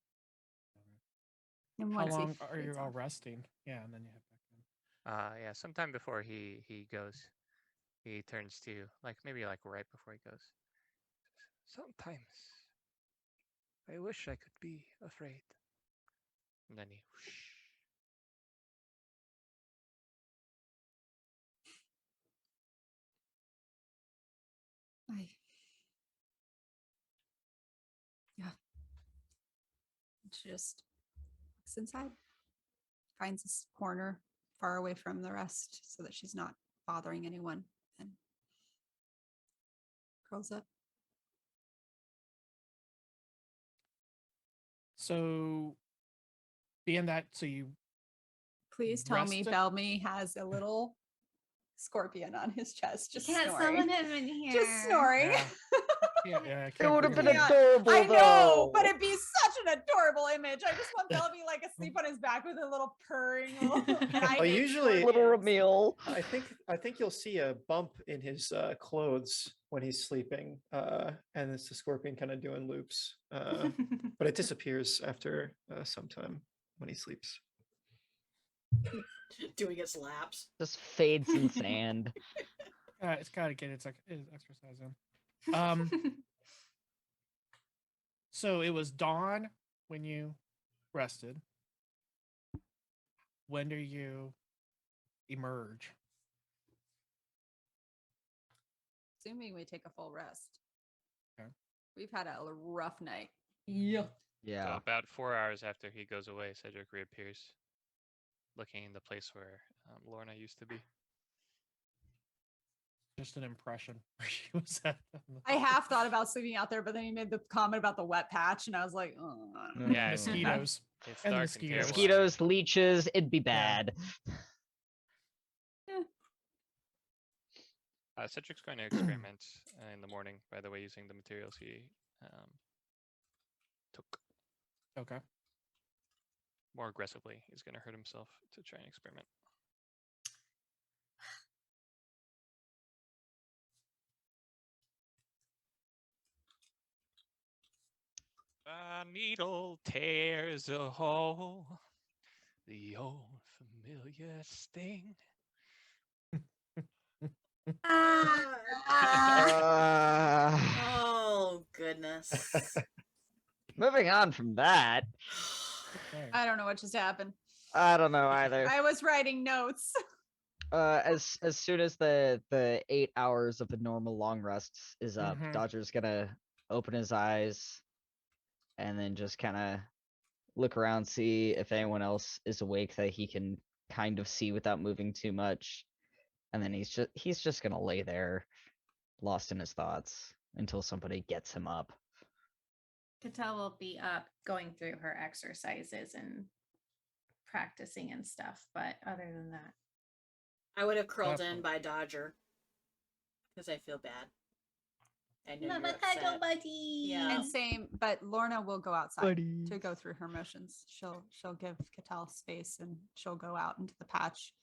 S1: And
S3: How
S1: once he
S3: long are you
S1: fades
S3: all
S1: off.
S3: resting? Yeah, and then you head back in.
S6: Yeah, sometime before he goes, he turns to maybe right before he goes.
S8: Sometimes I wish I could be afraid.
S6: And then he whoosh.
S1: Yeah. She just looks inside, finds this corner far away from the rest so that she's not bothering anyone, and curls up.
S3: So, being that, so you
S1: Please tell me
S3: rested?
S1: Belmy has a little scorpion on his chest, just
S4: Can't
S1: snoring.
S4: summon him in here.
S1: Just snoring.
S3: Yeah, yeah, I
S5: It
S3: can't
S5: would have
S3: bring
S5: been
S3: it in.
S5: adorable.
S1: I know,
S5: though.
S1: but it'd be such an adorable image. I just want Belmy asleep on his back with a little purring. And I
S7: Oh,
S1: hate
S7: usually-
S5: little
S1: scorpions.
S5: Ramil.
S7: I think you'll see a bump in his clothes when he's sleeping, and it's the scorpion kind of doing loops, but it disappears after some time. when he sleeps.
S2: Doing its laps.
S5: Just fades in sand.
S3: It's got to get its exercise in. So it was dawn when you rested. When do you emerge?
S1: Assuming we take a full rest.
S3: Okay.
S1: We've had a rough night.
S2: Yeah.
S6: So
S5: Yeah.
S6: about 4 hours after he goes away, Cedric reappears, looking in the place where Lorna used to be.
S3: Just an impression where she was at.
S1: I half thought about sleeping out there, but then you made the comment about the wet patch, and I was like, oh, I don't know.
S6: Yeah,
S3: Mosquitoes.
S6: It's
S3: And the
S6: dark
S3: mosquitoes.
S6: Tier one.
S5: Mosquitoes, leeches, it'd be bad.
S6: Cedric's going to experiment in the morning, by the way, using the materials he took
S3: Okay.
S6: more aggressively. He's going to hurt himself to try and experiment. A needle tears a hole, the old familiar sting.
S2: Oh goodness.
S5: Moving on from that,
S3: Okay.
S1: I don't know what just happened.
S5: I don't know either.
S1: I was writing notes.
S5: As soon as the 8 hours of a normal long rest is up,
S3: Mhm.
S5: Dodger's gonna open his eyes and then just kind of look around, see if anyone else is awake that he can kind of see without moving too much, and then he's just gonna lay there, lost in his thoughts, until somebody gets him up.
S4: Katell will be up going through her exercises and practicing and stuff, but other than that,
S2: I would have curled
S3: That's
S2: in
S3: what-
S2: by Dodger because I feel bad. I know
S4: Mama
S2: you're
S4: cuddle
S2: upset.
S4: buddy.
S2: Yeah.
S1: And same, but Lorna will go outside to go through her motions. She'll give Katell space and she'll go out into the patch.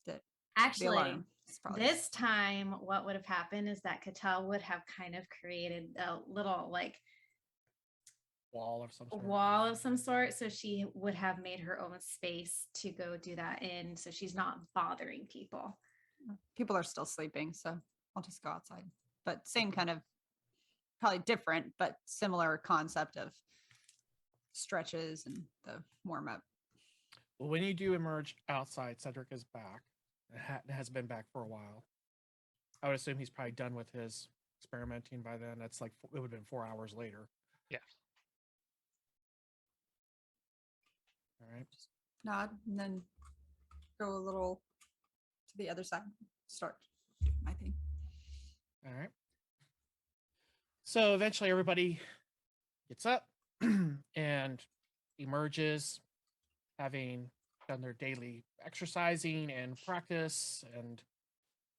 S1: The
S4: Actually,
S1: alarm is probably-
S4: this time, what would have happened is that Katell would have kind of created a little like
S3: Wall of some sort.
S4: wall of some sort. So she would have made her own space to go do that in. So she's not bothering people.
S1: people are still sleeping, so I'll just go outside. But same kind of, probably different, but similar concept of stretches and the warm up.
S3: Well, when you do emerge outside, Cedric is back. Has been back for a while. I would assume he's probably done with his experimenting by then. That's like it would have been 4 hours later.
S6: Yeah.
S3: All right.
S1: Nod and then go a little to the other side. Start my thing.
S3: All right. So eventually everybody gets up and emerges, having done their daily exercising and practice and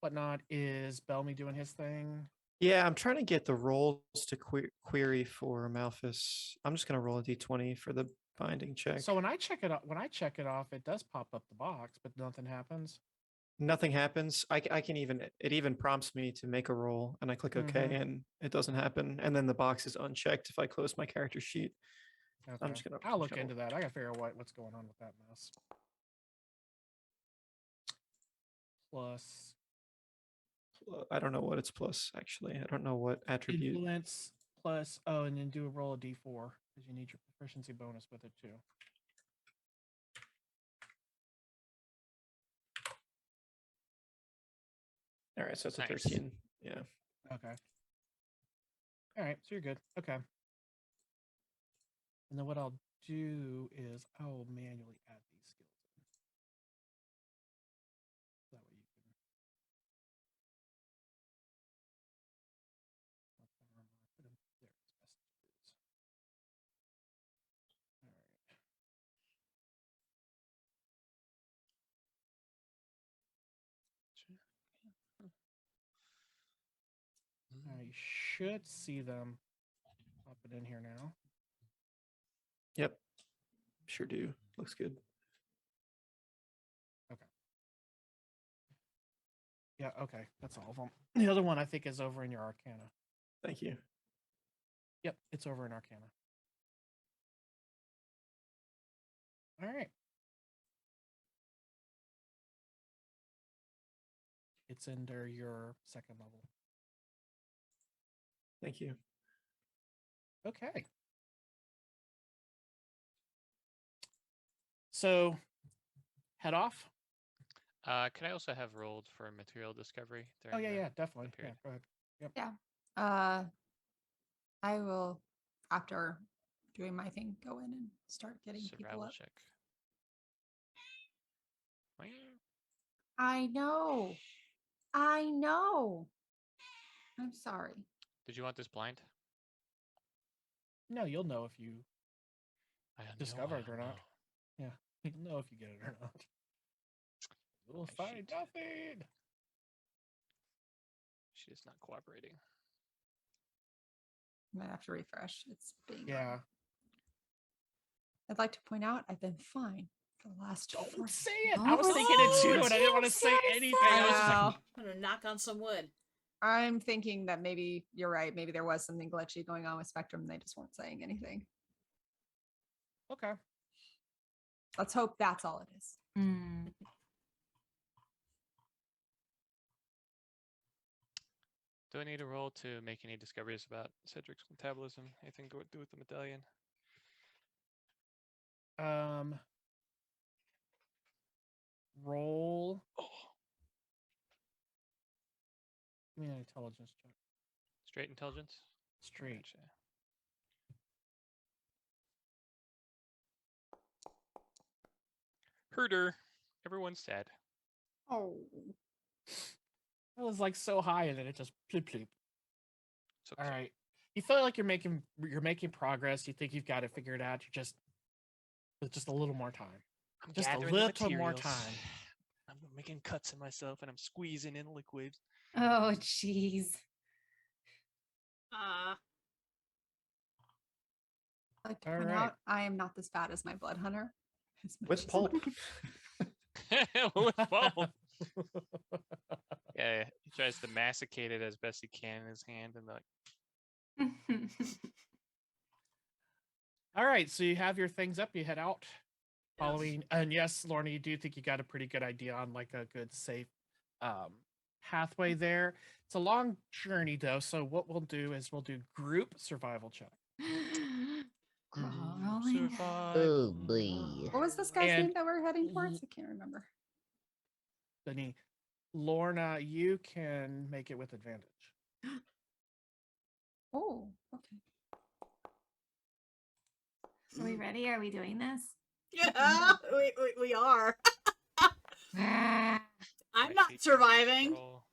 S3: whatnot. Is Bellamy doing his thing?
S7: Yeah, I'm trying to get the rolls to query for Malphus. I'm just gonna roll a d20 for the binding check.
S3: So when I check it off, it does pop up the box, but nothing happens.
S7: Nothing happens. I can even, it even prompts me to make a roll, and I click OK,
S3: Mhm.
S7: and it doesn't happen. And then the box is unchecked if I close my character sheet.
S3: Okay.
S7: I'm just gonna.
S3: I'll look
S7: gonna-
S3: into that. I gotta figure out what's going on with that mess. Plus
S7: I don't know what it's plus actually. I don't know what attribute.
S3: influence plus and then do a roll of d4 because you need your proficiency bonus with it too.
S7: All right, so it's a
S6: Nice.
S7: 13. Yeah.
S3: Okay. All right, so you're good. Okay. And then what I'll do is I will manually add these skills in. That way you can. Put 'em- there, it's messages. All right. I should see them popping in here now.
S7: Yep. Sure do. Looks good.
S3: Yeah, okay. That's all of them. The other one I think is over in your Arcana.
S7: Thank you.
S3: Yep, it's over in Arcana. All right. It's under your second level.
S7: Thank you.
S3: Okay. So head off.
S6: Can I also have rolled for material discovery?
S3: Oh
S6: during
S3: yeah,
S6: the
S3: definitely. Yeah,
S6: period?
S3: go ahead. Yep.
S1: Yeah. I will, after doing my thing, go in and start getting people
S6: Survival
S1: up.
S6: check.
S1: I know. I'm sorry.
S6: Did you want this blind?
S3: No, you'll know if you
S6: I don't
S3: discover
S6: know,
S3: it or not. Yeah, you'll know if you get it or not. We'll
S6: My
S3: find
S6: sheet.
S3: nothing.
S6: She is not cooperating.
S1: I'm gonna have to refresh. It's being.
S3: Yeah.
S1: I'd like to point out I've been fine for the last.
S3: Don't say it. I was thinking it too, and I didn't want to say anything. I was just like,
S2: I'm gonna knock on some wood.
S1: I'm thinking that maybe you're right. Maybe there was something glitchy going on with Spectrum. They just weren't saying anything.
S3: okay.
S1: Let's hope that's all it is.
S6: Do I need a roll to make any discoveries about Cedric's metabolism? Anything to do with the medallion?
S3: Roll. Give me an intelligence check.
S6: Straight intelligence?
S3: Straight.
S6: Gotcha. Herder. Everyone's sad.
S1: Oh.
S3: That was like so high, and then it just bloop bloop.
S6: It's okay.
S3: All right. You feel like you're making progress. You think you've got it figured out. You're just with just a little more time.
S6: I'm
S3: Just a
S6: gathering the
S3: little more
S6: materials.
S3: time.
S6: I'm making cuts in myself and I'm squeezing in liquid.
S4: Oh, jeez.
S1: I'd like to
S3: All
S1: point
S3: right.
S1: out I am not this bad as my blood hunter. as much
S7: With
S1: as
S7: pulp.
S6: With pulp. Yeah, he tries to masticate it as best he can in his hand and like,
S3: All right. So you have your things up. You head out. Following, and yes, Lorna, you do think you got a pretty good idea on like a good safe pathway there. It's a long journey though, so what we'll do is we'll do group survival check.
S4: Rolling.
S5: Oh boy.
S1: What was this guy's
S3: And
S1: name that we're heading towards? I can't remember.
S3: Benny, Lorna, you can make it with advantage.
S1: Oh, okay.
S4: Are we ready? Are we doing this?
S2: Yeah, we are. I'm not surviving.
S6: roll.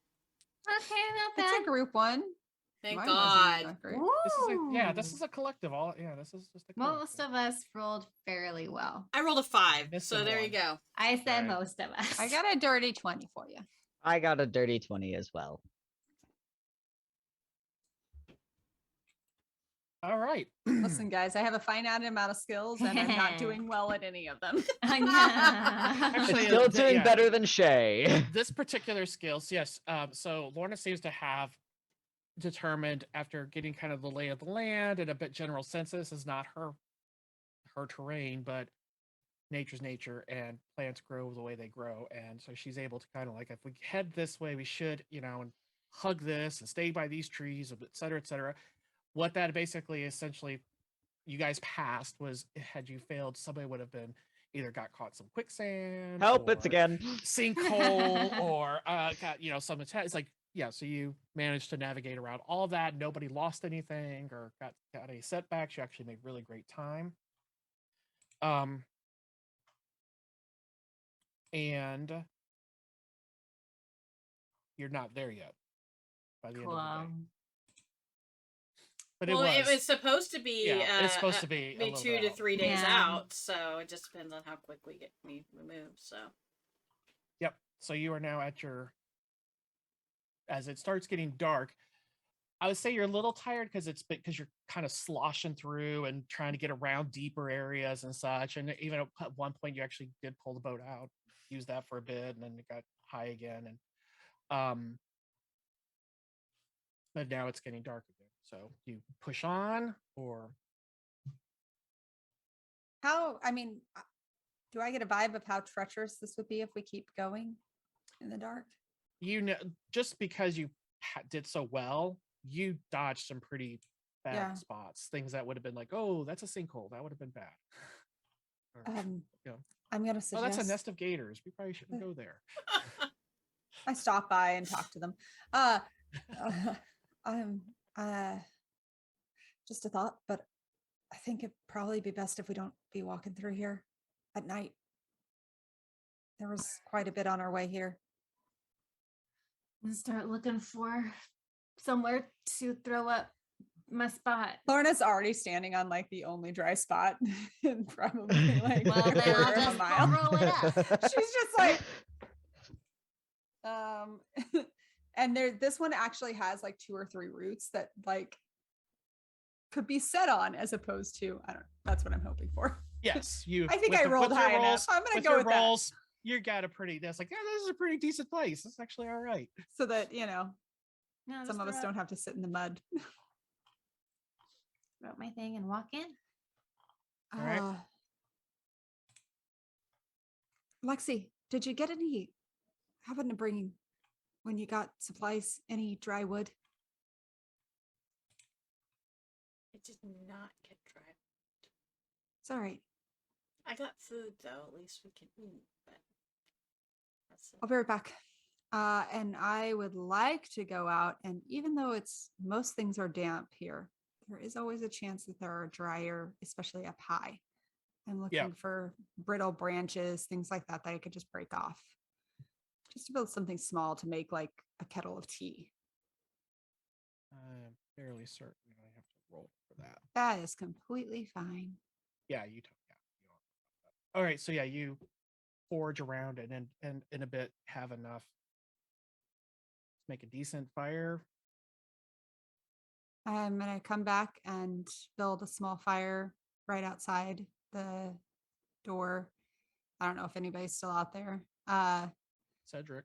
S4: Okay, not
S1: It's
S4: bad.
S1: a group one.
S2: Thank
S1: Mine wasn't
S2: God.
S1: that great.
S3: This is a collective. This is just a collective.
S4: Most of us rolled fairly well.
S2: I rolled a 5,
S3: Missed
S2: so
S3: a
S2: there you
S3: one.
S2: go.
S4: I said
S6: Sorry.
S4: most of us.
S1: I got a dirty 20 for you.
S5: I got a dirty 20 as well.
S3: All right.
S1: Listen, guys, I have a finite amount of skills and I'm not doing well at any of them.
S3: Actually,
S5: It's still doing
S3: yeah.
S5: better than Shay.
S3: This particular skills, yes. So Lorna seems to have determined after getting kind of the lay of the land and a bit general census is not her terrain, but nature's nature, and plants grow the way they grow. And so she's able to kind of like, if we head this way, we should, and hug this and stay by these trees, et cetera, et cetera. What that basically essentially you guys passed was, had you failed, somebody would have been either got caught some quicksand,
S5: Help,
S3: or
S5: it's again.
S3: sinkhole, or got some attack. It's like, yeah, so you managed to navigate around all that. Nobody lost anything or got any setbacks. You actually made really great time. And you're not there yet by the end of the day. But
S2: Well, it was supposed to be.
S3: Yeah, it's supposed to be a
S2: maybe
S3: little
S2: 2
S3: bit
S2: to
S3: out.
S2: 3 days
S4: Yeah.
S2: out. So it just depends on how quick we move. So.
S3: Yep. So you are now at your. As it starts getting dark, I would say you're a little tired because you're kind of sloshing through and trying to get around deeper areas and such. And even at one point, you actually did pull the boat out, use that for a bit, and then it got high again. And but now it's getting dark again. So you push on, or
S1: How, I mean, Do I get a vibe of how treacherous this would be if we keep going in the dark?
S3: You know, just because you did so well, you dodged some pretty bad
S1: Yeah.
S3: spots. Things that would have been like, oh, that's a sinkhole. That would have been bad. Or, you know,
S1: I'm gonna
S3: oh,
S1: suggest.
S3: that's a nest of gators. We probably shouldn't go there.
S1: I stop by and talk to them. Just a thought, but I think it'd probably be best if we don't be walking through here at night. There was quite a bit on our way here.
S4: And start looking for somewhere to throw up my spot.
S1: Lorna's already standing on like the only dry spot and probably like
S4: Well,
S1: a
S4: then I'll
S1: quarter of a
S4: just
S1: mile.
S4: throw it up.
S1: She's just like, and this one actually has like 2 or 3 roots that like could be set on as opposed to, I don't know. That's what I'm hoping for.
S3: Yes, you.
S1: I think
S3: with
S1: I
S3: the-
S1: rolled
S3: with your
S1: high enough.
S3: rolls-
S1: I'm gonna
S3: with
S1: go
S3: your
S1: with that.
S3: rolls, you got a pretty. That's like, yeah, this is a pretty decent place. It's actually all right.
S1: So that, you know,
S4: No,
S1: some of us don't have to sit in the mud.
S4: throw up my thing and walk in.
S3: All right.
S1: Lexi, did you get any, happen to bring, when you got supplies, any dry wood?
S2: I did not get dry.
S1: It's all right.
S2: I got food though. At least we can eat. But that's it.
S1: I'll be right back. And I would like to go out, and even though most things are damp here, there is always a chance that there are drier, especially up high. I'm looking for brittle branches, things like that I could just break off. Just to build something small to make like a kettle of tea.
S3: I'm fairly certain I have to roll for that.
S1: That is completely fine.
S3: Yeah, you don't. Yeah, you don't. All right, so yeah, you forge around and in a bit have enough to make a decent fire.
S1: I'm gonna come back and build a small fire right outside the door. I don't know if anybody's still out there.
S3: Cedric.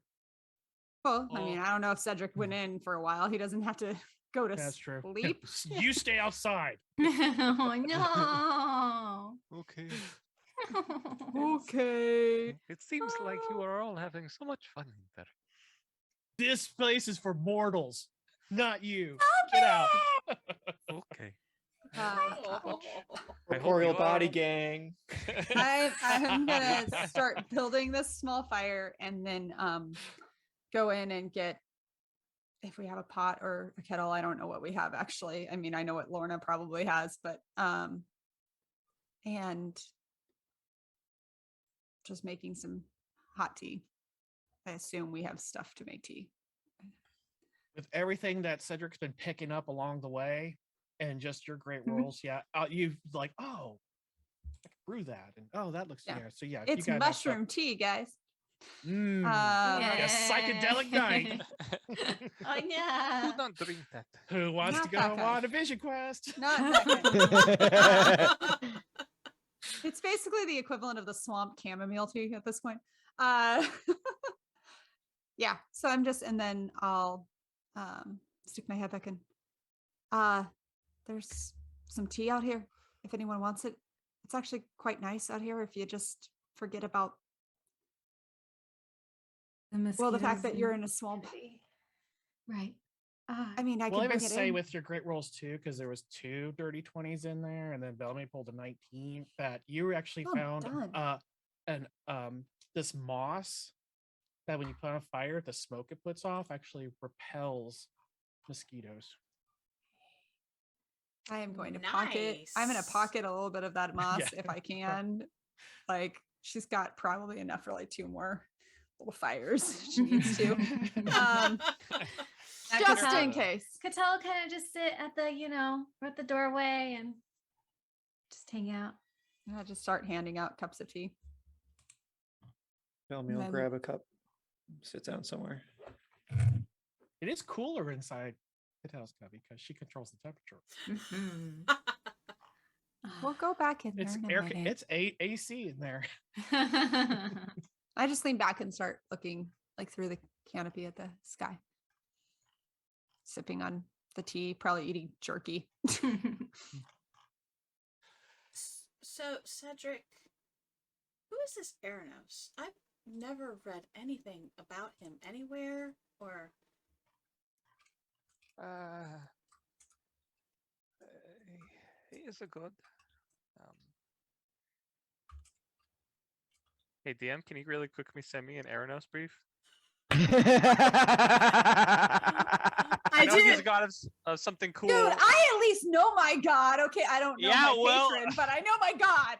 S1: Well, I mean, I don't know if Cedric went in for a while. He doesn't have to go to
S3: That's true.
S1: sleep.
S3: You stay outside.
S4: Oh no.
S8: Okay.
S1: Okay.
S8: It seems like you are all having so much fun in there.
S3: This place is for mortals, not you. Get out.
S8: Okay.
S7: Corporeal body gang.
S1: I'm gonna start building this small fire and then go in and get, if we have a pot or a kettle. I don't know what we have actually. I mean, I know what Lorna probably has, but and just making some hot tea. I assume we have stuff to make tea.
S3: With everything that Cedric's been picking up along the way and just your great rolls, you've like, oh, I can brew that. And oh, that looks, so yeah.
S1: It's
S3: you got enough stuff.
S1: mushroom tea, guys.
S3: A psychedelic night.
S4: Oh yeah.
S8: Who don't drink that?
S3: Who wants
S1: Not
S3: to go
S1: that kind.
S3: on a vision quest?
S1: Not that kind. It's basically the equivalent of the swamp chamomile tea at this point. Yeah, so I'm just, and then I'll stick my head back in. There's some tea out here if anyone wants it. It's actually quite nice out here if you just forget about, well, the fact that you're in a swamp.
S4: Right.
S1: I mean, I
S3: Well,
S1: can
S3: I
S1: bring
S3: even
S1: it
S3: say
S1: in.
S3: with your great rolls too, because there was 2 dirty 20s in there, and then Bellamy pulled a 19. That you actually found this moss that when you put on a fire, the smoke it puts off actually repels mosquitoes.
S1: I am going to pocket. I'm going to pocket a little bit of that moss if I can. Like, she's got probably enough for like 2 more little fires she needs to. Just in case.
S4: Katell kind of just sit at the, at the doorway and just hang out.
S1: I'll just start handing out cups of tea.
S7: Bellamy will grab a cup, sit down somewhere.
S3: It is cooler inside Katell's cup because she controls the temperature.
S1: We'll go back in there.
S3: It's
S1: in a minute.
S3: It's AC in there.
S1: I just lean back and start looking like through the canopy at the sky, sipping on the tea, probably eating jerky.
S2: So, Cedric, who is this Anemos? I've never read anything about him anywhere, or...
S8: He is a god.
S6: Hey DM, can you really quickly send me an Arenos brief?
S2: I
S6: know he's a
S2: did.
S6: god of something cool.
S1: Dude, I at least know my god. Okay, I don't know
S6: Yeah,
S1: my
S6: well-
S1: patron, but I know my god.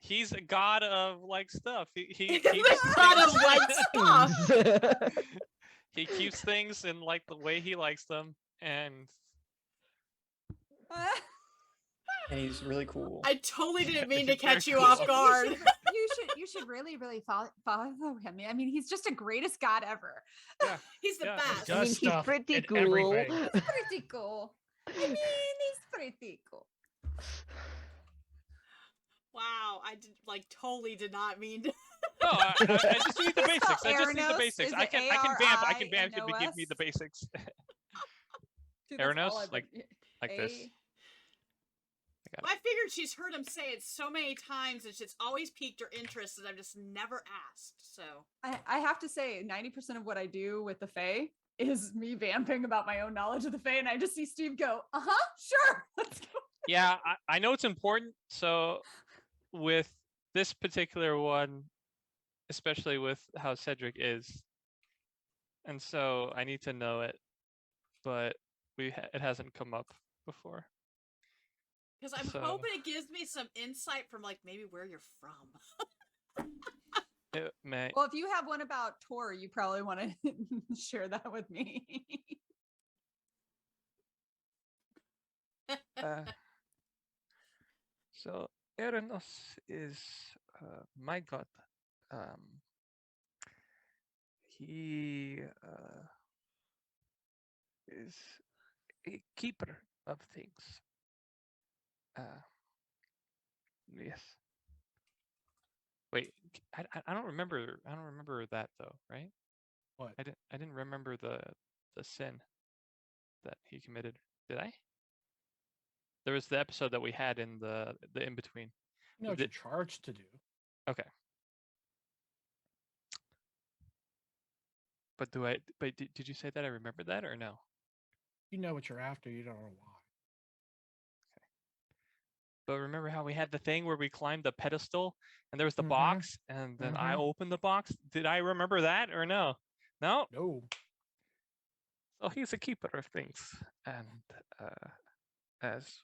S6: He's a god of like stuff. He
S2: The
S6: keeps
S2: god of
S6: things-
S2: white stuff.
S6: He keeps things in like the way he likes them, and
S7: And he's really cool.
S2: I totally didn't mean to
S6: He's very
S2: catch you
S6: cool.
S2: off
S1: You
S2: guard.
S1: you should really follow him. I mean, he's just the greatest god ever.
S2: He's the
S6: Yeah,
S2: best.
S5: I mean,
S3: Does
S5: he's
S3: stuff
S5: pretty
S3: in
S5: cool.
S3: everything.
S1: Pretty cool. I mean, he's pretty cool.
S2: Wow, I totally did not mean to.
S6: no, I just need the
S1: It's
S6: basics.
S1: spelled
S6: I just need the
S1: Arenos.
S6: basics.
S1: Is
S6: I
S1: it
S6: can vamp. I can vamp if you give me
S1: A-R-I-N-O-S?
S6: the basics.
S1: Dude, that's all
S6: Arenos,
S1: I've
S6: like
S1: been-
S6: this.
S1: A-
S2: I figured she's heard him say it so many times, and it's always piqued her interest, and I've just never asked. So
S1: I have to say, 90% of what I do with the Fae is me vamping about my own knowledge of the Fae, and I just see Steve go, sure, let's go.
S6: Yeah, I know it's important. So with this particular one, especially with how Cedric is, and so I need to know it, but it hasn't come up before.
S2: because I'm
S6: So-
S2: hoping it gives me some insight from maybe where you're from.
S6: It may.
S1: Well, if you have one about Tor, you probably want to share that with me.
S8: So Arenos is my god. He is a keeper of things. Yes.
S6: Wait, I don't remember. I don't remember that though, right?
S3: What?
S6: I didn't remember the sin that he committed. Did I? There was the episode that we had in the in between.
S3: You know what you're charged to do.
S6: Okay. But did you say that I remember that or no?
S3: You know what you're after. You don't know why.
S6: But remember how we had the thing where we climbed the pedestal and there was the
S3: Mhm.
S6: box and then I opened the box? Did I remember that or no? No?
S3: No.
S8: So he's a keeper of things, and as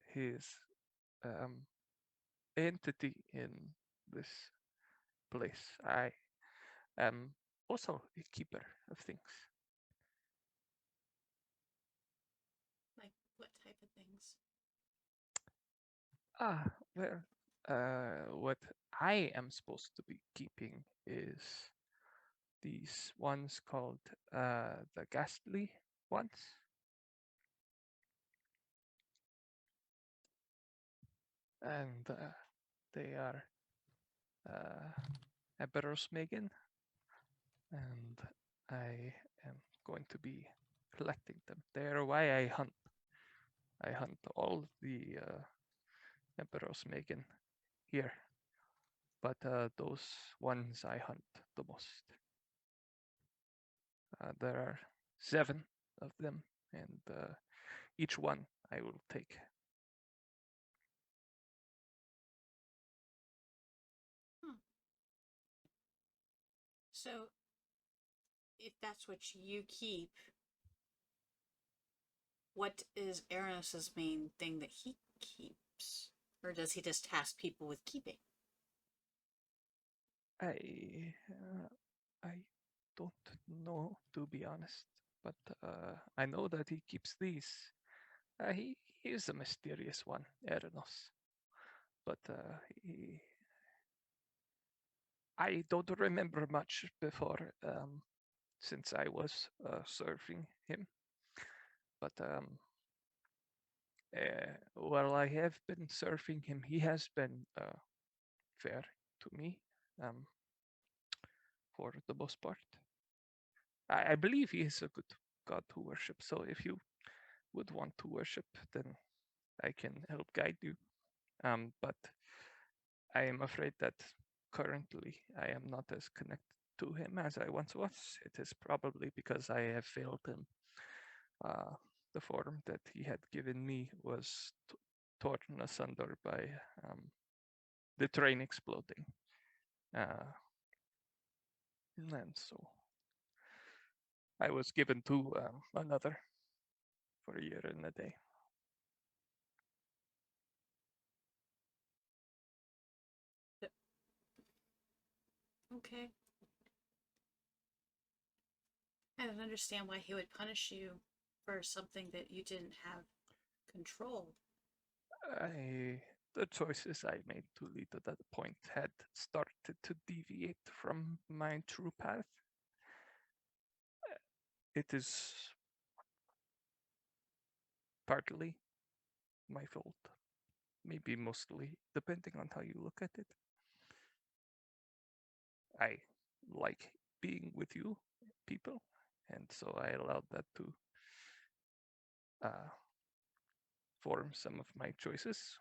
S8: his entity in this place, I am also a keeper of things.
S2: Like what type of things?
S8: Well, what I am supposed to be keeping is these ones called the ghastly ones. And they are Megan, and I am going to be collecting them. They are why I hunt. I hunt all the Megan here, but those ones I hunt the most. There are 7 of them, and each one I will take.
S2: So, if that's what you keep, what is Arenos' main thing that he keeps? Or does he just task people with keeping?
S8: I don't know, to be honest, but I know that he keeps these. He is a mysterious one, Arenos, but I don't remember much before, since I was serving him. But while I have been serving him, he has been fair to me, for the most part. I believe he is a good god to worship. So if you would want to worship, then I can help guide you. But I am afraid that currently I am not as connected to him as I once was. It is probably because I have failed him. The form that he had given me was torn asunder by the train exploding. And so I was given to another for a year and a day.
S2: Okay. I don't understand why he would punish you for something that you didn't have control.
S8: The choices I made to lead to that point had started to deviate from my true path. It is partly my fault, maybe mostly, depending on how you look at it. I like being with you people, and so I allowed that to form some of my choices.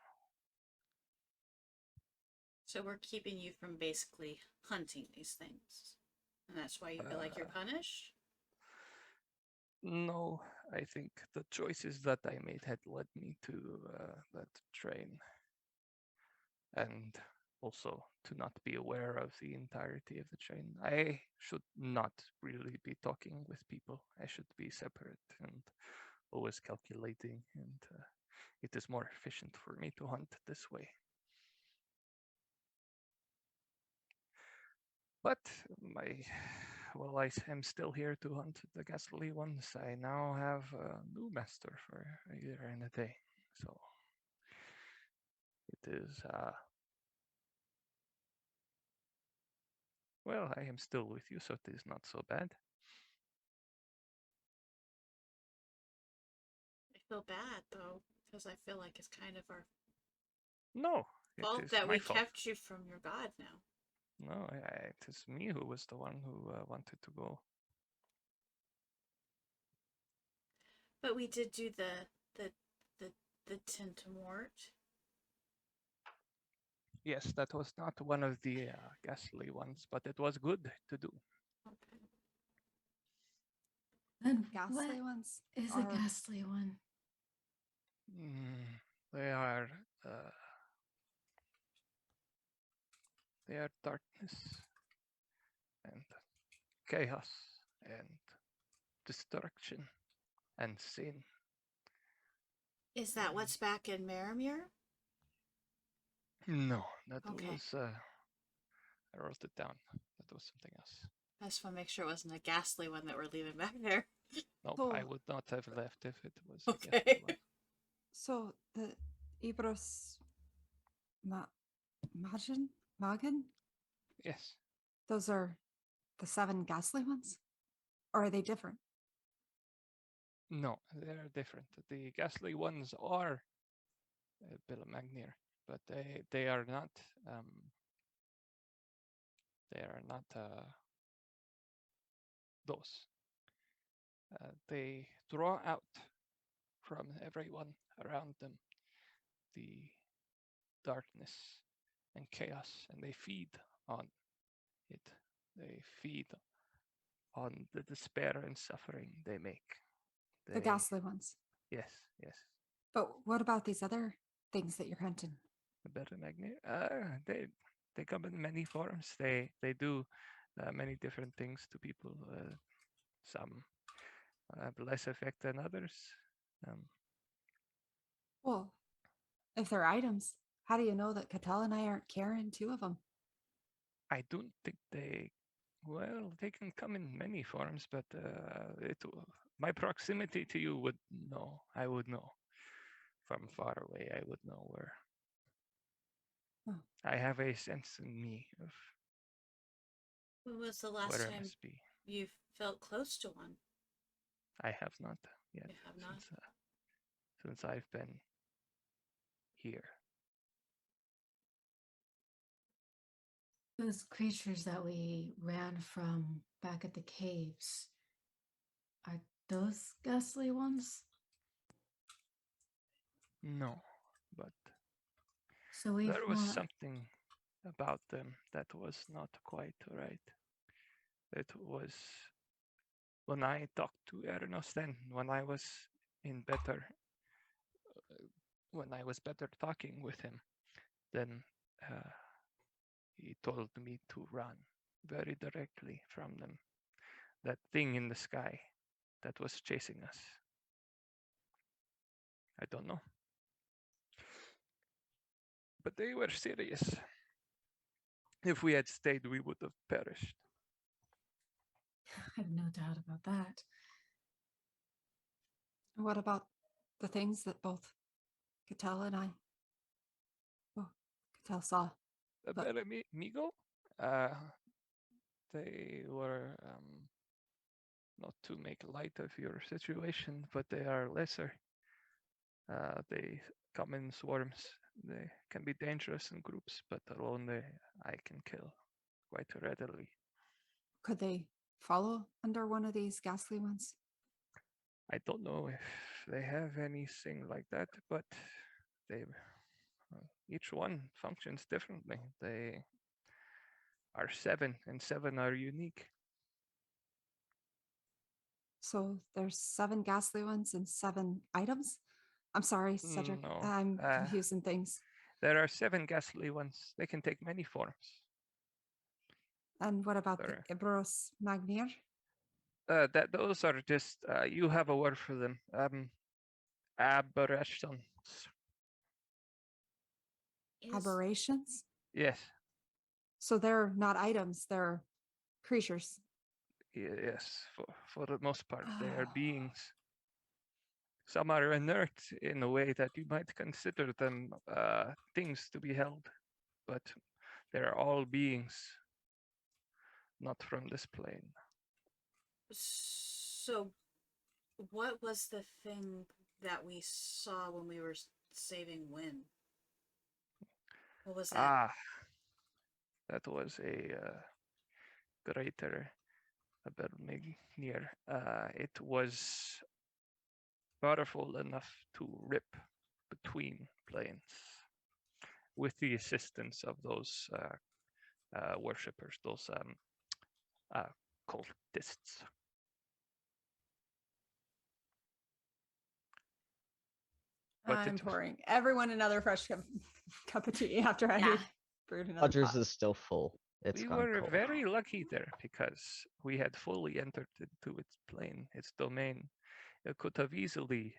S2: So we're keeping you from basically hunting these things. And that's why you feel like you're punished?
S8: No, I think the choices that I made had led me to that train. And also to not be aware of the entirety of the train. I should not really be talking with people. I should be separate and always calculating, and it is more efficient for me to hunt this way. But well, I am still here to hunt the ghastly ones. I now have a new master for a year and a day, so it is well, I am still with you, so it is not so bad.
S2: I feel bad, though, because I feel like it's kind of our
S8: No,
S2: fault
S8: it is
S2: that
S8: my
S2: we
S8: fault.
S2: kept you from your god now.
S8: No, it is me who was the one who wanted to go.
S2: But we did do the Tintamort.
S8: Yes, that was not one of the ghastly ones, but it was good to do.
S2: Okay.
S4: Then
S1: Ghastly
S4: what
S1: ones
S4: is
S1: are
S4: a ghastly one?
S8: They are darkness and chaos and destruction and sin.
S2: Is that what's back in Maramir?
S8: No, that
S2: Okay.
S8: was I wrote it down. That was something else.
S2: I just want to make sure it wasn't a ghastly one that we're leaving back there.
S8: Nope,
S1: So-
S8: I would not have left if it was
S2: Okay.
S8: a ghastly one.
S1: so the Ibros Magan?
S8: Yes.
S1: Those are the 7 ghastly ones? Or are they different?
S8: No, they're different. The ghastly ones are Magnir, but they are not those. They draw out from everyone around them the darkness and chaos, and they feed on it. They feed on the despair and suffering they make.
S1: The ghastly ones.
S8: Yes, yes.
S1: But what about these other things that you're hunting?
S8: The better magnet. They come in many forms. They do many different things to people. Some have less effect than others.
S1: Well, if they're items, how do you know that Katell and I aren't carrying 2 of them?
S8: I don't think they. Well, they can come in many forms, but my proximity to you would know. I would know. From far away, I would know where.
S1: Oh.
S8: I have a sense in me of
S2: When was the last
S8: where I
S2: time
S8: must be.
S2: you felt close to one?
S8: I have not yet.
S2: You have not?
S8: Since I've been here.
S4: Those creatures that we ran from back at the caves, are those ghastly ones?
S8: No, but
S4: So we've
S8: there was
S4: not-
S8: something about them that was not quite right. It was when I talked to Anemos then, when I was better talking with him, then he told me to run very directly from them. That thing in the sky that was chasing us. I don't know. But they were serious. If we had stayed, we would have perished.
S4: I have no doubt about that.
S1: What about the things that both Katell and I, well, Katell saw? But-
S8: Migo? They were, not to make light of your situation, but they are lesser. They come in swarms. They can be dangerous in groups, but alone I can kill quite readily.
S1: Could they follow under one of these ghastly ones?
S8: I don't know if they have anything like that, but they each one functions differently. They are 7, and 7 are unique.
S1: So there's 7 ghastly ones and 7 items? I'm sorry, Cedric.
S8: No,
S1: I'm confusing things.
S8: There are 7 ghastly ones. They can take many forms.
S1: And what about
S8: Sure.
S1: the Ibros Magnir?
S8: Those are just you have a word for them. Aberrations.
S1: Aberrations?
S8: Yes.
S1: So they're not items, they're creatures.
S8: Yes. For the most part, they are
S1: Oh.
S8: beings. Some are inert in a way that you might consider them things to be held, but they're all beings, not from this plane.
S2: So, what was the thing that we saw when we were saving Wynn? What was that?
S8: That was a greater Abermignir. It was powerful enough to rip between planes with the assistance of those worshippers, those cultists. But
S1: I'm pouring everyone another fresh cup of tea after I
S4: Yeah.
S1: brewed another
S5: Rogers
S1: pot.
S5: is still full. It's
S8: we
S5: gone
S8: were
S5: cold.
S8: very lucky there because we had fully entered into its plane, its domain. It could have easily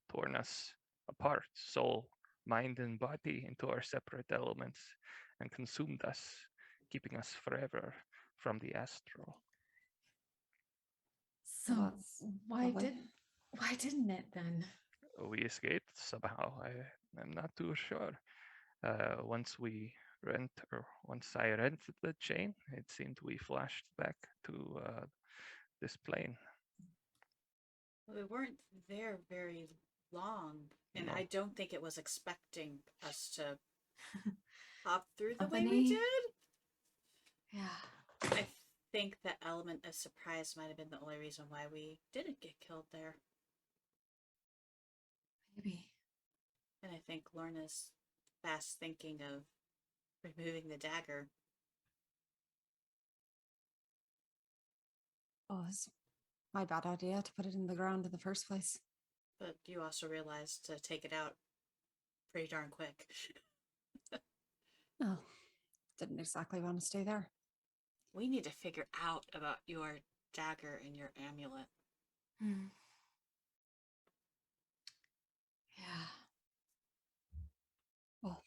S8: torn us apart, soul, mind, and body into our separate elements and consumed us, keeping us forever from the astral.
S4: So
S1: Well, that's
S4: why
S1: lovely.
S4: didn't it then?
S8: We escaped somehow. I'm not too sure. Once I rented the chain, it seemed we flashed back to this plane.
S2: We weren't there very long, and
S8: No.
S2: I don't think it was expecting us to hop through the way
S4: Company.
S2: we did.
S4: Yeah.
S2: I think the element of surprise might have been the only reason why we didn't get killed there.
S4: Maybe.
S2: And I think Lorna's fast thinking of removing the dagger.
S1: Oh, it's my bad idea to put it in the ground in the first place.
S2: But you also realized to take it out pretty darn quick.
S1: Oh, didn't exactly want to stay there.
S2: We need to figure out about your dagger and your amulet.
S4: Hmm. Yeah.
S1: Well,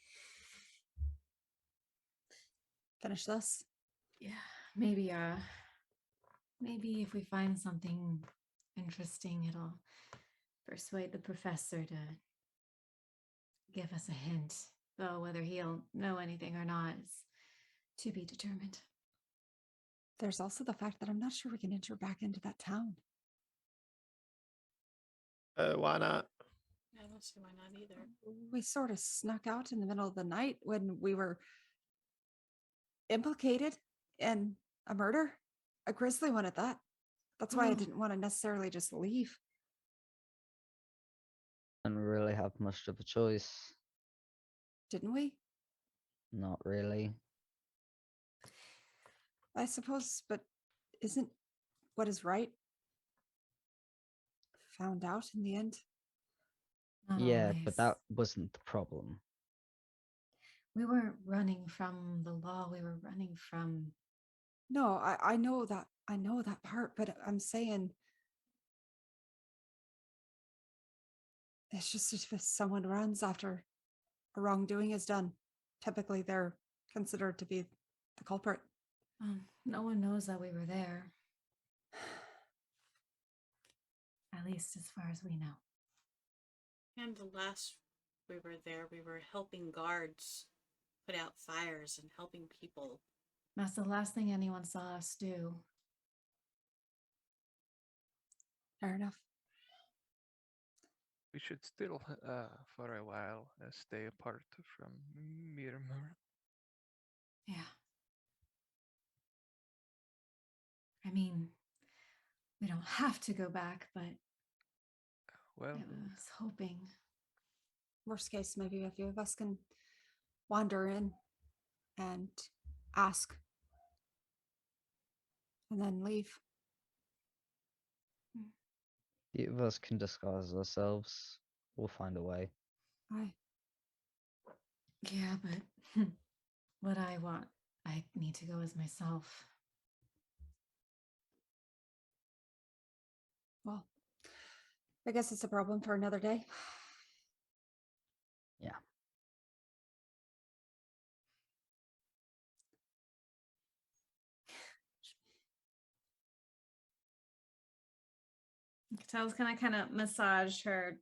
S1: finish this.
S4: Yeah. Maybe if we find something interesting, it'll persuade the professor to give us a hint. Though whether he'll know anything or not is to be determined.
S1: There's also the fact that I'm not sure we can enter back into that town.
S7: Why not?
S2: I don't see why not either.
S1: We sort of snuck out in the middle of the night when we were implicated in a murder, a grisly one at that. That's why I
S4: Oh.
S1: didn't want to necessarily just leave.
S5: Didn't really have much of a choice.
S1: Didn't we?
S5: Not really.
S1: I suppose, but isn't what is right found out in the end?
S4: Not
S5: Yeah,
S4: always.
S5: but that wasn't the problem.
S4: We weren't running from the law. We were running from.
S1: No, I know that. I know that part, but I'm saying it's just if someone runs after a wrongdoing is done, typically they're considered to be the culprit.
S4: No one knows that we were there. At least as far as we know.
S2: And the last we were there, we were helping guards put out fires and helping people.
S4: That's the last thing anyone saw us do.
S1: Fair enough.
S8: We should still, for a while, stay apart from Mirmur.
S4: Yeah. I mean, we don't have to go back, but
S8: Well,
S4: I was hoping.
S1: Worst case, maybe a few of us can wander in and ask and then leave.
S5: Few of us can disguise ourselves. We'll find a way.
S1: Aye.
S4: Yeah, but what I want, I need to go as myself.
S1: Well, I guess it's a problem for another day.
S5: Yeah.
S4: Katell's gonna kind of massage her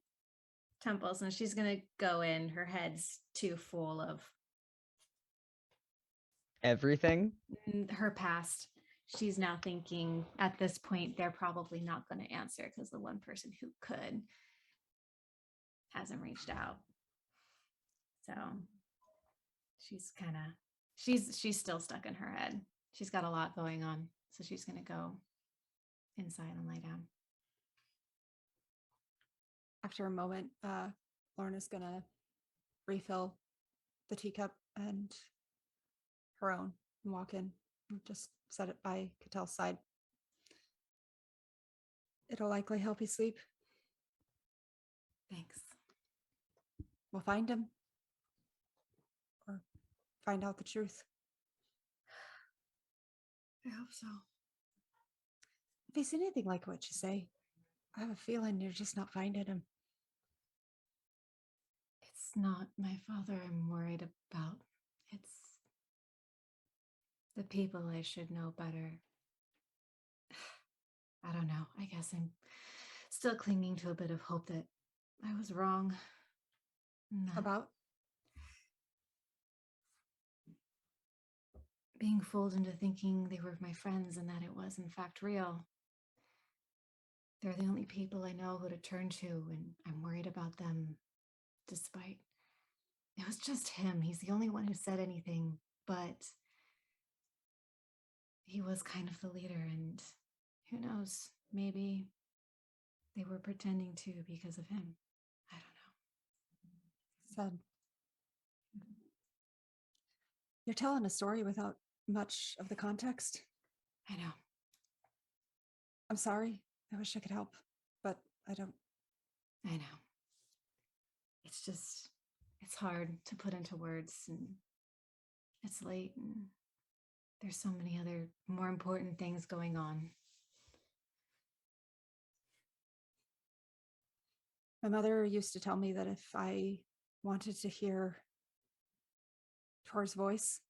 S4: temples and she's gonna go in. Her head's too full of
S5: Everything?
S4: her past. She's now thinking at this point they're probably not going to answer because the one person who could hasn't reached out. So she's kind of she's still stuck in her head. She's got a lot going on, so she's going to go inside and lay down.
S1: After a moment, Lorna's gonna refill the teacup and her own and walk in and just set it by Katell's side. It'll likely help you sleep.
S4: Thanks.
S1: We'll find him or find out the truth.
S4: I hope so.
S1: If he's anything like what you say, I have a feeling you're just not finding him.
S4: It's not my father I'm worried about. It's the people I should know better. I don't know. I guess I'm still clinging to a bit of hope that I was wrong.
S1: About?
S4: Being fooled into thinking they were my friends and that it was in fact real. They're the only people I know who to turn to, and I'm worried about them despite. It was just him. He's the only one who said anything, but he was kind of the leader, and who knows, maybe they were pretending to because of him. I don't know.
S1: Sad. You're telling a story without much of the context.
S4: I know.
S1: I'm sorry. I wish I could help, but I don't.
S4: I know. It's just, it's hard to put into words, and it's late, and there's so many other more important things going on.
S1: My mother used to tell me that if I wanted to hear Tor's voice,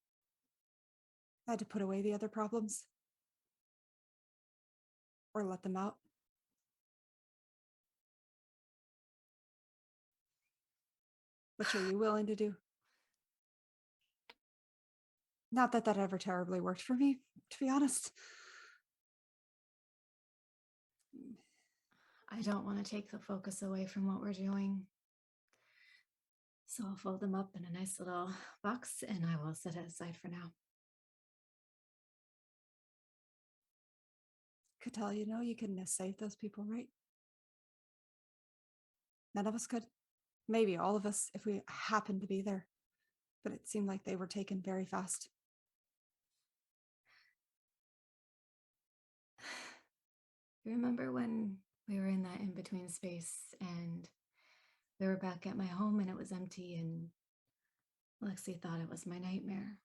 S1: I had to put away the other problems or let them out. Which are you willing to do? Not that that ever terribly worked for me, to be honest.
S4: I don't want to take the focus away from what we're doing. So I'll fold them up in a nice little box and I will set it aside for now.
S1: Katell, you know you couldn't have saved those people, right? None of us could. Maybe all of us if we happened to be there. but it seemed like they were taken very fast.
S4: Remember when we were in that in-between space and we were back at my home and it was empty and Lexi thought it was my nightmare?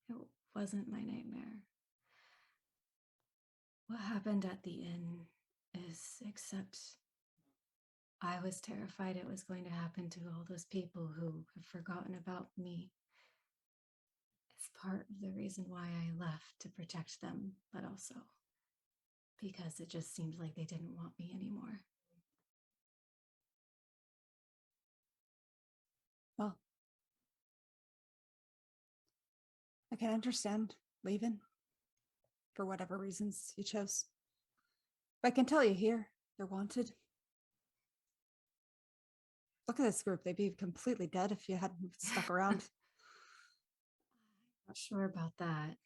S4: It wasn't my nightmare. What happened at the inn is, except I was terrified it was going to happen to all those people who have forgotten about me. It's part of the reason why I left, to protect them, but also because it just seemed like they didn't want me anymore.
S1: Well, I can understand leaving for whatever reasons you chose. But I can tell you here, they're wanted. Look at this group. They'd be completely dead if you hadn't stuck around.
S4: Not sure about that.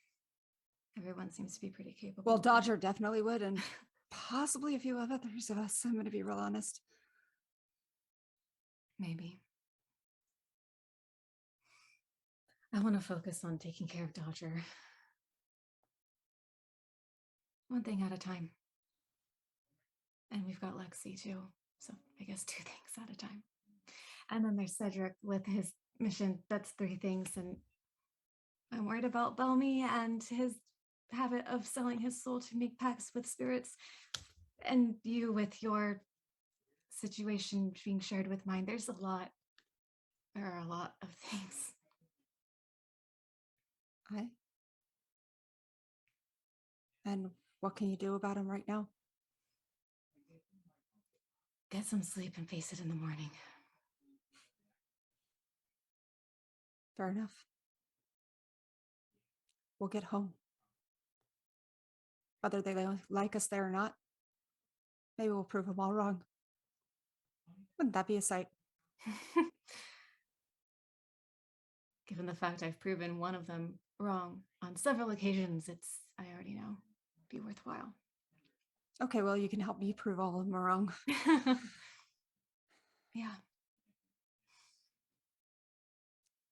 S4: Everyone seems to be pretty capable.
S1: Well,
S4: but-
S1: Dodger definitely would, and possibly a few of others of us. I'm going to be real honest.
S4: Maybe. I want to focus on taking care of Dodger. One thing at a time. And we've got Lexi too. So I guess 2 things at a time. And then there's Cedric with his mission. That's 3 things. And I'm worried about Belmy and his habit of selling his soul to make pacts with spirits. And you with your situation being shared with mine. There are a lot of things.
S1: And what can you do about him right now?
S4: Get some sleep and face it in the morning.
S1: Fair enough. We'll get home. Whether they like us there or not, maybe we'll prove them all wrong. Wouldn't that be a sight?
S4: Given the fact I've proven one of them wrong on several occasions, I already know, be worthwhile.
S1: Okay, well, you can help me prove all of them are wrong.
S4: Yeah.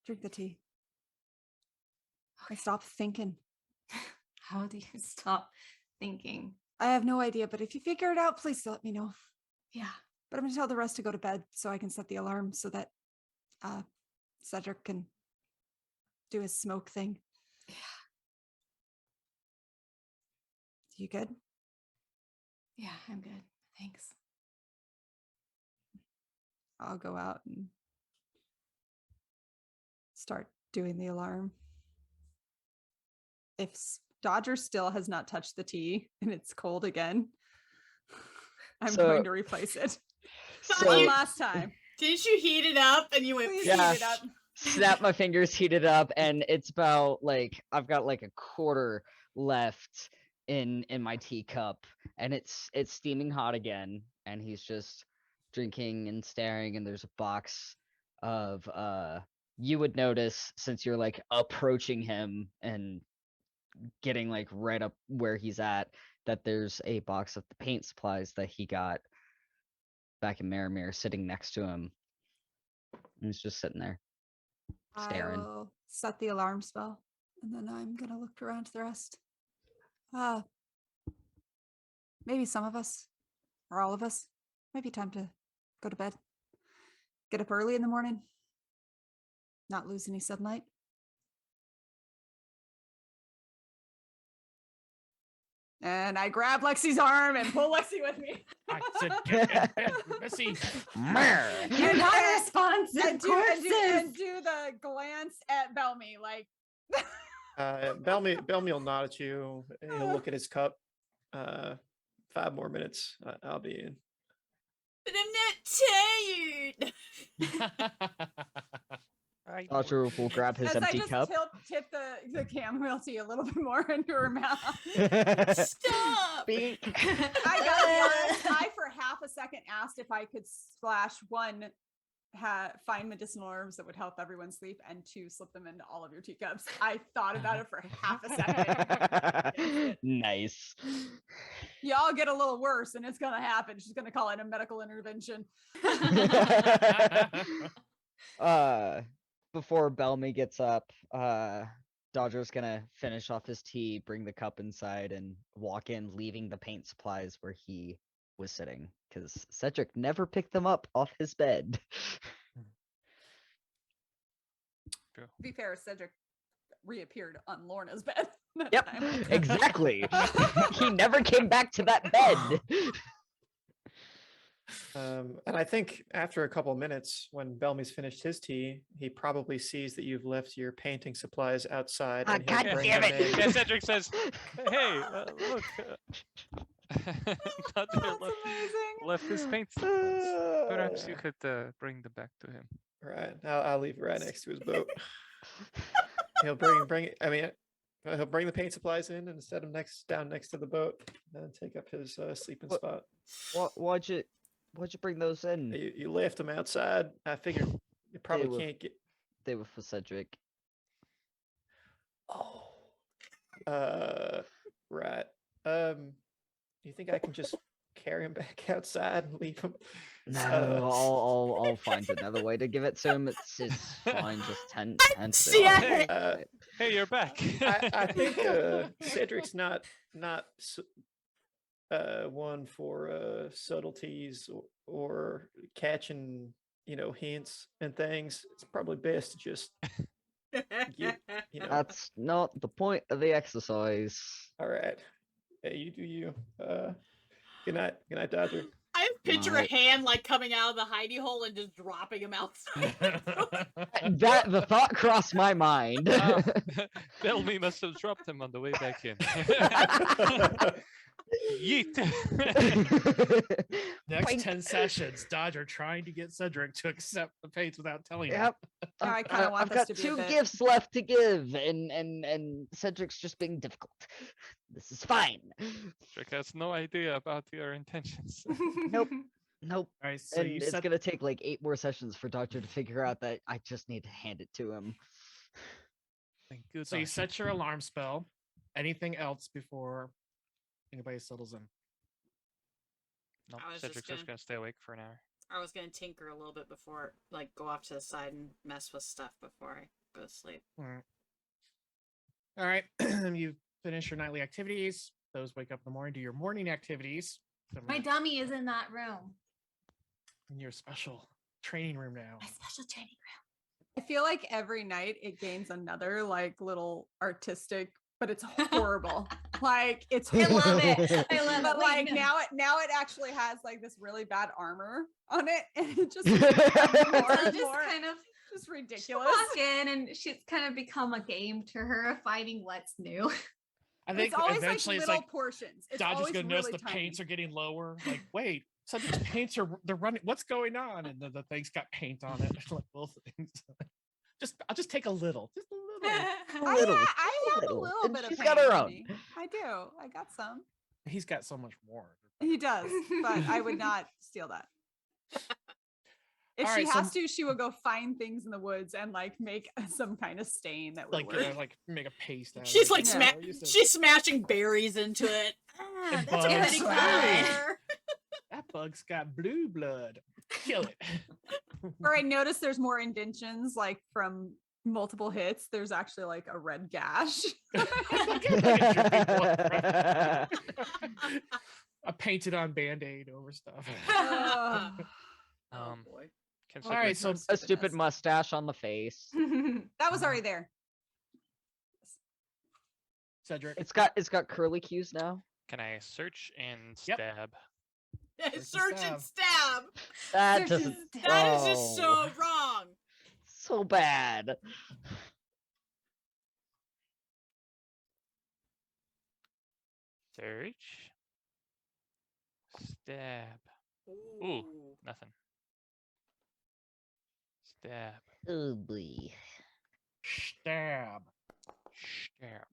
S1: Drink the tea. I stop thinking.
S4: How do you stop thinking?
S1: I have no idea, but if you figure it out, please let me know.
S4: Yeah.
S1: But I'm going to tell the rest to go to bed so I can set the alarm so that Cedric can do his smoke thing.
S4: Yeah.
S1: You good?
S4: Yeah, I'm good. Thanks.
S1: I'll go out and start doing the alarm. If Dodger still has not touched the tea and it's cold again, I'm going to replace it. One last time.
S2: Didn't you heat it up and you went,
S1: Please
S5: Yeah.
S1: heat it up.
S5: Snap my fingers, heat it up, and it's about like I've got like a quarter left in my teacup, and it's steaming hot again, and he's just drinking and staring, and there's a box of you would notice since you're like approaching him and getting like right up where he's at, that there's a box of the paint supplies that he got back in Marimir sitting next to him. And he's just sitting there staring.
S1: I will set the alarm spell, and then I'm going to look around to the rest. Maybe some of us, or all of us, might be time to go to bed. Get up early in the morning. Not lose any sunlight. And I grab Lexi's arm and pull Lexi with me.
S3: I said, get in bed, Missy.
S4: You're not responsive,
S1: and
S4: corpses.
S1: do the glance at Belmy, like.
S7: Belmy will nod at you. He'll look at his cup. 5 more minutes. I'll be in.
S2: but I'm not tired.
S5: Dodger will grab his
S1: As I
S5: empty
S1: just
S5: cup.
S1: tip the chamomile tea a little bit more into her mouth.
S2: Stop.
S5: Beak.
S1: I gotta be honest, I for half a second asked if I could splash 1, find medicinal herbs that would help everyone sleep, and 2, slip them into all of your teacups. I thought about it for half a second.
S5: Nice.
S1: Y'all get a little worse, and it's gonna happen. She's gonna call it a medical intervention.
S5: Before Bellamy gets up, Dodger's gonna finish off his tea, bring the cup inside, and walk in, leaving the paint supplies where he was sitting, because Cedric never picked them up off his bed.
S6: True.
S1: To be fair, Cedric reappeared on Lorna's bed. that
S5: Yep,
S1: time.
S5: exactly. He never came back to that bed.
S7: And I think after a couple minutes, when Bellamy's finished his tea, he probably sees that you've left your painting supplies outside.
S5: Ah,
S7: And he'll
S5: God
S7: bring
S5: damn
S7: them
S5: it.
S7: in.
S6: Yeah, Cedric says, "Hey, look." Dodger
S1: That's amazing.
S6: left his paint supplies. Perhaps you could bring them back to him.
S7: Right, I'll leave it right next to his boat. He'll bring. I mean, he'll bring the paint supplies in and set them down next to the boat, and then take up his sleeping
S5: What-
S7: spot.
S5: Why'd you bring those in?
S7: You left them outside. I figured you probably
S5: were-
S7: can't get.
S5: They were for Cedric.
S7: Oh. Right. You think I can just carry him back outside and leave him?
S5: No,
S7: Uh,
S5: I'll find another way to give it to him. It's fine. Just tend to
S2: Yeah.
S5: it.
S6: Hey, you're back.
S7: I think Cedric's not one for subtleties or catching hints and things. It's probably best to just you know.
S5: That's not the point of the exercise.
S7: All right. Hey, you do you. Good night, Dodger.
S2: I picture
S5: Right.
S2: a hand like coming out of the hidey hole and just dropping him outside.
S5: That the thought crossed my mind.
S6: Bellamy must have dropped him on the way back in. Yeet.
S3: Next
S5: Boink.
S3: 10 sessions, Dodger trying to get Cedric to accept the paints without telling him.
S5: Yep.
S1: Now I kinda want
S5: I've
S1: this
S5: got
S1: to be a
S5: 2
S1: bit-
S5: gifts left to give, and Cedric's just being difficult. This is fine.
S6: Cedric has no idea about your intentions.
S5: Nope. Nope.
S3: All right, so
S5: And
S3: you
S5: it's
S3: said
S5: gonna take like 8 more sessions for Dodger to figure out that I just need to hand it to him.
S6: Thank you,
S3: so you
S6: Dodger.
S3: set your alarm spell. Anything else before anybody settles in?
S6: No,
S2: I was just
S6: Cedric's just
S2: gonna-
S6: gonna stay awake for an hour.
S2: I was gonna tinker a little bit before, like, go off to the side and mess with stuff before I go to sleep.
S3: All right, you finish your nightly activities. Those wake up in the morning, do your morning activities.
S4: My dummy is in that room.
S3: In your special training room now.
S4: My special training
S1: I feel like every night it gains another like little artistic, but it's horrible. Like it's
S4: room. I love
S1: horrible.
S4: it. I love
S1: But
S4: it.
S1: like
S4: Wait, no.
S1: now it actually has like this really bad armor on it, and it just becomes more
S4: So
S1: and
S4: just
S1: more
S4: kind of
S1: just
S4: she
S1: ridiculous.
S4: walk in and she's kind of become a game to her of finding what's new.
S3: I
S1: It's
S3: think
S1: always
S3: eventually
S1: like
S3: it's
S1: little
S3: like
S1: portions. It's
S3: Dodger's
S1: always
S3: gonna notice
S1: really
S3: the
S1: tiny.
S3: paints are getting lower. Like, wait, Cedric's paints they're running. What's going on? And the thing's got paint on it. Like both things. I'll just take a little. Just a little.
S1: I
S5: Little,
S1: have a
S5: little.
S1: little
S5: And
S1: bit of
S5: she's
S1: paint
S5: got her
S1: on
S5: own.
S1: me. I do. I got some.
S3: He's got so much more.
S1: He does, but I would not steal that. If
S3: All
S1: she
S3: right, so-
S1: has to, she will go find things in the woods and like make some kind of stain that would
S3: Like
S1: work.
S3: like make a paste out of
S2: She's
S3: it.
S2: like
S1: Yeah.
S2: she's smashing berries into it. Ah,
S3: And
S2: that's a
S3: bugs.
S2: pretty
S1: Right.
S2: color.
S3: That bug's got blue blood. Kill it.
S1: Or I noticed there's more indentions, like from multiple hits. There's actually like a red gash.
S3: I painted on Band-Aid over stuff.
S1: Oh,
S6: Um,
S2: boy.
S6: Can
S3: All right,
S6: Cedric-
S3: so
S5: A stupid mustache on the face.
S1: that was already there.
S3: Cedric,
S5: It's got curly cues now.
S6: can I search and
S3: Yep.
S6: stab?
S2: Search and stab.
S5: That
S4: Search
S5: doesn't.
S4: and stab.
S2: That is just
S5: oh,
S2: so wrong.
S5: so bad.
S6: Search. Stab. Ooh, nothing. Stab.
S5: Oh boy.
S3: stab.
S6: Stab.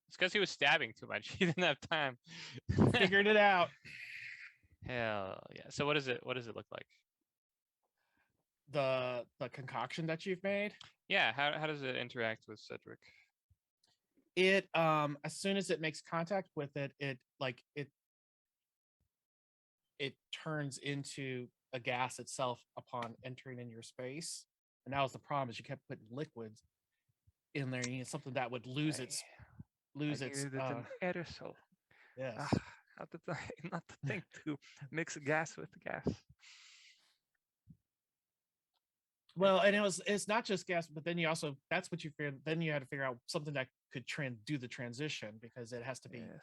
S6: It's because he was stabbing too much. He didn't have time.
S3: Figured it out.
S6: Hell yeah. So what does it look like?
S3: The concoction that you've made.
S6: Yeah, how does it interact with Cedric?
S3: It as soon as it makes contact with it, it turns into a gas itself upon entering in your space. And that was the problem is you kept putting liquids in there. You need something that would lose its
S8: I needed an aerosol.
S3: yes.
S8: How did I not think to mix gas with gas?
S3: Well, and it's not just gas, but then you also that's what you figured. Then you had to figure out something that could do the transition because it has to be.
S8: Yes.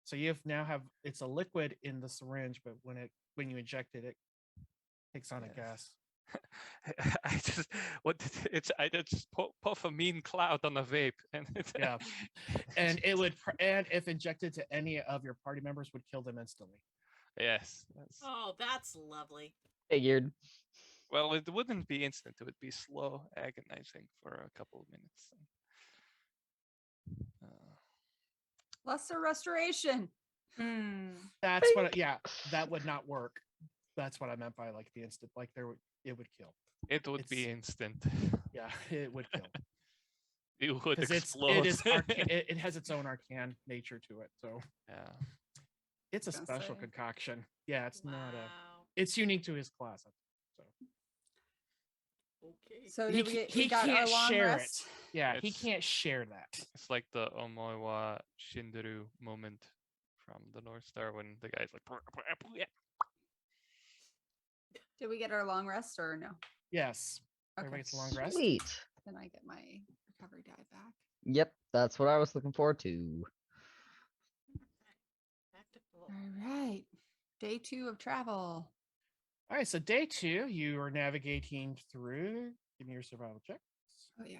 S3: So you now have it's a liquid in the syringe, but when you inject it, it takes on a gas.
S8: I just puff a mean cloud on a vape, and
S3: Yeah, and it would and if injected to any of your party members would kill them instantly.
S8: Yes.
S2: Oh, that's lovely.
S5: Figured.
S8: Well, it wouldn't be instant. It would be slow, agonizing for a couple of minutes.
S1: Lesser restoration.
S3: That's what. Yeah, that would not work. That's what I meant by like the instant. Like it would kill.
S8: It would be instant.
S3: Yeah, it would kill.
S8: It would explode.
S3: It has its own arcane nature to it. So
S8: yeah,
S3: it's a special concoction. Yeah, it's not a.
S2: Wow.
S3: It's unique to his class. So
S2: Okay.
S1: So
S3: he,
S1: did
S3: he
S1: we got our
S3: can't
S1: long
S3: share
S1: rest?
S3: it. Yeah, he
S8: It's-
S3: can't share that.
S8: it's like the Omoiwa Shinderu moment from the North Star when the guy's like,
S1: Did we get our long rest or no?
S3: Yes.
S1: Okay.
S3: Everybody gets a long rest.
S5: Sweet.
S1: Then I get my recovery die back.
S5: Yep, that's what I was looking forward to.
S2: Back to full.
S1: All right. Day 2 of travel.
S3: All right, so day 2, you are navigating through. Give me your survival check.
S1: Oh yeah.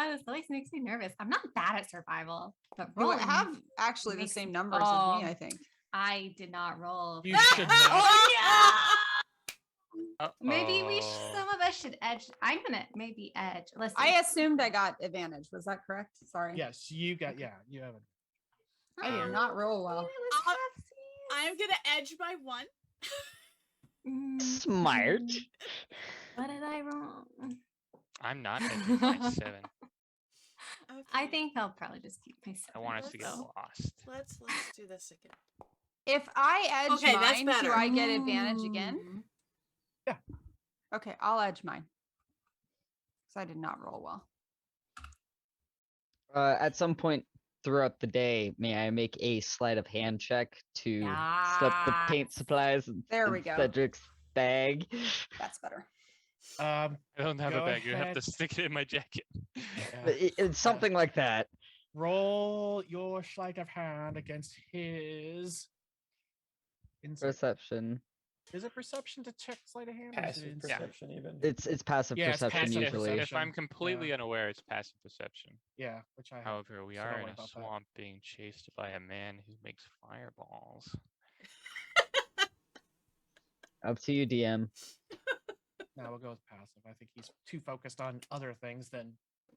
S4: This always makes me nervous. I'm not bad at survival, but
S1: You
S4: rolling
S1: have actually the
S4: makes-
S1: same numbers as
S4: Oh.
S1: me, I think.
S4: I did not roll.
S3: You should not.
S1: Oh
S4: Maybe
S8: Uh-oh.
S4: some of us should edge. I'm gonna maybe edge. Listen,
S1: I assumed I got advantage. Was that correct? Sorry.
S3: Yes, you got. Yeah, you have it.
S1: I did not roll well.
S4: let's
S2: Uh,
S4: have
S2: I'm gonna edge by 1.
S4: Mm,
S5: Smart.
S4: What did I roll?
S8: I'm not edging by 7.
S4: I
S2: Okay.
S4: think I'll probably just keep my.
S8: I want us to get
S2: Let's-
S8: lost.
S2: Let's do this again.
S1: If I edge
S2: Okay, that's
S1: mine,
S2: better.
S1: do I get advantage again?
S4: Mm.
S1: Okay, I'll edge mine. Because I did not roll well.
S5: At some point throughout the day, may I make a sleight of hand check to slip the paint supplies
S1: There we
S5: in
S1: go.
S5: Cedric's bag?
S1: That's better.
S8: I don't have
S3: Go
S8: a bag. You have
S3: ahead.
S8: to stick it in my jacket.
S3: Yeah.
S5: It's something like that.
S3: Roll your sleight of hand against his. Insight.
S5: Perception.
S3: Is it perception to check sleight of hand? or is it
S7: Passive
S3: insight?
S7: perception, even.
S5: It's passive
S3: Yeah, it's
S5: perception
S3: passive
S5: usually.
S8: If
S3: perception.
S8: I'm completely unaware, it's passive perception.
S3: Yeah, which I have.
S8: However, we
S3: so
S8: are
S3: don't
S8: in
S3: worry
S8: a
S3: about that.
S8: swamp being chased by a man who makes fireballs.
S5: Up to you, DM.
S3: No, we'll go with passive. I think he's too focused on other things than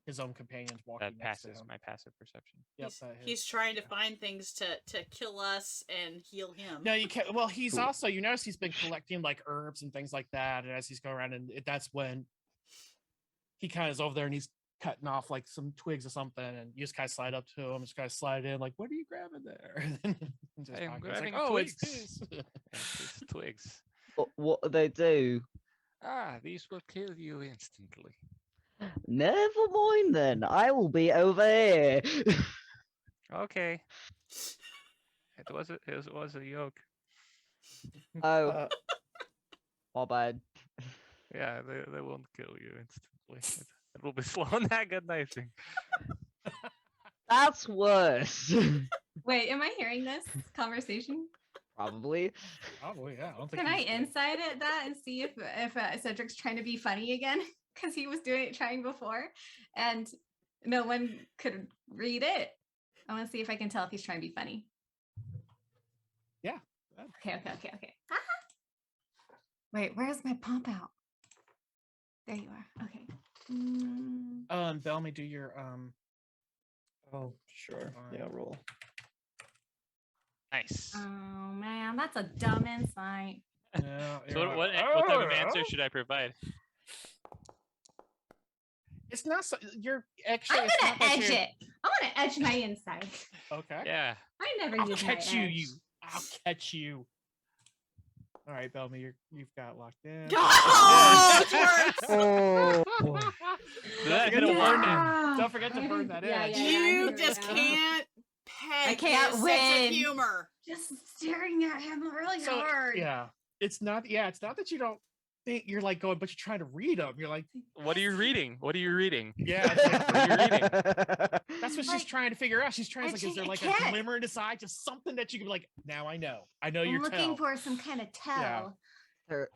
S3: his own companions walking
S8: That
S3: next to
S8: passes
S3: him.
S8: my passive perception.
S3: Yep,
S2: He's trying to find things to kill us and heal him.
S3: No, you can't. Well, he's
S5: Cool.
S3: also, you notice he's been collecting like herbs and things like that. And as he's going around, and that's when he kind of is over there and he's cutting off like some twigs or something. And you just kind of slide up to him, just kind of slide in, like, what are you grabbing there? And just
S8: I am
S3: talking. It's like,
S8: grabbing
S3: oh, it's
S8: twigs."
S3: this.
S8: It's twigs.
S5: What they do?
S8: Ah, these will kill you instantly.
S5: Never mind then. I will be over here.
S8: Okay. It was a yoke.
S5: Oh,
S7: Uh,
S5: my bad.
S8: Yeah, they won't kill you instantly. It will be slow and agonizing.
S5: That's worse.
S4: Wait, am I hearing this conversation?
S5: Probably.
S3: Probably, yeah. I don't think
S4: Can I
S3: he's-
S4: inside it that and see if Cedric's trying to be funny again? Because he was trying before, and no one could read it. I want to see if I can tell if he's trying to be funny.
S3: Yeah.
S4: Okay. Ah! Wait, where's my pump out? There you are. Okay.
S3: Bellamy, do your
S7: oh, sure. Yeah,
S3: Fine.
S7: roll.
S8: Nice.
S4: Oh man, that's a dumb insight.
S3: yeah,
S8: So
S3: you're
S8: what
S3: like,
S8: type of
S3: "Oh,
S8: answer
S3: oh."
S8: should I provide?
S3: It's not so you're actually
S4: I'm
S3: it's
S4: gonna
S3: not that
S4: edge
S3: you're-
S4: it. I want to edge my inside.
S3: Okay.
S8: Yeah.
S4: I never
S3: I'll
S4: use my
S3: catch you,
S4: edge.
S3: you. I'll catch you. All right, Bellamy, you've got locked in.
S2: Oh, it works.
S5: Oh,
S3: Don't forget to burn that. Don't forget to burn that
S4: Yeah,
S3: edge.
S4: yeah,
S2: You
S4: here we
S2: just
S4: go.
S2: can't peg
S4: I can't
S2: his sense
S4: win.
S2: of humor.
S4: Just staring at him really
S3: So,
S4: hard.
S3: yeah, it's not that you don't think you're like going, but you're trying to read them. You're like,
S6: What are you reading? What are you reading?
S3: yeah, it's like,
S6: What are you reading?
S3: that's what she's
S4: Like,
S3: trying to figure out. She's trying to
S4: I
S3: like, is there
S4: can't-
S3: like
S4: I
S3: a
S4: can't.
S3: glimmer in his eye, just something that you can be like, now I know
S4: I'm
S3: your
S4: looking
S3: tell.
S4: for some kind of tell.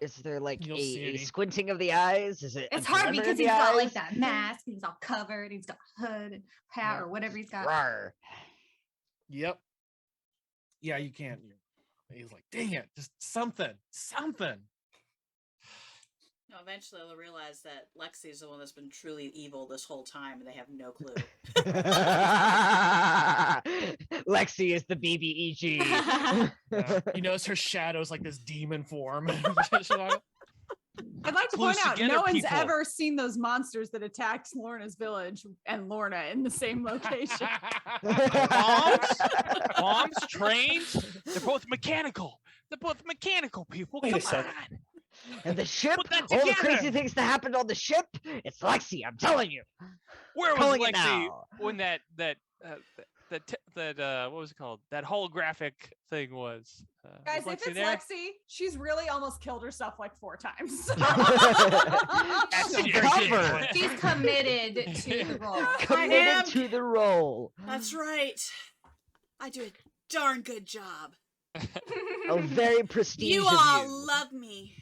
S5: Is there like
S3: You'll see
S5: a
S3: any.
S5: squinting of the eyes? Is it? a
S4: It's hard
S5: glimmer
S4: because
S5: in the
S4: he's got like
S5: eyes?
S4: that mask. He's all covered. He's got a hood and hat
S3: Yeah.
S4: or whatever he's got.
S5: Rawr.
S3: Yep. Yeah, you can't. He's like, dang it, just something.
S2: No, eventually they'll realize that Lexi's the one that's been truly evil this whole time, and they have no clue.
S5: Lexi is the BBEG.
S3: Yeah. You notice her shadow's like this demon form.
S1: I'd like to
S6: Clues
S1: point out,
S6: together,
S1: no one's
S6: people.
S1: ever seen those monsters that attacked Lorna's village and Lorna in the same location.
S6: Bombs, trains, they're both mechanical. They're both mechanical, people.
S7: Wait a
S6: Come
S7: sec.
S6: on.
S5: And the ship,
S6: Put that
S5: all the
S6: together.
S5: crazy things that happened on the ship, it's Lexi, I'm telling you.
S6: Where was
S5: Calling it
S6: Lexi
S5: now.
S6: when that what was it called? That holographic thing was.
S1: Guys,
S6: was
S1: if
S6: Lexi
S1: it's
S6: there?
S1: Lexi, she's really almost killed herself like 4 times.
S6: That's
S3: She's
S5: covered.
S4: She's committed to the role.
S2: am.
S5: Committed to the role.
S2: That's right. I do a darn good job.
S5: A very prestige
S2: You
S5: of
S2: all
S5: you.
S2: love me.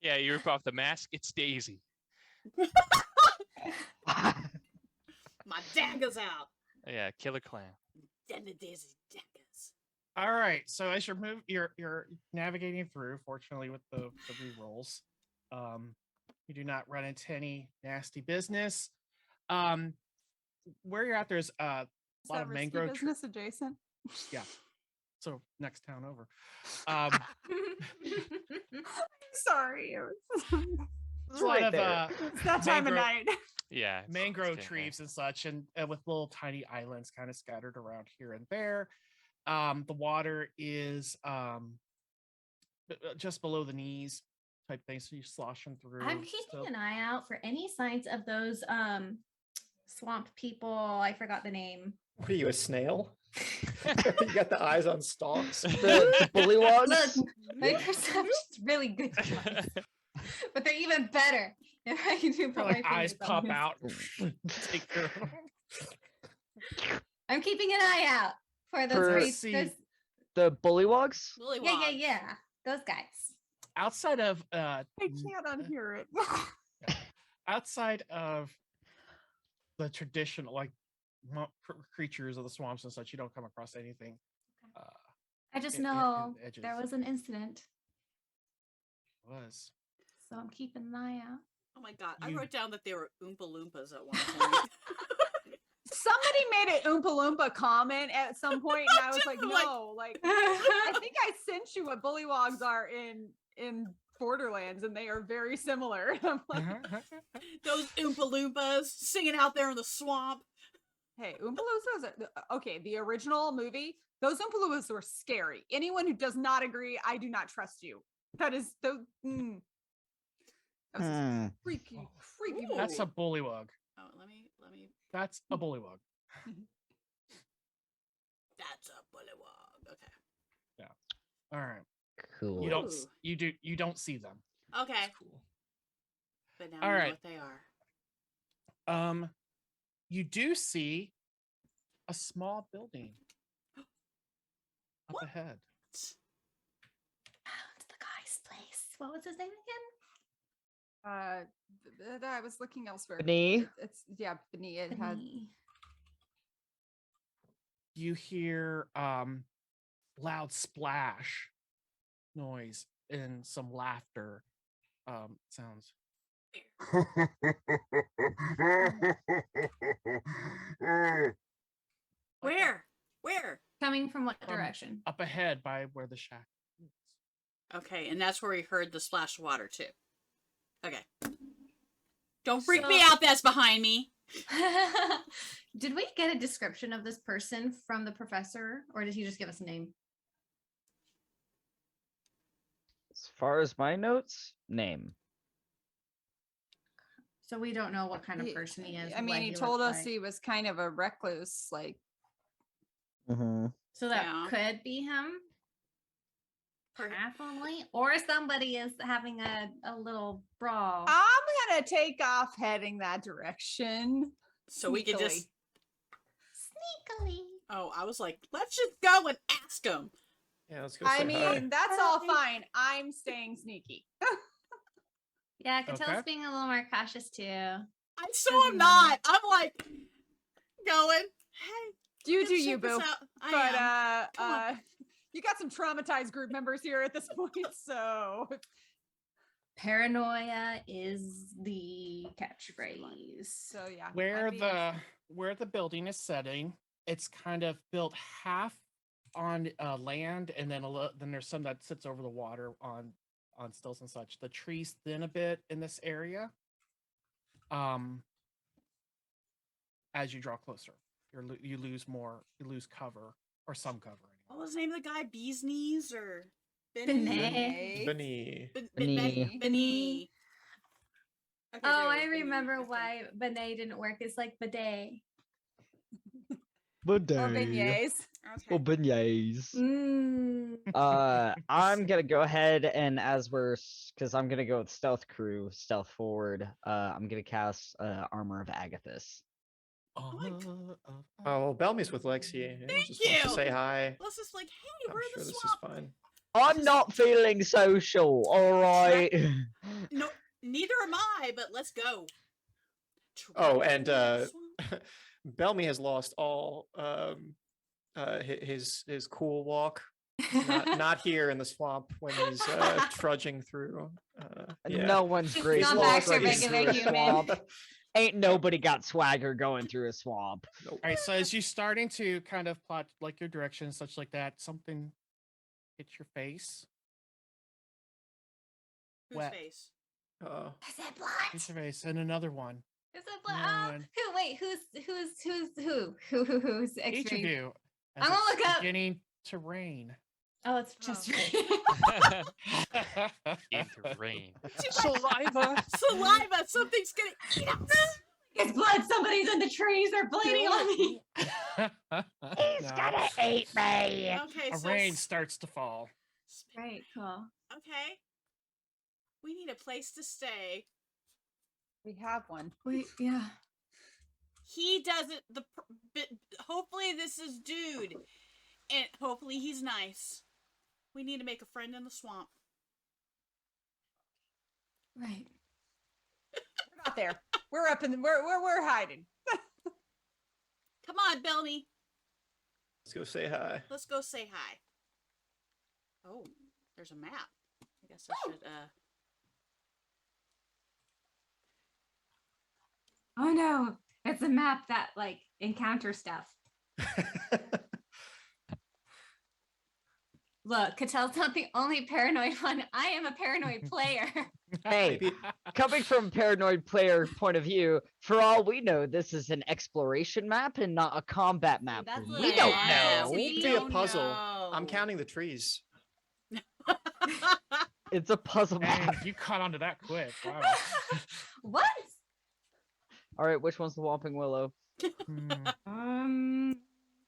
S6: Yeah, you rip off the mask. It's Daisy.
S2: My dagger's out.
S6: Yeah, Killer Clan.
S2: Then the Daisy daggers.
S3: All right, so as you're navigating through, fortunately with the re-rolls, you do not run into any nasty business. Where you're at, there's a
S1: Is
S3: lot
S1: that
S3: of
S1: risky
S3: mangrove trees.
S1: business adjacent?
S3: Yeah, so next town over.
S1: Sorry,
S3: There's a lot of
S1: it's that time of
S3: mangrove-
S1: night.
S6: Yeah. it's
S3: mangrove
S6: getting
S3: trees and such, and with little tiny islands kind of scattered around here and there. The water is just below the knees type thing, so you're sloshing through.
S4: I'm keeping an eye out for any signs of those swamp people. I forgot the name.
S7: What are you, a snail? You got the eyes on stalks.
S5: The bullywogs.
S4: Look, my perception's really good, guys. But they're even better if I do
S3: Your,
S4: put
S3: like
S4: my
S3: eyes
S4: fingers on
S3: pop
S4: this.
S3: out. Take care of them.
S4: I'm keeping an eye out for those
S5: For-
S4: great.
S3: See,
S4: Those,
S5: The bullywogs.
S2: Lily
S4: yeah. Those guys.
S3: outside of
S1: I can't unhear it.
S3: outside of the traditional like creatures of the swamps and such, you don't come across anything.
S4: I just
S3: in
S4: know
S3: the edges.
S4: there was an incident,
S3: Was
S4: so I'm keeping an eye out.
S2: Oh my god, I
S3: You-
S2: wrote down that they were Oompa Loompas at one point.
S1: Somebody made an Oompa Loompa comment at some point, and I was like,
S2: Like-
S1: no, like I think I sent you what bullywogs are in Borderlands, and they are very similar. I'm like,
S2: Those Oompa Loompas singing out there in the swamp.
S1: hey, Oompa Loompas are okay. The original movie, those Oompa Loompas were scary. Anyone who does not agree, I do not trust you. That is the that was
S5: Hmm.
S1: freaky.
S2: Ooh.
S3: that's a bullywug.
S2: Oh, let me.
S3: That's a bullywug.
S2: That's a bullywog. Okay.
S3: All right.
S5: Cool.
S3: You don't
S2: Ooh.
S3: you don't see them.
S2: Okay.
S3: Cool.
S2: But now
S3: All
S2: I know
S3: right.
S2: what they are.
S3: You do see a small building up
S2: What?
S3: ahead.
S4: Found the guy's place. What was his name again?
S1: I was looking elsewhere.
S5: Benny?
S1: It's Benny. It had
S4: Benny.
S3: You hear loud splash noise and some laughter sounds.
S2: Where? Where?
S4: Coming from what
S3: Um,
S4: direction?
S3: Up ahead by where the shack is.
S2: Okay, and that's where we heard the splash of water too. Okay. Don't freak me
S4: So-
S2: out. That's behind me.
S4: Did we get a description of this person from the professor, or did he just give us a name?
S5: As far as my notes, name.
S4: So we don't know what kind of person he is.
S1: I mean,
S4: what
S1: he
S4: looks
S1: told us
S4: like.
S1: he was kind of a recluse, like.
S5: Mm-hmm.
S4: So that
S2: Yeah.
S4: could be him.
S2: Per-
S4: Possibly. Or somebody is having a little brawl.
S1: I'm gonna take off heading that direction.
S2: So we could just.
S4: Sneakily.
S2: Oh, I was like, let's just go and ask him.
S7: Yeah, let's go.
S1: I
S7: say hi.
S1: mean, that's all fine. I'm staying sneaky.
S4: Yeah, Katell's
S3: Okay.
S4: being a little more cautious too.
S2: I so
S4: Doesn't
S2: am not. I'm like going. Hey,
S1: You
S2: let's
S1: do you,
S2: check this
S1: boo.
S2: out. I
S1: But
S2: am. Come on.
S1: you got some traumatized group members here at this point, so
S4: Paranoia is the catchphrase.
S1: so yeah.
S3: Where
S1: I'm being-
S3: the building is setting, it's kind of built half on land, and then then there's some that sits over the water on stilts and such. The trees thin a bit in this area. As you draw closer, you lose cover or some cover.
S2: What was the name of the guy? Bee's Knees or
S4: Benet.
S7: Benny.
S2: Benny. Okay,
S4: Oh,
S2: there
S4: I
S2: it is, Benny.
S4: remember
S2: Okay.
S4: why Benet didn't work. It's like bidet.
S1: or beignets.
S2: Okay.
S5: Or beignets.
S4: Mm.
S5: I'm gonna go ahead and because I'm gonna go with stealth forward. I'm gonna cast Armor of Agathis.
S7: Oh, well, Belmy's with Lexi. and
S2: Thank
S7: just wants to
S2: you.
S7: say hi.
S2: Let's just like, hey,
S7: I'm
S2: we're in
S7: sure
S2: the
S7: this
S2: swamp.
S7: is fine.
S5: I'm not feeling social. All right.
S2: No, neither am I. But let's go.
S7: Oh, and
S2: Traveling in the swamp.
S7: Belmy has lost all his cool walk. Not here in the swamp when he's trudging through. Yeah.
S5: No one's great.
S4: Not
S5: walk
S4: back to
S5: like this
S4: regular
S5: through a
S4: human.
S5: swamp. Ain't nobody got swagger going through a swamp.
S7: Nope.
S3: All right, so as you starting to kind of plot like your direction and such like that, something hits your face.
S2: Whose
S3: wet.
S2: face?
S4: Is it blood?
S3: Hits your face, and another one.
S4: Is it blood?
S3: No,
S4: Oh,
S3: and-
S4: who? Wait, who's
S3: Each of
S4: extreme?
S3: you.
S4: I'm
S3: As
S4: gonna
S3: it's
S4: look up.
S3: beginning to rain.
S4: Oh, it's just
S6: Into rain.
S2: Saliva. Saliva. Something's gonna eat us.
S4: It's blood. Somebody's in the trees. They're bleeding on me.
S5: He's gonna eat me.
S2: Okay,
S3: A
S2: so
S3: rain starts to fall.
S4: Right, cool.
S2: Okay. We need a place to stay.
S1: We have one.
S4: Yeah.
S2: He doesn't. Hopefully this is dude, and hopefully he's nice. We need to make a friend in the swamp.
S4: Right.
S1: We're not there. We're up in the we're hiding.
S2: Come on, Belmy.
S7: Let's go say hi.
S2: Let's go say hi. Oh, there's a map. I guess I should.
S4: Oh no, it's a map that like encounters stuff. Look, Katell's not the only paranoid one. I am a paranoid player.
S5: Hey,
S7: Maybe
S5: coming from a paranoid player point of view, for all we know, this is an exploration map and not a combat map.
S4: That's what
S5: We
S4: I
S5: don't
S4: asked.
S5: know.
S2: We
S7: it could be a
S2: don't
S7: puzzle.
S2: know.
S7: I'm counting the trees.
S5: It's a puzzle
S3: Man,
S5: map.
S3: you caught on to that quick. Wow.
S4: What?
S5: All right, which one's the Whomping Willow?
S3: Hmm.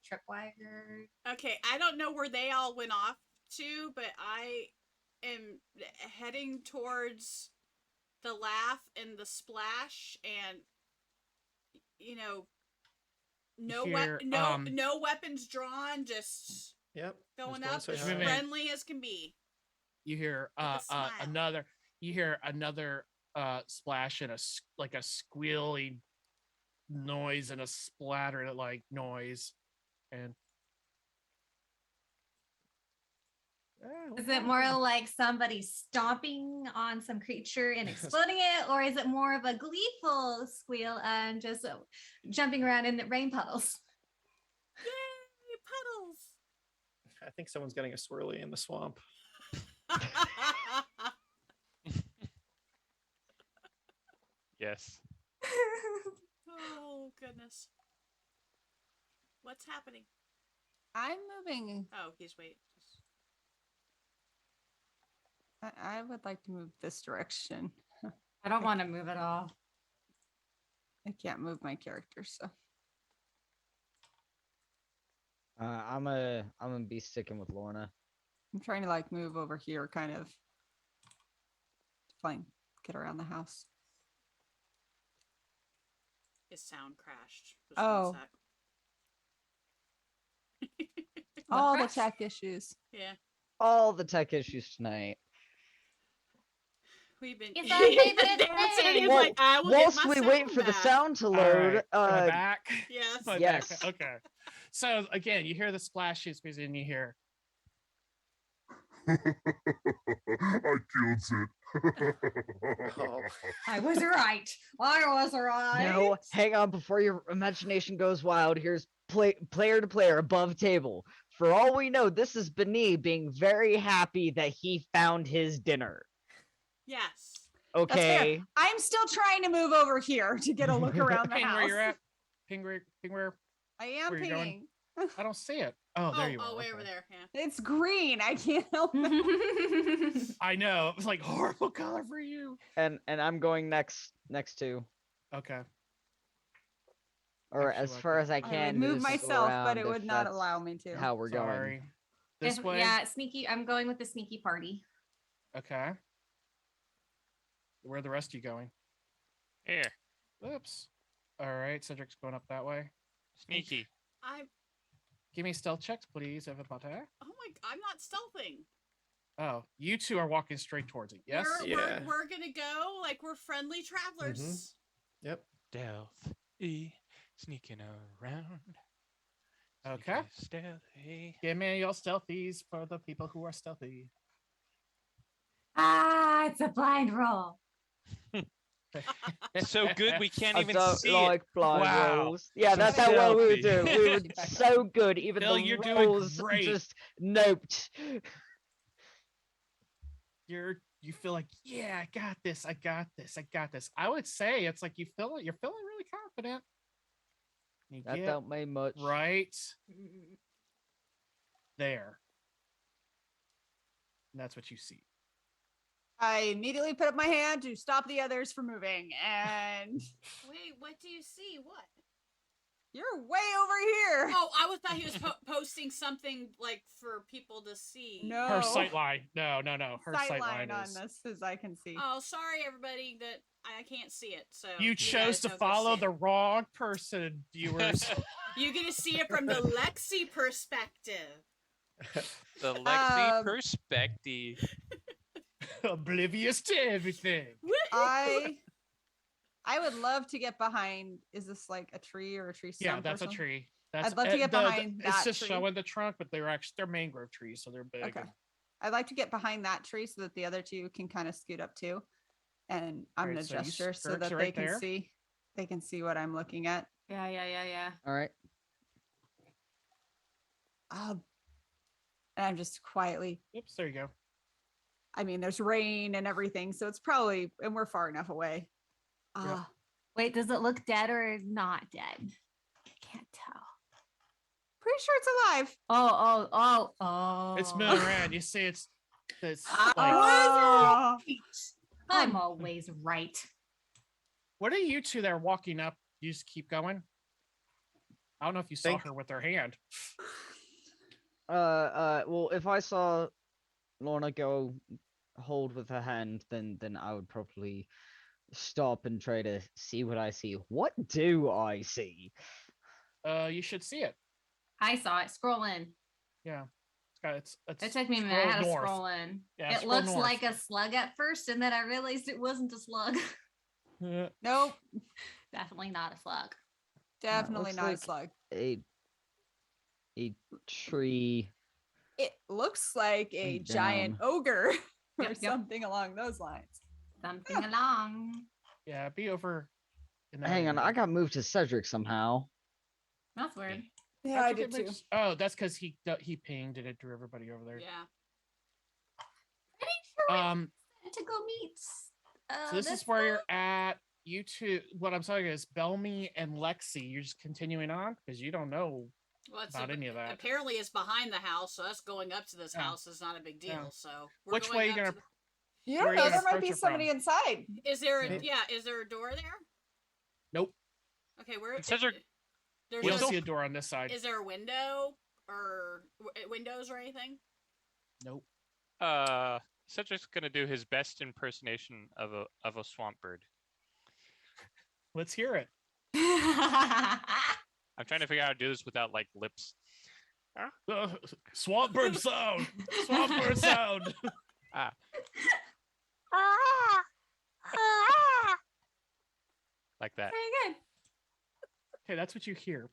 S4: Tripwire.
S2: Okay, I don't know where they all went off to, but I am heading towards the laugh and the splash, and no
S3: Here,
S2: no weapons drawn, just
S7: Yep.
S2: going
S7: just
S2: up
S7: say
S2: as
S7: hi.
S3: Wait.
S2: friendly as can be.
S3: You hear
S2: With a smile.
S3: another splash and a squealing noise and a splatter like noise, and
S4: Is it more like somebody stomping on some creature and exploding it, or is it more of a gleeful squeal and just jumping around in the rain puddles?
S2: Yay, puddles!
S7: I think someone's getting a swirly in the swamp.
S6: Yes.
S2: Oh goodness, what's happening?
S1: I'm moving.
S2: Oh, he's wait.
S1: I would like to move this direction.
S4: I don't want to move at all.
S1: I can't move my character, so
S5: I'm gonna be sticking with Lorna.
S1: I'm trying to like move over here, kind of. Fine, get around the house.
S2: His sound crashed. Just
S1: Oh.
S2: 1 sec.
S1: All the
S4: crashed?
S1: tech issues.
S2: Yeah.
S5: All the tech issues tonight.
S2: We've been
S4: It's our favorite
S2: dancing.
S4: thing.
S2: He's
S5: Well,
S2: like, I will get
S5: whilst
S2: my
S5: we wait
S2: sound
S5: for the
S2: back."
S5: sound to
S3: All
S5: load,
S3: right, am I back?
S2: Yes.
S3: Am I back?
S5: Yes.
S3: Okay. So again, you hear the splashes because then you hear.
S10: I killed it.
S7: Oh.
S4: I was right. I was right.
S5: no, hang on before your imagination goes wild. Here's player to player above table. For all we know, this is Beni being very happy that he found his dinner.
S2: Yes.
S1: That's fair.
S5: Okay.
S1: I'm still trying to move over here to get a look around the
S3: Ping
S1: house.
S3: where you're at. Ping where.
S1: I am
S3: Where you going?
S1: pinging.
S3: I don't see it. Oh, there you are.
S2: way over
S3: okay.
S2: there. Yeah.
S1: It's green. I can't help it.
S3: I know. It was like horrible color for you.
S5: And I'm going next to,
S3: Okay.
S5: or
S3: Actually,
S5: as
S3: like
S5: far
S3: that.
S5: as I
S1: I
S5: can.
S1: would move
S5: just go
S1: myself, but
S5: around
S1: it
S5: if
S1: would not
S5: that's
S1: allow me to.
S5: How we're going.
S3: Sorry. This way.
S4: Yeah, sneaky. I'm going with the sneaky party.
S3: Okay. Where are the rest of you going?
S6: Here,
S3: Oops. All right. Cedric's going up that way.
S6: sneaky.
S3: Give me stealth checks, please, everybody.
S2: I'm not stealthing.
S3: Oh, you two are walking straight towards it. Yes.
S2: We're,
S7: Yeah.
S2: we're gonna go like we're friendly travelers.
S7: Yep.
S6: Stealthy, sneaking around.
S3: Okay.
S6: Stealthy.
S3: Give me your stealthies for the people who are stealthy.
S4: Ah, it's a blind roll.
S6: So good we can't
S5: I
S6: even
S5: don't
S6: see
S5: like blind
S3: Wow.
S5: rolls. Yeah,
S3: So
S5: that's how well we would do.
S3: stealthy.
S5: We were so good, even
S3: Phil,
S5: the
S3: you're doing
S5: rolls
S3: great.
S5: just noped.
S3: You feel like, yeah, I got this. I would say it's like you're feeling really confident. You
S5: That
S3: get
S5: don't mean much.
S3: right there. And that's what you see.
S1: I immediately put up my hand to stop the others from moving, and
S2: Wait, what do you see? What?
S1: you're way over here.
S2: Oh, I thought he was posting something like for people to see.
S1: No.
S3: Her sight line. No. Her
S1: Sight
S3: sight
S1: line
S3: line
S1: on
S3: is.
S1: this, as I can see.
S2: Oh, sorry everybody that I can't see it. So
S3: You chose
S2: guys
S3: to
S2: don't get
S3: follow
S2: see
S3: the
S2: it.
S3: wrong person, viewers.
S2: You're gonna see it from the Lexi perspective.
S6: The Lexi
S1: Um,
S6: perspective.
S3: Oblivious to everything.
S1: I would love to get behind. Is this like a tree or a tree stump?
S3: Yeah,
S1: or
S3: that's a
S1: something?
S3: tree. That's,
S1: I'd love to get behind
S3: It's
S1: that
S3: just
S1: tree.
S3: showing the trunk, but they're mangrove trees, so they're big.
S1: Okay. I'd like to get behind that tree so that the other two can kind of scoot up too. And I'm
S3: Alright,
S1: gonna
S3: so you
S1: gesture so
S3: skirt
S1: that
S3: right
S1: they can
S3: there.
S1: see. They can see what I'm looking at.
S4: Yeah.
S5: All right.
S1: And I'm just quietly.
S3: Oops, there you go.
S1: I mean, there's rain and everything, so it's probably, and we're far enough away.
S3: Yep.
S4: Wait, does it look dead or not dead? I can't tell.
S1: Pretty sure it's alive.
S4: Oh.
S3: It's moving around. You see, it's like
S1: Oh.
S4: I'm always right.
S3: what are you two that are walking up? You just keep going. I don't know if you saw
S7: Think-
S3: her with her hand.
S5: Well, if I saw Lorna go hold with her hand, then I would probably stop and try to see what I see. What do I see?
S3: You should see it.
S4: I saw it. Scroll in.
S3: Yeah. It's
S4: It took me a minute.
S3: scroll
S4: I had to
S3: north.
S4: scroll in.
S3: Yeah,
S4: It
S3: scroll
S4: looks
S3: north.
S4: like a slug at first, and then I realized it wasn't a slug.
S1: Nope.
S4: Definitely not a slug.
S1: Definitely
S5: looks
S1: not a
S5: like-
S1: slug.
S5: A tree.
S1: It looks like a
S5: Down.
S1: giant ogre or
S4: Yep.
S1: something along those lines.
S4: Something along.
S3: Yeah, be over. In that
S5: Hang on,
S3: area.
S5: I got moved to Cedric somehow.
S4: That's weird.
S1: Yeah,
S3: That's
S1: I
S3: what
S1: did
S3: it
S1: too.
S3: makes- Oh, that's because he pinged and it drew everybody over there.
S2: Yeah.
S4: Pretty sure
S3: So
S4: to go meet.
S3: this is where you're at. You two. What I'm saying is, Belmy and Lexi. You're just continuing on because you don't know
S2: Well, it's
S3: about any of that.
S2: apparently it's behind the house, so us going up to this
S3: Yeah.
S2: house is not a big deal.
S3: Yeah.
S2: So we're
S3: Which
S2: going
S3: way you
S2: up
S3: gonna?
S2: to
S1: You
S3: Where
S1: don't
S3: are
S1: know.
S3: you
S1: There
S3: gonna
S1: might be
S3: approach it
S1: somebody
S3: from?
S1: inside.
S2: Is there?
S7: Maybe-
S2: Is there a door there?
S3: Nope.
S2: Okay, where?
S6: Cedric-
S2: There's
S3: You don't
S2: no-
S3: see a door on this side.
S2: Is there a window or windows or anything?
S3: Nope.
S6: Cedric's gonna do his best impersonation of a swamp bird.
S3: Let's hear it.
S6: I'm trying to figure out how to do this without like lips.
S3: Swamp bird sound. Swamp bird sound.
S6: Like that.
S4: Very good.
S3: Okay, that's what you hear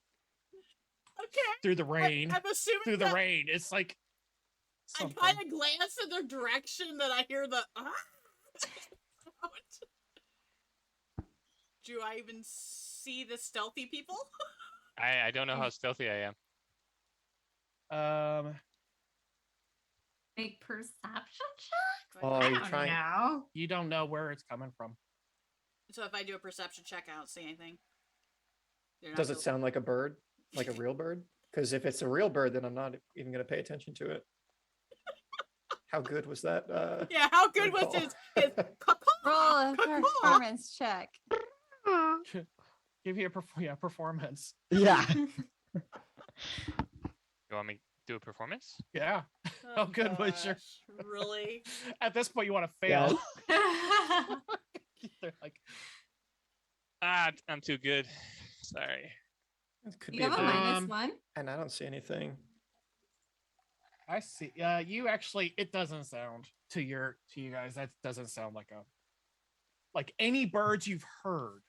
S2: Okay.
S3: through the rain.
S2: I'm assuming
S3: Through the
S2: that
S3: rain. It's like
S2: I
S3: something.
S2: kind of glance in their direction that I hear the sound. Do I even see the stealthy people?
S6: I don't know how stealthy I am.
S4: Make perception check.
S7: Oh,
S4: I
S7: you're
S4: don't
S7: trying.
S4: know.
S3: You don't know where it's coming from.
S2: So if I do a perception check, I don't see anything. They're not
S7: Does it
S2: the-
S7: sound like a bird? Like a real bird? Because if it's a real bird, then I'm not even going to pay attention to it. How good was that?
S2: Yeah, how good
S7: Good
S2: was
S7: call.
S2: his
S1: Roll a
S2: Caw-caw.
S1: performance check.
S3: Give you a performance.
S5: Yeah.
S6: You want me to do a performance?
S3: Yeah. How good was your-
S2: gosh, Really?
S3: At this point, you want to fail. They're like,
S6: I'm too good. Sorry.
S7: It could
S4: You
S7: be a
S4: have a
S7: bird,
S4: minus one.
S7: and I don't see anything.
S3: I see. You actually, it doesn't sound to you guys. That doesn't sound like any birds you've heard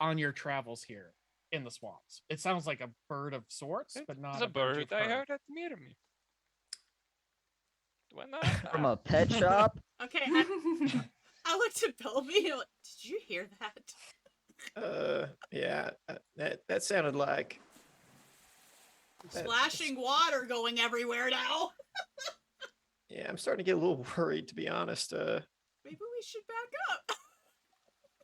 S3: on your travels here in the swamps. It sounds like a bird of sorts, but not
S6: It's a bird
S3: you've
S6: I heard at near me. Why not?
S5: From a pet shop.
S2: Okay, I looked at Belby and like, did you hear that?
S7: Yeah, that sounded like that-
S2: Splashing water going everywhere now.
S7: Yeah, I'm starting to get a little worried, to be honest.
S2: Maybe we should back up.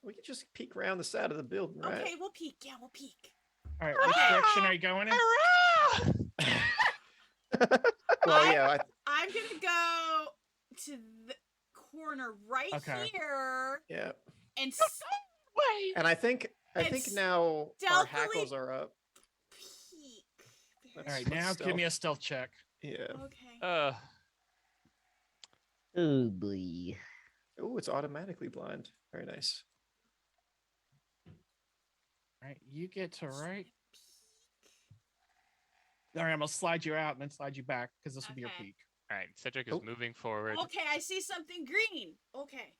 S7: We could just peek around the side of the building, right?
S2: Okay, we'll peek. Yeah, we'll peek.
S3: All right, which direction are you going in?
S7: Well, yeah,
S2: I'm gonna go to the corner right
S3: Okay.
S2: here
S7: yeah,
S2: and
S6: Wait.
S7: and I think
S2: It's
S7: now our
S2: stealthily-
S7: hackles are up.
S2: peek.
S3: All right,
S7: Let's
S3: now give me a stealth check.
S7: Yeah.
S2: Okay.
S5: Oh boy.
S7: Oh, it's automatically blind. Very nice.
S3: All right, you get to right. All right, I'm gonna slide you out and then slide you back because this will be your
S2: Okay.
S3: peak.
S6: All right, Cedric is
S7: Oh.
S6: moving forward.
S2: Okay, I see something green. Okay.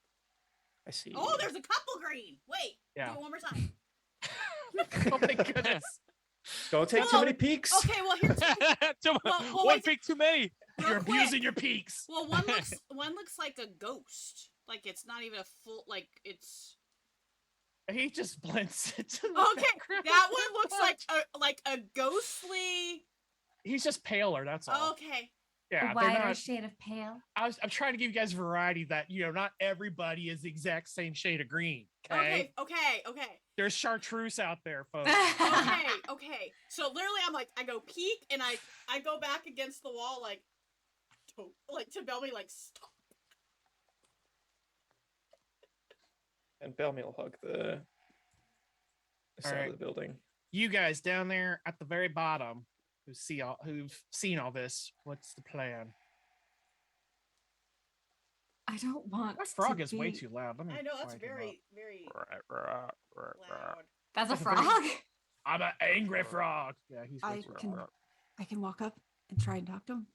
S7: I see.
S2: Oh, there's a couple green. Wait.
S3: Yeah.
S2: Do it one more time.
S3: Oh my goodness!
S7: Don't take too
S2: Well,
S7: many peeks.
S2: Okay, well here's
S6: One
S2: wait,
S6: peak too many.
S2: real
S3: You're
S2: quick.
S3: abusing your peaks.
S2: Well, one looks like a ghost. Like it's not even a full. Like it's.
S3: He just blends into the
S2: Okay,
S3: background.
S2: that one looks like a ghostly.
S3: He's just paler. That's all.
S2: Okay.
S3: Yeah,
S4: A
S3: they're
S4: wider
S3: not.
S4: shade of pale.
S3: I'm trying to give you guys variety that not everybody is the exact same shade of green. Okay,
S2: Okay.
S3: there's chartreuse out there, folks.
S2: Okay. So literally, I'm like, I go peek and I go back against the wall, like to Belmy, like stop.
S7: And Bellamy will hug the side
S3: right.
S7: of the building.
S3: You guys down there at the very bottom who've seen all this, what's the plan?
S4: I don't want.
S3: My frog
S4: to
S3: is way
S4: be-
S3: too loud. Let me
S2: I know that's
S3: quiet him
S2: very, very loud.
S4: That's a
S3: That's a very-
S4: frog.
S3: up. I'm an angry frog. Yeah, he's way too loud.
S1: I can walk up and try and talk to him.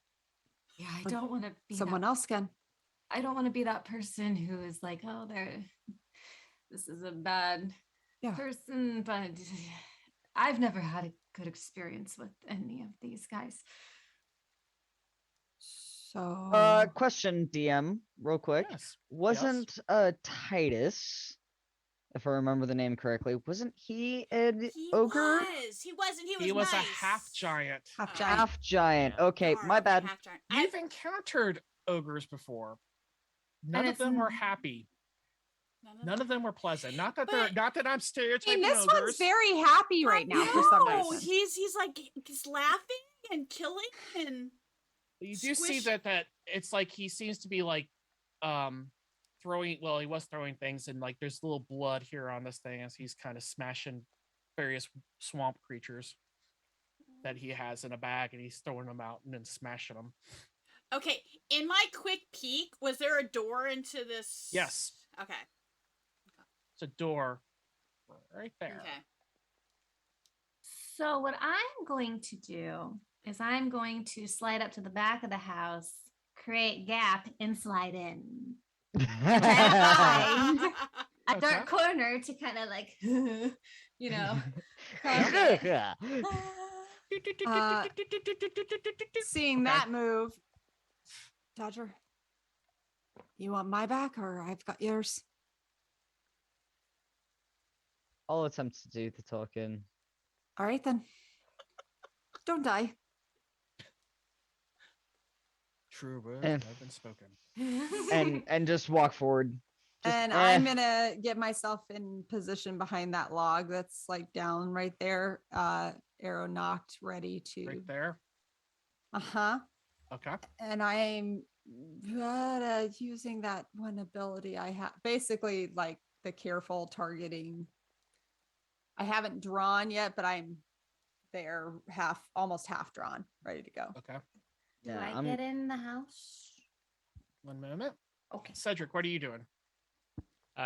S4: Yeah, I don't want to be.
S1: Someone else can.
S4: I don't want to be that person who is like, oh, this is a bad
S1: Yeah.
S4: person, but I've never had a good experience with any of these guys.
S1: So
S5: Question, DM, real quick.
S3: Yes.
S5: Wasn't Titus, if I remember the name correctly, wasn't he an
S2: He
S5: ogre?
S2: He wasn't. He was.
S3: He was
S2: nice.
S3: a half giant.
S1: half giant.
S5: Half giant.
S6: Yeah.
S5: Okay,
S2: Or,
S5: my
S2: okay,
S5: bad.
S2: half giant.
S3: You've encountered ogres before. None
S4: And
S3: of them were
S4: it's-
S3: happy. None of them were pleasant. Not that
S2: But-
S3: I'm
S1: I
S3: stereotyping
S1: mean, this
S3: ogres.
S1: one's very happy right now for some
S2: No,
S1: reason.
S2: he's like he's laughing and killing and
S3: You do see
S2: squish-
S3: that it's like he seems to be like throwing. Well, he was throwing things, and like there's little blood here on this thing as he's kind of smashing various swamp creatures that he has in a bag, and he's throwing them out and then smashing them.
S2: Okay, in my quick peek, was there a door into this?
S3: Yes.
S2: Okay.
S3: It's a door right there.
S2: Okay.
S4: So what I'm going to do is I'm going to slide up to the back of the house, create gap, and slide in. Find a dark corner to kind of like, you know.
S1: Seeing that move, Dodger, you want my back or I've got yours?
S5: I'll attempt to do the talking.
S1: All right then. Don't die.
S3: True words
S5: And-
S3: have been spoken.
S5: And just walk forward. Just,
S1: And I'm gonna get myself in position behind that log that's like down right there. Arrow knocked, ready to.
S3: Right there.
S1: Uh-huh.
S3: Okay.
S1: And I'm using that one ability I have, basically like the careful targeting. I haven't drawn yet, but I'm there, almost half drawn, ready to go.
S3: Okay.
S4: Do
S5: Yeah,
S4: I get in the house?
S3: One moment.
S4: Okay.
S3: Cedric, what are you doing?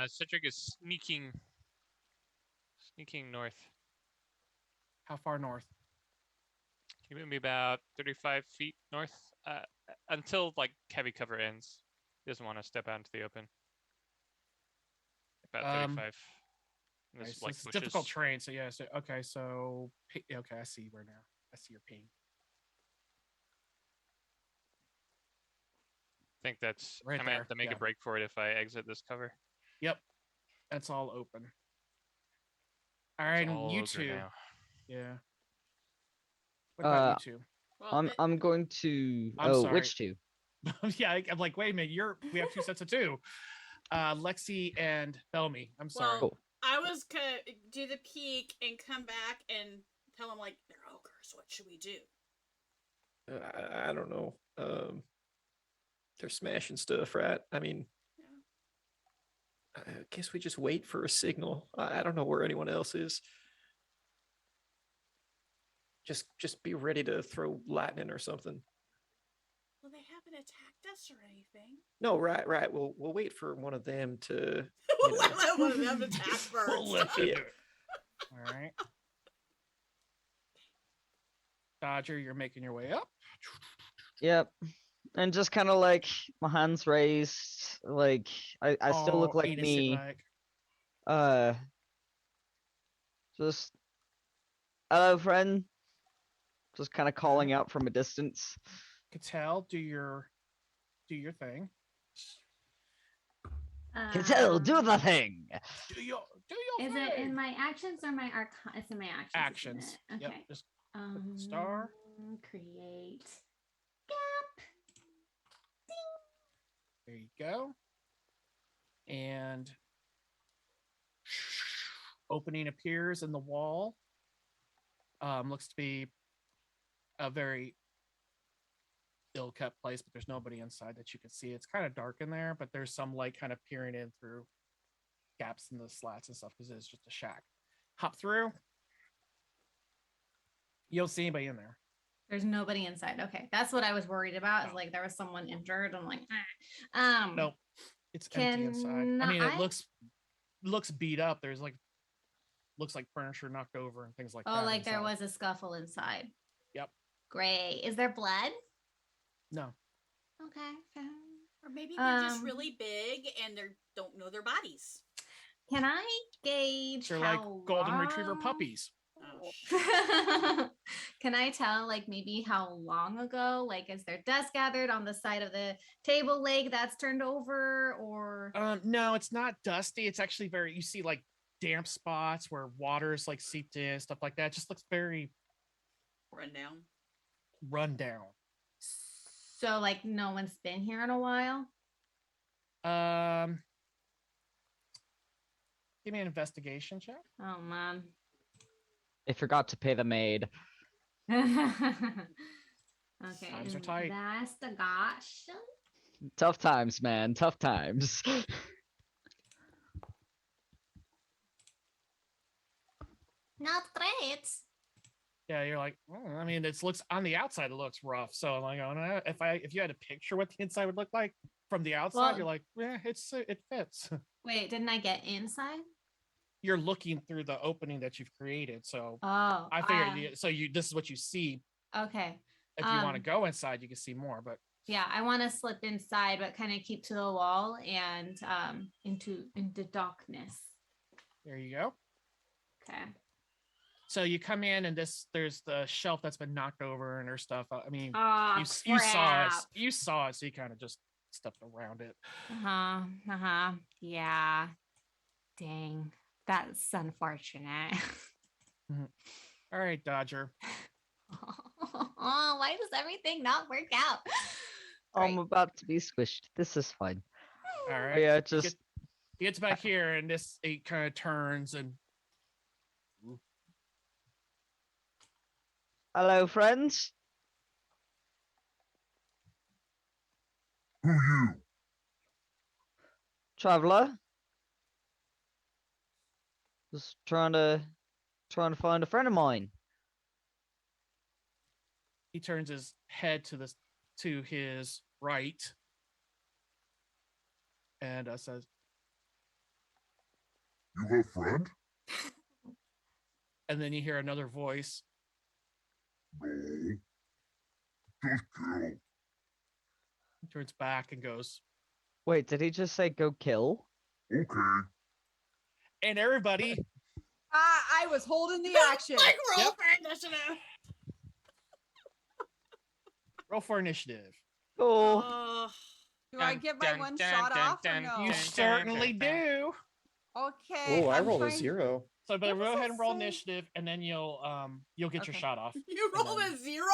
S6: Cedric is sneaking north.
S3: How far north?
S6: Can you move me about 35 feet north? Until like heavy cover ends. He doesn't want to step out into the open. About 35.
S3: Okay,
S6: There's,
S3: so
S6: like,
S3: it's a difficult
S6: bushes.
S3: terrain. So yeah. So okay. So okay, I see where now. I see your ping.
S6: I think that's.
S3: Right
S6: I might have
S3: there,
S6: to make
S3: yeah.
S6: a break for it if I exit this cover.
S3: Yep. That's all open. All
S6: It's
S3: right, and
S6: all
S3: you
S6: over
S3: two.
S6: now.
S3: Yeah. What about you two?
S2: Well,
S5: I'm going to.
S3: I'm
S5: oh,
S3: sorry.
S5: which two?
S3: Yeah, I'm like, wait a minute. We have two sets of two. Lexi and Bellamy. I'm sorry.
S2: Well, I was gonna do the peek and come back and tell them like they're ogres. What should we do?
S7: I don't know. They're smashing stuff, right? I mean, I guess we just wait for a signal. I don't know where anyone else is. Just be ready to throw lightning or something.
S2: Well, they haven't attacked us or anything.
S7: No, right. We'll wait for one of them to.
S2: We'll let one of them attack first.
S3: We'll let them
S7: Yeah.
S3: do it. All right. Dodger, you're making your way up.
S5: Yep. And just kind of like my hands raised, like I still look
S3: Oh,
S5: like
S3: innocent
S5: me.
S3: like.
S5: Just hello, friend. Just kind of calling out from a distance.
S3: Katell, do your thing.
S5: Katell, do the thing.
S3: Do your
S4: Is
S3: thing.
S4: it in my actions or my arcana? It's in my actions.
S3: Actions?
S4: Isn't it?
S3: Yep.
S4: Okay.
S3: Just put the star.
S4: Create gap.
S3: There you go. And opening appears in the wall. Looks to be a very ill-kept place, but there's nobody inside that you can see. It's kind of dark in there, but there's some light kind of peering in through gaps in the slats and stuff because it's just a shack. Hop through. You don't see anybody in there.
S4: There's nobody inside. Okay, that's what I was worried about. Is
S3: No.
S4: like there was someone injured. I'm like, ah.
S3: Nope. It's empty inside. I mean,
S4: Can
S3: it looks beat up. There's like looks like furniture knocked over and things like that.
S4: Oh, like there
S3: inside.
S4: was a scuffle inside.
S3: Yep.
S4: Great. Is there blood?
S3: No.
S4: Okay. Fair.
S2: Or maybe they're just
S4: Um,
S2: really big and they don't know their bodies.
S4: Can I gauge
S3: They're
S4: how
S3: like golden retriever
S4: long-
S3: puppies.
S2: Oh,
S4: Can I tell like maybe how long ago? Like is there dust gathered on the side of the table leg that's turned over or
S3: No, it's not dusty. It's actually very. You see like damp spots where water's like seeped in, stuff like that. It just looks very
S2: run down.
S3: run down.
S4: so like no one's been here in a while?
S3: Give me an investigation check.
S4: Oh man.
S5: I forgot to pay the maid.
S4: Okay.
S3: Times are tight.
S4: Investigation.
S5: Tough times, man. Tough times.
S4: Not great.
S3: Yeah, you're like, I mean, it looks on the outside, it looks rough. So I'm like, oh, if you had a picture what the inside would look like from the outside,
S4: Well-
S3: you're like, yeah, it fits.
S4: Wait, didn't I get inside?
S3: You're looking through the opening that you've created. So
S4: Oh,
S3: I figured, this is what you see.
S4: okay.
S3: If you want to go inside, you can see more. But
S4: Yeah, I want to slip inside, but kind of keep to the wall and into darkness.
S3: there you go.
S4: Okay.
S3: So you come in, and there's the shelf that's been knocked over and there's stuff. I mean,
S4: Oh,
S3: you saw it. You saw it, so you kind of just stepped around it.
S4: Yeah. Dang, that's unfortunate.
S3: All right, Dodger.
S4: Oh, why does everything not work out?
S5: I'm about to be squished. This is fine.
S3: All
S5: Oh,
S3: right.
S5: yeah, just
S3: He gets back here, and it kind of turns and.
S5: hello, friends.
S10: Who you?
S5: Traveler. Just trying to find a friend of mine.
S3: He turns his head to his right, and says,
S10: You have friend?
S3: and then you hear another voice.
S10: No. Just kill.
S3: He turns back and goes,
S5: Wait, did he just say go kill?
S10: Okay.
S3: and everybody,
S1: I was holding the action.
S2: Like roll
S3: Yep.
S2: for initiative.
S3: roll for initiative.
S5: Oh,
S2: Oh,
S1: Do I
S6: Dun,
S1: get my
S6: dun,
S1: one
S6: dun,
S1: shot
S6: dun,
S1: off or
S6: dun,
S1: no?
S3: You
S6: dun,
S3: certainly
S6: dun, dun.
S3: do.
S1: Okay.
S7: Oh, I
S1: I'm
S7: rolled a
S1: trying-
S7: 0.
S3: So, but
S1: What does
S3: go ahead
S1: that
S3: and roll
S1: say?
S3: initiative, and then you'll get your
S1: Okay.
S3: shot off.
S2: you
S3: And
S2: rolled
S3: then-
S2: a 0?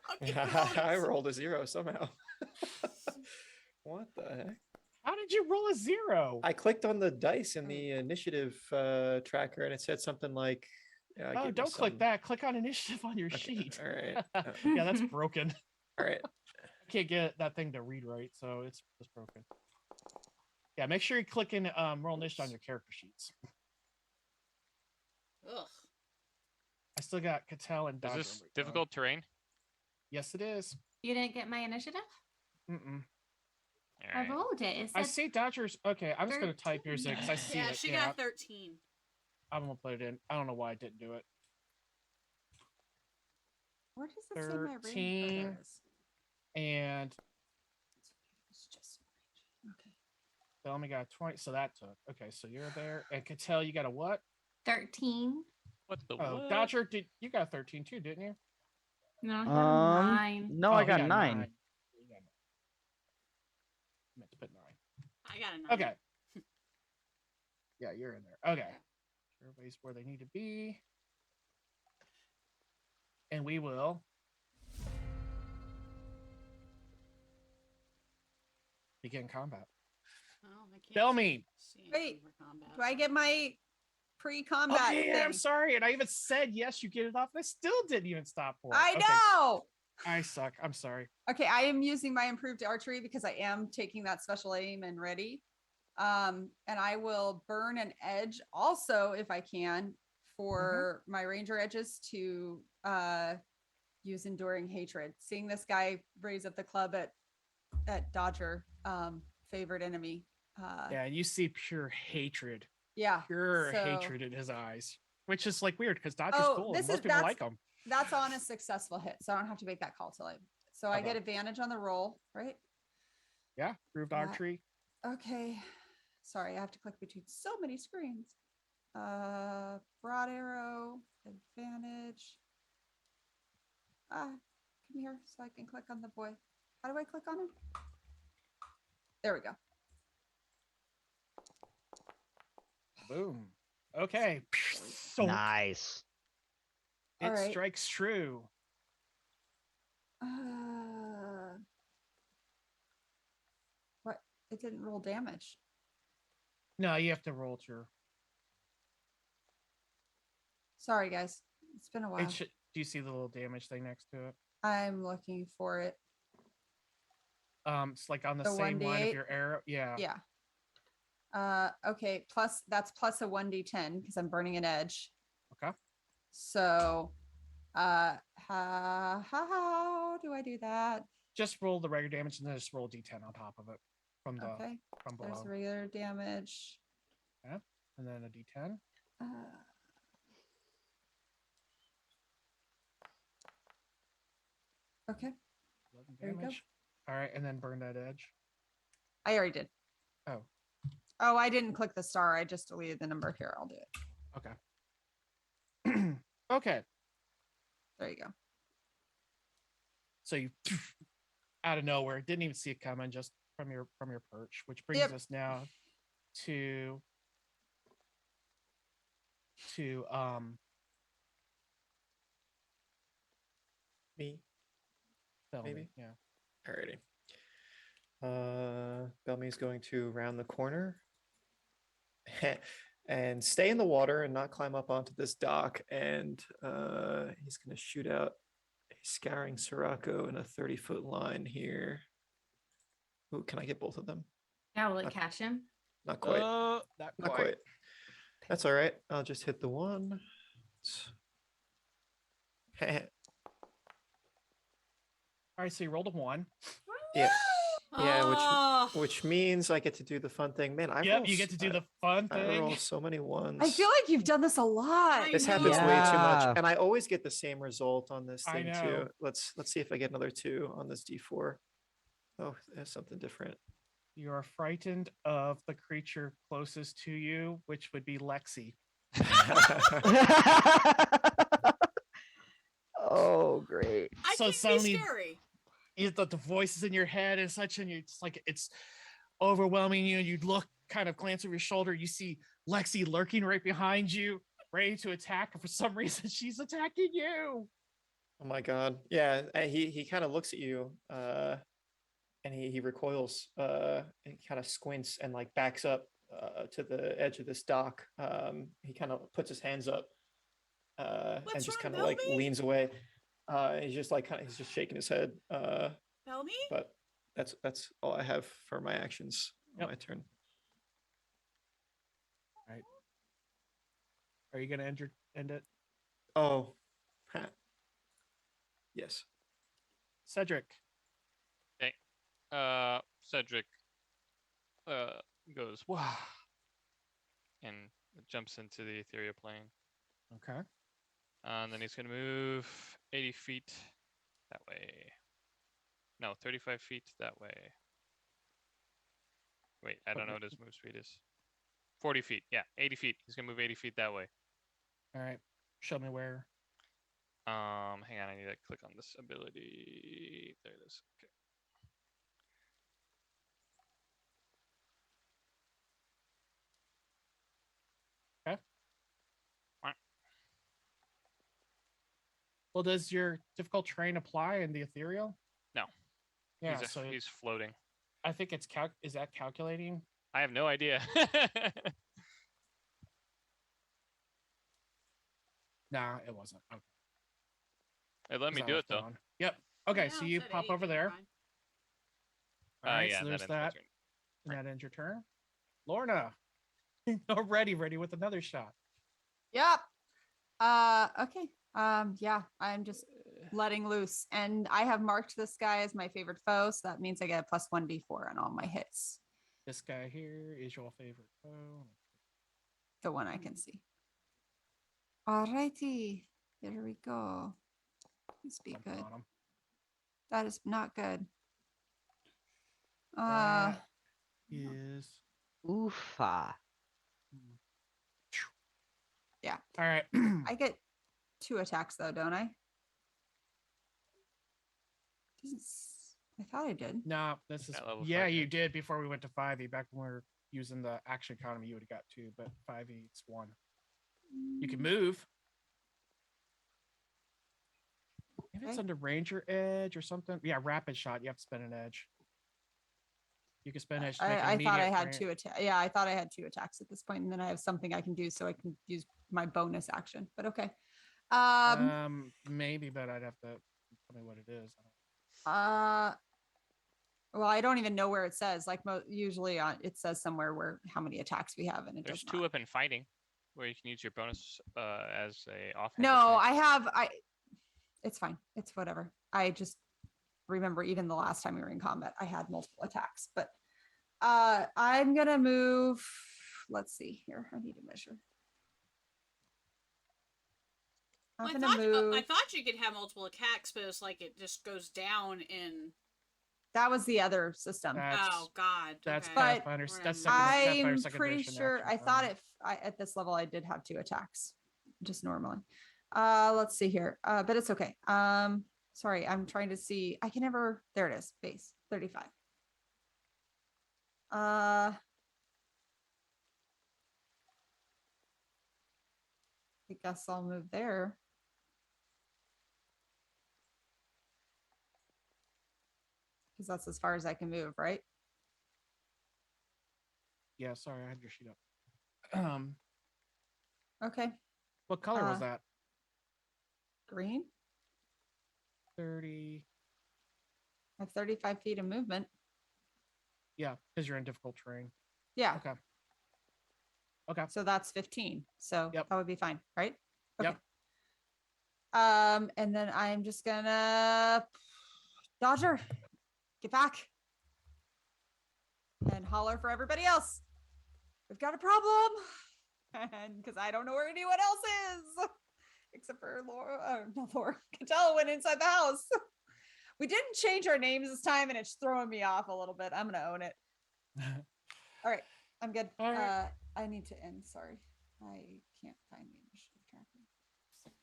S2: How can you roll
S7: I
S2: a
S7: rolled a 0 somehow. What the heck?
S3: How did you roll a 0?
S7: I clicked on the dice in the initiative tracker, and it said something like, yeah,
S3: Oh, don't click that. Click on initiative on your
S7: Okay,
S3: sheet.
S7: all right.
S3: Yeah, that's broken.
S7: All right.
S3: I can't get that thing to read right, so it's broken. Yeah, make sure you click in roll initiative on your character sheets.
S2: Ugh.
S3: I still got Katell and
S6: Is
S3: Dodger.
S6: this difficult terrain?
S3: Yes, it is.
S4: You didn't get my initiative?
S3: Mm-mm.
S6: All
S4: I
S6: right.
S4: rolled it. It
S3: I
S4: said
S3: see Dodger's. Okay, I'm just gonna type yours in because I see
S2: Yeah,
S3: it.
S2: she
S3: Yeah,
S2: got 13.
S3: I'm gonna put it in. I don't know why I didn't do it.
S1: Where does it say my range? Oh,
S3: 13.
S1: there it is.
S3: And
S1: It's just okay.
S3: Bellamy got 20, so that took. Okay, so you're there. And Katell, you got a what?
S4: 13.
S6: What the
S3: Oh,
S6: what?
S3: Dodger, you got 13 too, didn't you?
S4: No, I got a 9.
S5: no,
S3: Oh,
S5: I
S3: he
S5: got 9.
S3: You got 9. I meant to put 9.
S2: I got a 9.
S3: Okay. Yeah, you're in there. Okay. Everybody's where they need to be. And we will begin combat.
S2: Oh, I can't
S3: Bellamy.
S2: see
S1: Wait,
S2: anything for combat.
S1: Do I get my pre-combat
S3: Oh, yeah, I'm
S1: thing?
S3: sorry. And I even said yes, you get it off. And I still didn't even stop for it.
S1: I
S3: Okay,
S1: know.
S3: I suck. I'm sorry.
S1: Okay, I am using my improved archery because I am taking that special aim and ready. And I will burn an edge also if I can for my ranger edges to use enduring hatred. Seeing this guy raise up the club at Dodger, favorite enemy.
S3: Yeah, and you see pure hatred.
S1: Yeah.
S3: Pure
S1: so-
S3: hatred in his eyes. Which is like weird because Dodger's
S1: Oh,
S3: cool.
S1: this
S3: And most
S1: is-
S3: people
S1: that's-
S3: like him.
S1: That's on a successful hit, so I don't have to make that call till I. So I get
S3: Okay.
S1: advantage on the roll, right?
S3: Yeah, proved
S1: Yeah.
S3: archery.
S1: Okay. Sorry, I have to click between so many screens. Broad arrow, advantage. Come here so I can click on the boy. How do I click on him? There we go.
S3: Boom. Okay. So
S5: Nice.
S3: it
S1: All right.
S3: strikes true.
S1: What? It didn't roll damage.
S3: No, you have to roll your.
S1: Sorry, guys. It's been a while.
S3: Do you see the little damage thing next to it?
S1: I'm looking for it.
S3: It's like on the
S1: The
S3: same line of
S1: 1d8?
S3: your arrow. Yeah.
S1: Yeah. Okay. That's plus a 1d10 because I'm burning an edge.
S3: Okay.
S1: So, how do I do that?
S3: Just roll the regular damage and then just roll d10 on top of it from the
S1: Okay.
S3: from
S1: There's
S3: below.
S1: regular damage.
S3: Yeah. And then a d10.
S1: Okay.
S3: 11
S1: There you go.
S3: damage. All right, and then burn that edge.
S1: I already did.
S3: Oh.
S1: Oh, I didn't click the star. I just deleted the number here. I'll do it.
S3: Okay. Okay.
S1: There you go.
S3: So you out of nowhere, didn't even see it coming, just from your perch, which brings us now to
S7: Me.
S3: Bellamy,
S7: Maybe.
S3: yeah.
S7: Alrighty. Bellamy's going to round the corner and stay in the water and not climb up onto this dock. And he's going to shoot out a scouring Sirocco in a 30-foot line here. Ooh, can I get both of them?
S4: Now will it catch him?
S7: Not quite.
S3: Not
S7: Not quite. That's all right. I'll just hit the one.
S3: All right, so you rolled a 1.
S7: Yeah. Yeah,
S2: Oh.
S7: which means I get to do the fun thing. Man,
S3: Yep, you get to do the fun
S7: I
S3: thing.
S7: roll so many ones.
S1: I feel like you've done this a lot.
S7: This
S2: I
S7: happens
S2: know.
S7: way too much,
S5: Yeah.
S7: and I always get the same result on this
S3: I
S7: thing
S3: know.
S7: too. Let's see if I get another 2 on this D4. Oh, there's something different.
S3: You are frightened of the creature closest to you, which would be Lexi.
S5: Oh, great.
S2: I
S3: So
S2: can
S3: suddenly-
S2: be scary.
S3: The voices in your head and such, and it's like it's overwhelming you. You look, kind of glance over your shoulder. You see Lexi lurking right behind you, ready to attack. And for some reason, she's attacking you.
S7: Oh my god. Yeah, he kind of looks at you, and he recoils, and kind of squints and like backs up to the edge of this dock. He kind of puts his hands up, and
S2: What's
S7: just
S2: wrong,
S7: kind of like
S2: Bellamy?
S7: leans away. He's just like he's just shaking his head.
S2: Bellamy?
S7: But that's all I have for my actions on
S3: Yep.
S7: my turn.
S3: Are you gonna end it?
S7: Oh, yes.
S3: Cedric.
S6: Cedric goes wow and jumps into the ethereal plane.
S3: Okay.
S6: And then he's gonna move 80 feet that way. No, 35 feet that way. Wait, I don't know what his move speed is. 40 feet. Yeah, 80 feet. He's gonna move 80 feet that way.
S3: All right. Show me where.
S6: Hang on, I need to click on this ability. There it is. Okay.
S3: Well, does your difficult terrain apply in the ethereal?
S6: No.
S3: Yeah,
S6: he's
S3: so
S6: he's floating.
S3: I think it's is that calculating?
S6: I have no idea.
S3: Nah, it wasn't. Okay.
S6: It let me
S3: 'Cause I
S6: do
S3: was
S6: it though.
S3: gone. Yep. Okay, so
S2: Yeah,
S3: you
S2: it said
S3: pop
S2: 80
S3: over
S2: feet,
S3: there.
S2: fine.
S3: All right,
S6: yeah,
S3: so
S6: that
S3: there's
S6: ends my
S3: that.
S6: turn.
S3: And that ends your turn. Lorna. Already ready with another shot.
S1: Yep. Okay. Yeah, I'm just letting loose. And I have marked this guy as my favorite foe, so that means I get a plus 1d4 on all my hits.
S3: This guy here is your favorite foe.
S1: The one I can see. Alrighty. Here we go. Please be
S3: Something
S1: good.
S3: on him.
S1: That is not good.
S3: That is
S5: Oofa.
S1: Yeah.
S3: all right.
S1: I get 2 attacks though, don't I? I thought I did.
S3: No, this is
S6: At level
S3: yeah,
S6: 5,
S3: you
S6: yeah.
S3: did before we went to 5e. Back when we were using the action economy, you would have got 2, but 5e it's 1. You can move. Maybe it's
S1: Okay.
S3: under ranger edge or something. Yeah, rapid shot. You have to spend an edge. You can spend edge to make an
S1: I thought I
S3: immediate
S1: had
S3: ran-
S1: 2 attacks. Yeah, I thought I had 2 attacks at this point, and then I have something I can do so I can use my bonus action. But okay.
S3: Maybe, but I'd have to tell me what it is.
S1: Well, I don't even know where it says. Like usually it says somewhere where how many attacks we have, and it
S6: There's
S1: does
S6: two
S1: not.
S6: weapon fighting, where you can use your bonus as a offhand.
S1: No,
S6: attack.
S1: It's fine. It's whatever. I just remember even the last time we were in combat, I had multiple attacks. But I'm gonna move. Let's see here. I need to measure.
S2: Well,
S1: I'm gonna move.
S2: I thought you could have multiple attacks, but it's like it just goes down in.
S1: That was the other system.
S2: Oh God.
S3: That's
S2: okay.
S3: Pathfinder's. That's second,
S1: I'm
S3: Pathfinder second
S1: pretty
S3: edition,
S1: sure.
S3: actually,
S1: I thought at this level I did have 2 attacks, just normally. Let's see here. But it's okay. Sorry, I'm trying to see. I can never. There it is. Base 35. I guess I'll move there. Because that's as far as I can move, right?
S3: Yeah, sorry, I had your sheet up.
S1: Okay.
S3: What color was that?
S1: Green.
S3: 30.
S1: I have 35 feet of movement.
S3: Yeah, because you're in difficult terrain.
S1: Yeah.
S3: Okay. Okay.
S1: So that's 15. So
S3: Yep.
S1: that would be fine, right?
S3: Yep.
S1: And then I'm just gonna Dodger, get back. And holler for everybody else. We've got a problem. And because I don't know where anyone else is. Except for Laura, not Laura. Katell went inside the house. We didn't change our names this time, and it's throwing me off a little bit. I'm gonna own it. All right, I'm good.
S3: All right.
S1: I need to end. Sorry, I can't find the initiative tracker.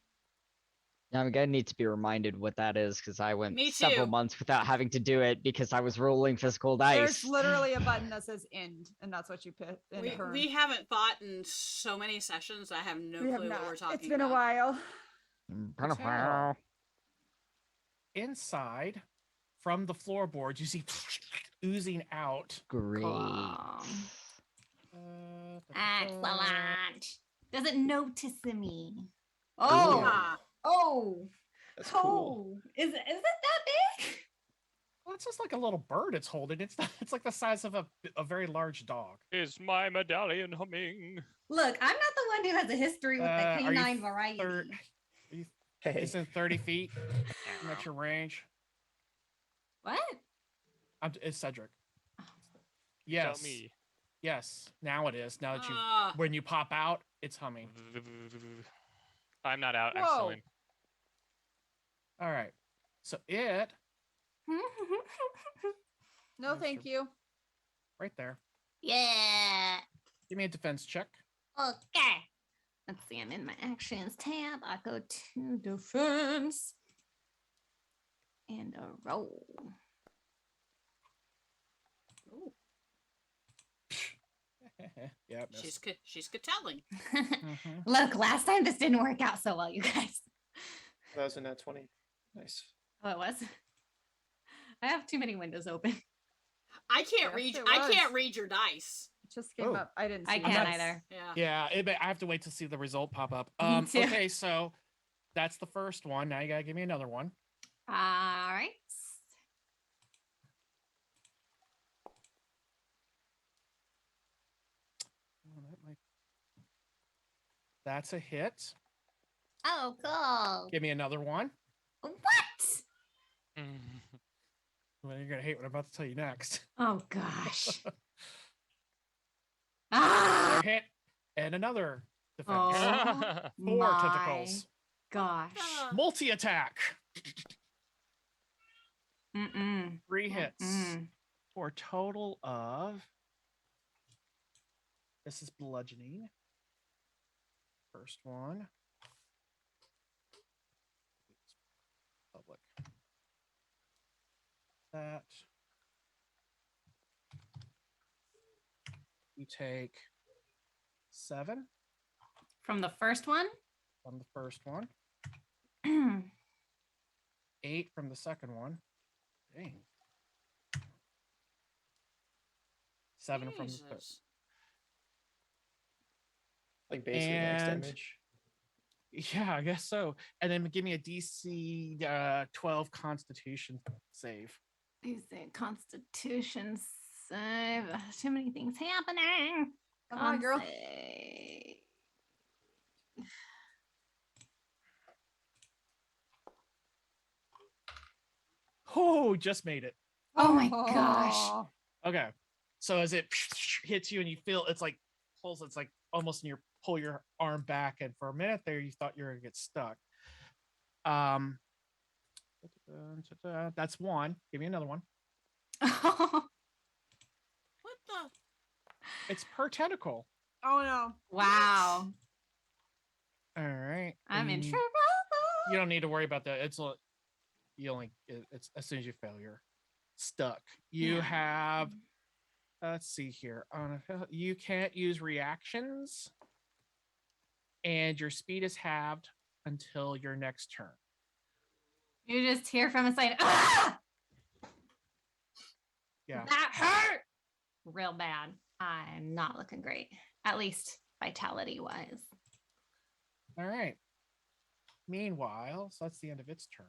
S5: Yeah, I'm gonna need to be reminded what that is because I went
S2: Me
S5: several
S2: too.
S5: months without having to do it because I was rolling physical
S1: There's
S5: dice.
S1: literally a button that says end, and that's what you put in turn.
S2: We haven't fought in so many sessions. I have no
S1: We have
S2: clue what
S1: not.
S2: we're talking about.
S1: It's been a while.
S3: Katell. Inside, from the floorboards, you see oozing out.
S5: Great.
S4: Excellent. Doesn't notice me.
S5: Ooh.
S4: Oh.
S7: That's cool.
S4: Is it that big?
S3: Well, it's just like a little bird it's holding. It's not, it's like the size of a very large dog.
S6: Is my medallion humming?
S4: Look, I'm not the one who has a history with the
S3: Are you
S4: canine variety.
S7: Hey.
S3: It's in 30 feet. That's your range.
S4: What?
S3: It's Cedric. Yes.
S6: Tell me.
S3: Yes. Now it is. Now that you,
S2: Ah.
S3: when you pop out, it's humming.
S6: I'm not out. I'm
S1: Whoa.
S6: still in.
S3: All right. So it
S1: No, thank you.
S3: right there.
S4: Yeah.
S3: Give me a defense check.
S4: Okay. Let's see. I'm in my actions tab. I go to defense and a roll.
S3: Yeah.
S2: She's Katelling.
S3: Mhm.
S4: Look, last time this didn't work out so well, you guys.
S7: That was in that 20. Nice.
S4: Oh, it was. I have too many windows open.
S2: I can't
S1: Yes,
S2: read.
S1: it
S2: I
S1: was.
S2: can't read your dice.
S1: It just came
S3: Oh.
S1: up. I didn't see
S4: I
S1: it.
S4: can't
S3: That's-
S4: either.
S2: Yeah.
S3: Yeah. I have to wait to see the result pop up.
S4: Me too.
S3: Okay. So that's the first one. Now you gotta give me another one.
S4: All right.
S3: Oh, that's a hit.
S4: Oh, cool.
S3: Give me another one.
S4: What?
S3: Well, you're gonna hate what I'm about to tell you next.
S4: Oh gosh.
S3: Another
S4: Ah!
S3: hit and another defense.
S4: Oh
S3: 4
S4: my
S3: tentacles.
S4: gosh.
S3: Multi attack.
S4: Mm-mm.
S3: 3 hits
S4: Mm.
S3: for a total of. This is bludgeoning. First one. Public. That. You take 7
S4: From the first one?
S3: from the first one, 8 from the second one. Dang. 7 from the third.
S2: Jesus.
S7: Like basically max
S3: And-
S7: damage.
S3: Yeah, I guess so. And then give me a DC 12 Constitution save.
S4: Is it Constitution save? Too many things happening.
S1: Come on, girl.
S4: Save.
S3: Oh, just made it.
S4: Oh my gosh.
S1: Oh.
S3: Okay. So as it hits you and you feel it's like pulls, it's like almost near pull your arm back, and for a minute there you thought you were gonna get stuck. That's one. Give me another one.
S2: What the?
S3: It's per tentacle.
S1: Oh no.
S4: Wow.
S3: All right.
S4: I'm in
S3: and
S4: trouble.
S3: You don't need to worry about that. It's as soon as you fail, you're stuck. You
S4: Yeah.
S3: have let's see here. You can't use reactions, and your speed is halved until your next turn.
S4: You just hear from a side. Ah!
S3: Yeah.
S4: That hurt real bad. I'm not looking great, at least vitality wise.
S3: All right. Meanwhile, so that's the end of its turn.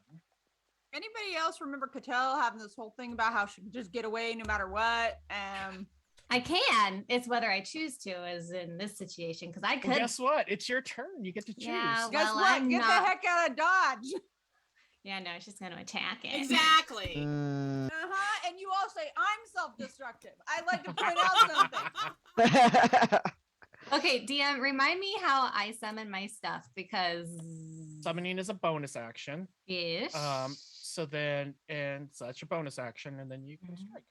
S1: Anybody else remember Katell having this whole thing about how she can just get away no matter what?
S4: I can. It's whether I choose to, as in this situation, because I could.
S3: Well, guess what? It's your turn. You get to choose.
S4: Yeah,
S1: Guess
S4: well,
S1: what?
S4: I'm
S1: Get
S4: not-
S1: the heck out of Dodge.
S4: Yeah, no, she's going to attack it.
S2: Exactly.
S1: Uh-huh. And you all say, I'm self-destructive. I'd like to point out something.
S4: Okay, DM, remind me how I summon my stuff because
S3: Summoning is a bonus action.
S4: ish.
S3: So then, and so that's your bonus action, and then you can
S4: Mhm.
S3: strike.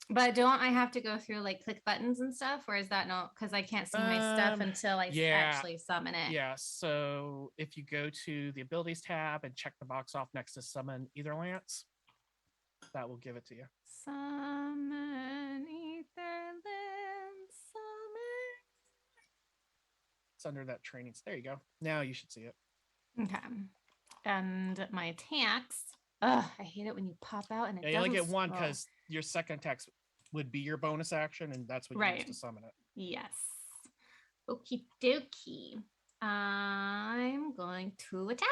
S4: But don't I have to go through like click buttons and stuff, or is that no? Because I can't see my stuff until I actually summon it.
S3: Yeah. So if you go to the abilities tab and check the box off next to summon Ætherealms, that will give it to you.
S4: Summon Ætherealms, summon.
S3: It's under that training. There you go. Now you should see it.
S4: Okay. And my attacks. Ugh, I hate it when you pop out and it
S3: Yeah, you only
S4: doesn't
S3: get one
S4: scroll.
S3: because your second attack would be your bonus action, and that's what you use
S4: Right.
S3: to summon it.
S4: Yes. Okie dokie. I'm going to attack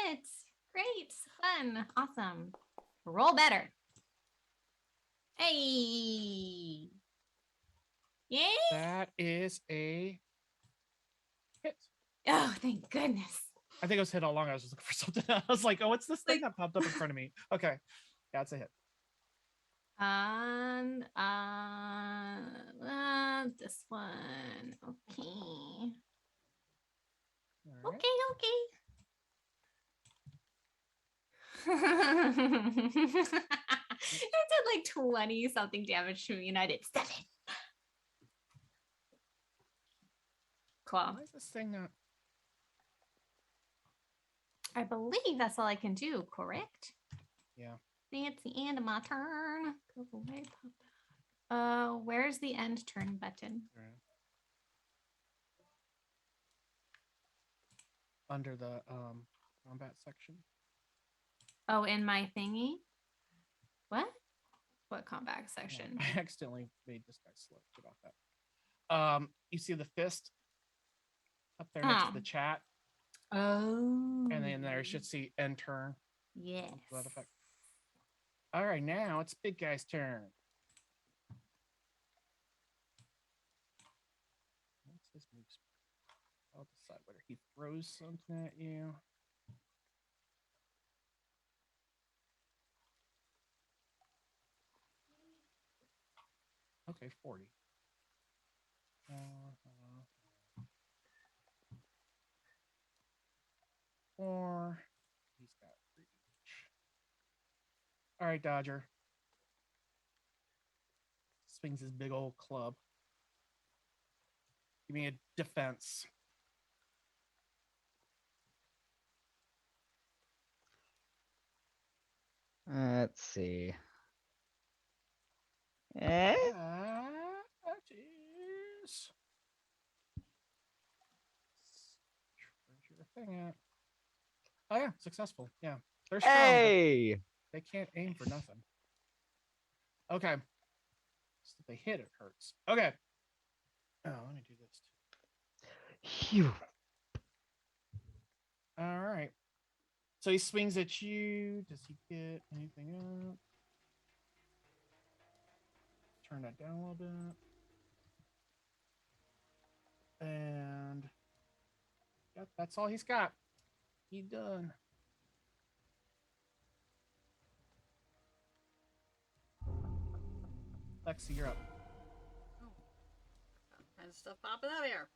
S4: it. Great. Fun. Awesome. Roll better. Hey. Yay.
S3: That is a hit.
S4: Oh, thank goodness.
S3: I think it was hit all along. I was just looking for something. I was like, oh, what's this thing that popped up in front of me? Okay. Yeah, it's a hit.
S4: And this one. Okay.
S3: All right.
S4: Okay. It did like 20 something damage to me, and I did 7. Cool.
S3: Why is this thing not?
S4: I believe that's all I can do, correct?
S3: Yeah.
S4: That's the end of my turn. Go away, pop. Where's the end turn button?
S3: Right. Under the combat section.
S4: Oh, in my thingy? What? What combat
S3: Yeah,
S4: section?
S3: I accidentally made this guy slow. Get off that. You see the fist up there next to the chat,
S4: Oh.
S3: and then there you should see end turn.
S4: Yes.
S3: To that effect. All right, now it's big guy's turn. What's his move? I'll decide whether he throws something at you. Okay, 40. Or he's got reach. All right, Dodger. Swings his big old club. Give me a defense.
S5: Let's see. Eh?
S3: Jeez. Where's your thing at? Oh yeah, successful. Yeah, they're strong. But
S5: Hey!
S3: they can't aim for nothing. Okay. So if they hit, it hurts. Okay. Oh, let me do this too.
S5: Phew.
S3: All right. So he swings at you. Does he get anything up? turn that down a little bit. And yep, that's all he's got. He done. Lexi, you're up.
S2: And stuff popping out here.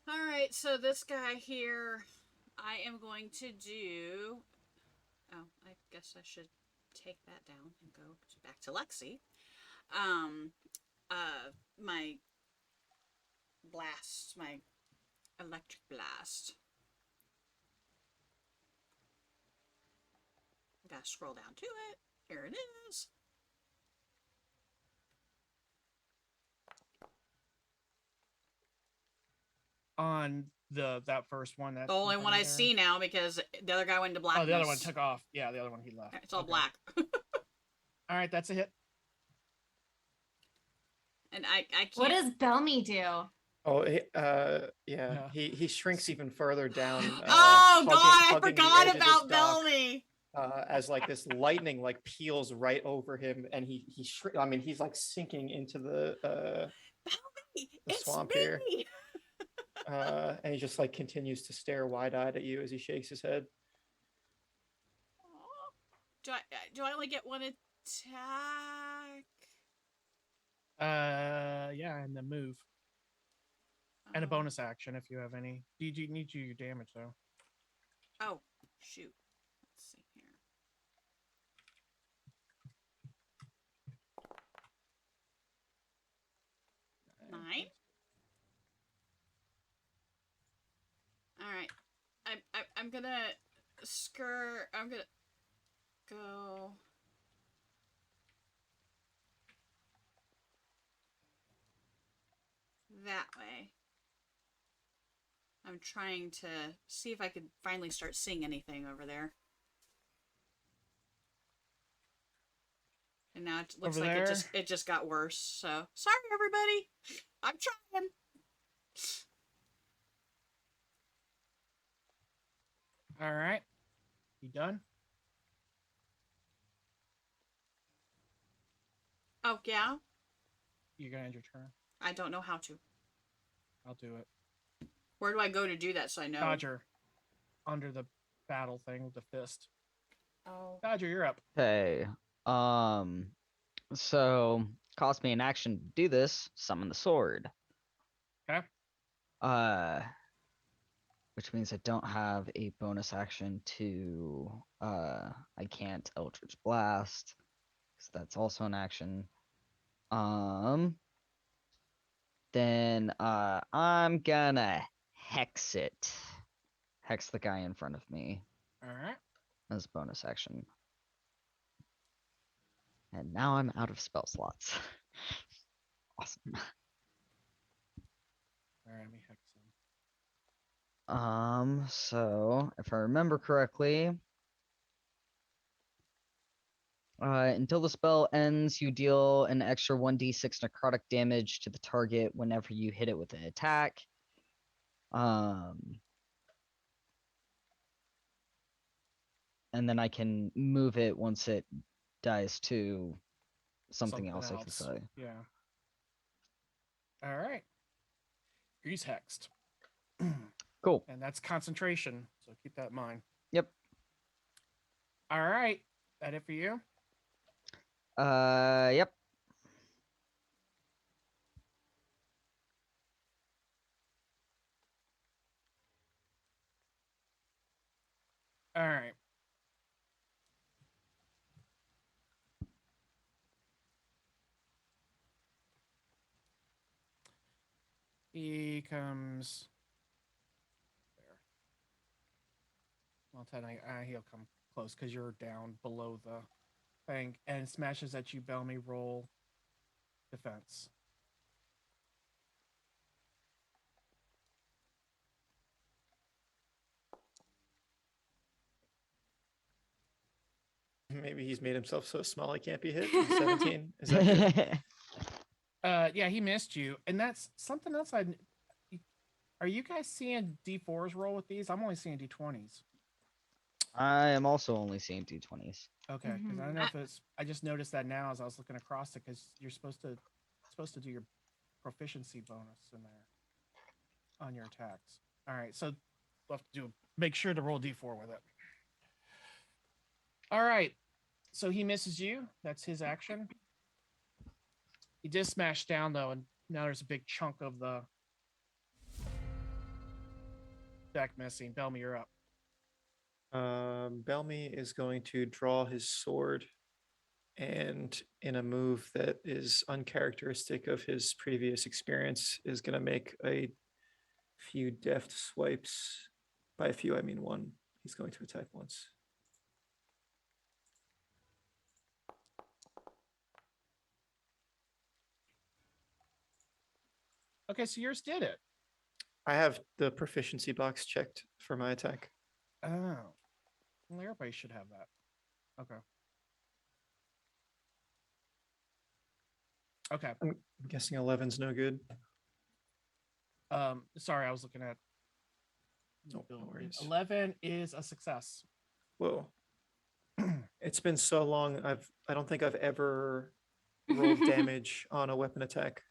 S2: All right, so this guy here, I am going to do. Oh, I guess I should take that down and go back to Lexi. My blast, my electric blast. Gotta scroll down to it. Here it is.
S3: On that first one, that's
S2: The only one I see now because the other guy went into blackness.
S3: Oh, the other one took off. Yeah, the other one he left.
S2: It's all black.
S3: All right, that's a hit.
S2: And I can't.
S4: What does Belmy do?
S7: Oh, yeah. He shrinks even further down.
S2: Oh God, I
S7: hugging the
S2: forgot
S7: edge of this
S2: about
S7: dock,
S2: Belmy.
S7: as like this lightning like peels right over him, and he I mean, he's like sinking into the swamp here. And he just like continues to stare wide-eyed at you as he shakes his head.
S2: Do I only get one attack?
S3: Yeah, and the move. And a bonus action if you have any. You need your damage though.
S2: Oh, shoot. Let's see here. Nine. All right. I'm gonna I'm gonna go. That way. I'm trying to see if I could finally start seeing anything over there. And now it looks
S3: Over
S2: like
S3: there?
S2: it just got worse. So sorry everybody. I'm trying.
S3: All right. You done?
S2: Oh yeah?
S3: You're gonna end your turn.
S2: I don't know how to.
S3: I'll do it.
S2: Where do I go to do that so I know?
S3: Dodger. Under the battle thing with the fist.
S2: Oh.
S3: Dodger, you're up.
S5: Okay. So cost me an action to do this. Summon the sword.
S3: Okay.
S5: Which means I don't have a bonus action to I can't Eldritch Blast, because that's also an action. Then I'm gonna hex it. Hex the guy in front of me.
S3: Alright.
S5: As a bonus action. And now I'm out of spell slots. Awesome.
S3: Alright, let me hex him.
S5: So if I remember correctly, until the spell ends, you deal an extra 1d6 necrotic damage to the target whenever you hit it with an attack. And then I can move it once it dies to something else, I can say.
S3: Yeah. Alright. He's hexed.
S5: Cool.
S3: And that's concentration, so keep that in mind.
S5: Yep.
S3: Alright. That it for you?
S5: Yep.
S3: Alright. He comes there. Well, technically, he'll come close because you're down below the thing, and smashes at you. Bellamy, roll defense.
S7: Maybe he's made himself so small he can't be hit. 17. Is that good?
S3: Yeah, he missed you, and that's something else. Are you guys seeing D4s roll with these? I'm only seeing D20s.
S5: I am also only seeing D20s.
S3: Okay, because I don't know if it's. I just noticed that now as I was looking across it, because you're supposed to do your proficiency bonus in there on your attacks. All right, so we'll have to make sure to roll D4 with it. All right, so he misses you. That's his action. He did smash down though, and now there's a big chunk of the deck missing. Belmy, you're up.
S7: Belmy is going to draw his sword, and in a move that is uncharacteristic of his previous experience, is going to make a few deft swipes. By a few, I mean one. He's going to attack once.
S3: Okay, so yours did it.
S7: I have the proficiency box checked for my attack.
S3: Oh, well, everybody should have that. Okay. Okay.
S7: I'm guessing 11's no good.
S3: Sorry, I was looking at.
S7: No worries.
S3: 11 is a success.
S7: Whoa. It's been so long. I don't think I've ever rolled damage on a weapon attack.